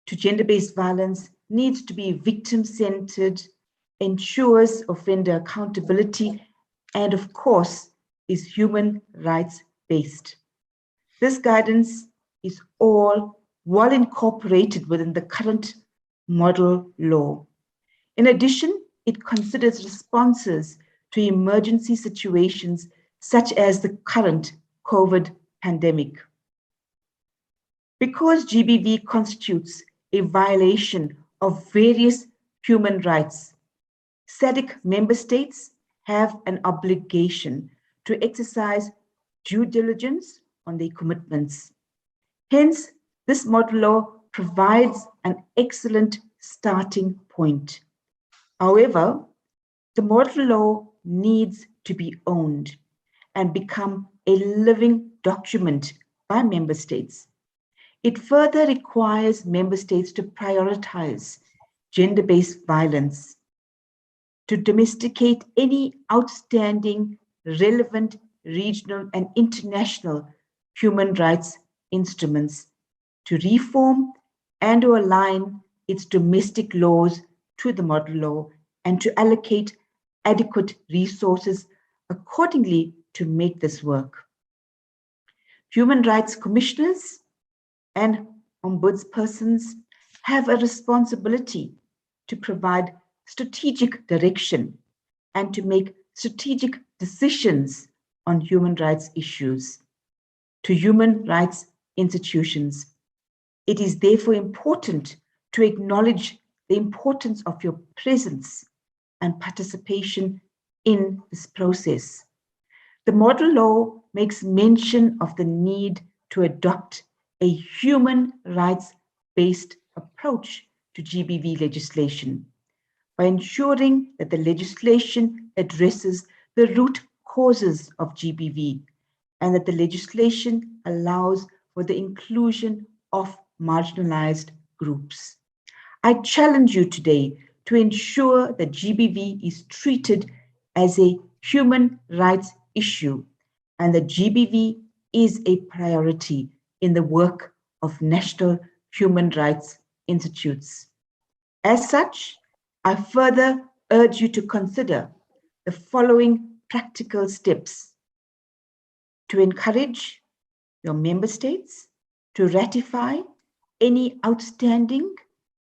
to gender-based violence needs to be victim-centered, ensures offender accountability, and of course, is human rights-based. This guidance is all well incorporated within the current model law. In addition, it considers responses to emergency situations such as the current COVID pandemic. Because GBV constitutes a violation of various human rights, SADC member states have an obligation to exercise due diligence on their commitments. Hence, this model law provides an excellent starting point. However, the model law needs to be owned and become a living document by member states. It further requires member states to prioritize gender-based violence, to domesticate any outstanding, relevant regional and international human rights instruments, to reform and to align its domestic laws to the model law, and to allocate adequate resources accordingly to make this work. Human rights commissioners and ombudspersons have a responsibility to provide strategic direction and to make strategic decisions on human rights issues. To human rights institutions, it is therefore important to acknowledge the importance of your presence and participation in this process. The model law makes mention of the need to adopt a human rights-based approach to GBV legislation by ensuring that the legislation addresses the root causes of GBV and that the legislation allows for the inclusion of marginalized groups. I challenge you today to ensure that GBV is treated as a human rights issue and that GBV is a priority in the work of national human rights institutes. As such, I further urge you to consider the following practical steps to encourage your member states to ratify any outstanding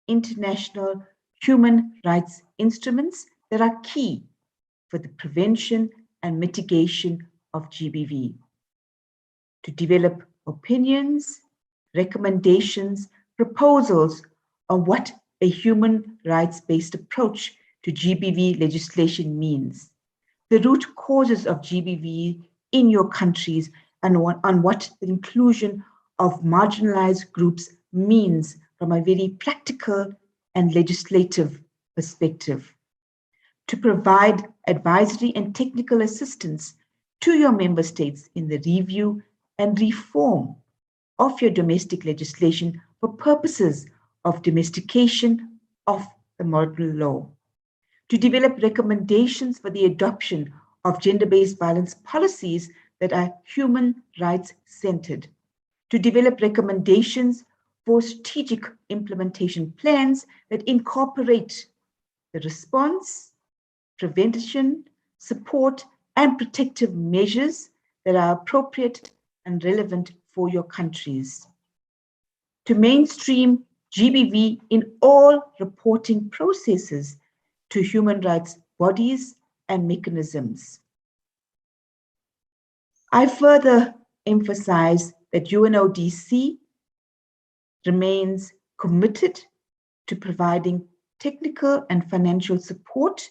international human rights instruments that are key for the prevention and mitigation of GBV, to develop opinions, recommendations, proposals on what a human rights-based approach to GBV legislation means, the root causes of GBV in your countries, and on what the inclusion of marginalized groups means from a very practical and legislative perspective, to provide advisory and technical assistance to your member states in the review and reform of your domestic legislation for purposes of domestication of the model law, to develop recommendations for the adoption of gender-based violence policies that are human rights centered, to develop recommendations for strategic implementation plans that incorporate the response, prevention, support, and protective measures that are appropriate and relevant for your countries, to mainstream GBV in all reporting processes to human rights bodies and mechanisms. I further emphasize that UNODC remains committed to providing technical and financial support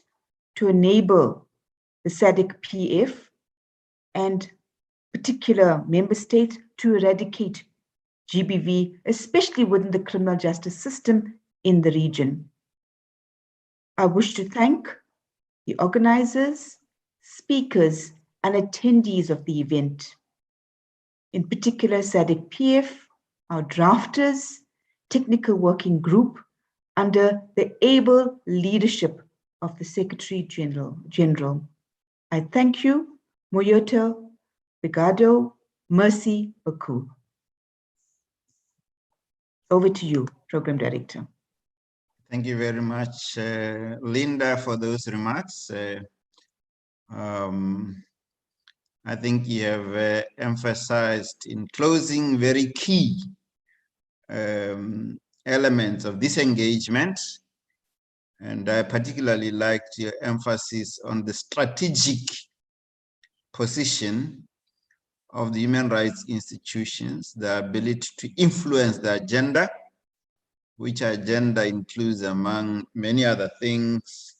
to enable the SADC PF and particular member states to eradicate GBV, especially within the criminal justice system in the region. I wish to thank the organizers, speakers, and attendees of the event. In particular, SADC PF, our drafters, technical working group under the able leadership of the Secretary General. I thank you, Moyoto, Brigado, Mercy, Baku. Over to you, Program Director.
Thank you very much, Linda, for those remarks. I think you have emphasized in closing very key elements of this engagement. And I particularly liked your emphasis on the strategic position of the human rights institutions, the ability to influence the agenda, which agenda includes, among many other things,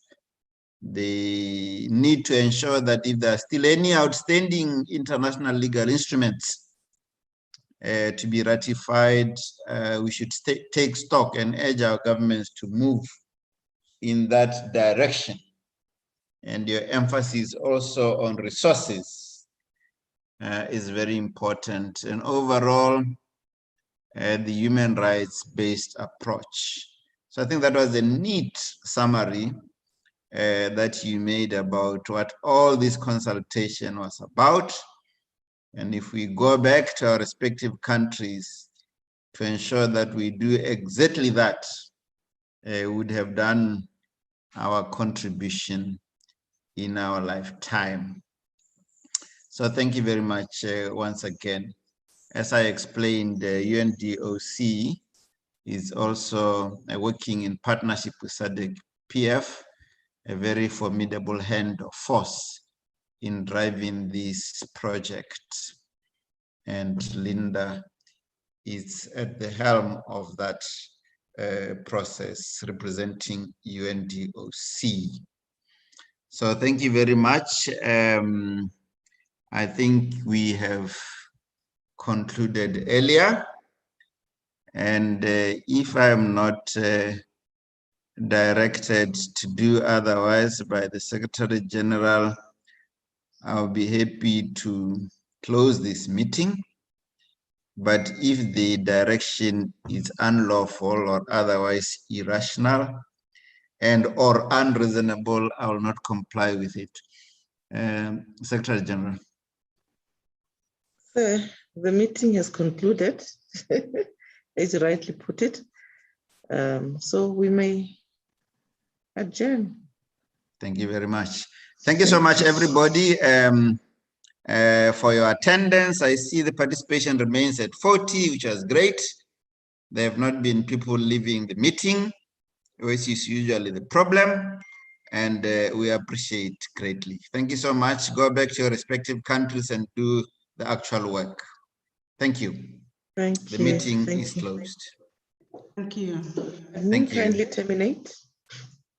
the need to ensure that if there are still any outstanding international legal instruments to be ratified, we should take stock and urge our governments to move in that direction. And your emphasis also on resources is very important. And overall, the human rights-based approach. So I think that was a neat summary that you made about what all this consultation was about. And if we go back to our respective countries to ensure that we do exactly that, we would have done our contribution in our lifetime. So thank you very much once again. As I explained, the UNDOC is also working in partnership with Sadc PF, a very formidable hand of force in driving this project. And Linda is at the helm of that process representing UNDOC. So thank you very much. I think we have concluded earlier. And if I'm not directed to do otherwise by the Secretary General, I'll be happy to close this meeting. But if the direction is unlawful or otherwise irrational and or unreasonable, I will not comply with it. Secretary General.
The meeting has concluded, as you rightly put it. So we may adjourn.
Thank you very much. Thank you so much, everybody, for your attendance. I see the participation remains at 40, which is great. There have not been people leaving the meeting, which is usually the problem, and we appreciate greatly. Thank you so much. Go back to your respective countries and do the actual work. Thank you.
Thank you.
The meeting
Thank
is
you.
closed.
Thank you.
Thank you. Kindly terminate.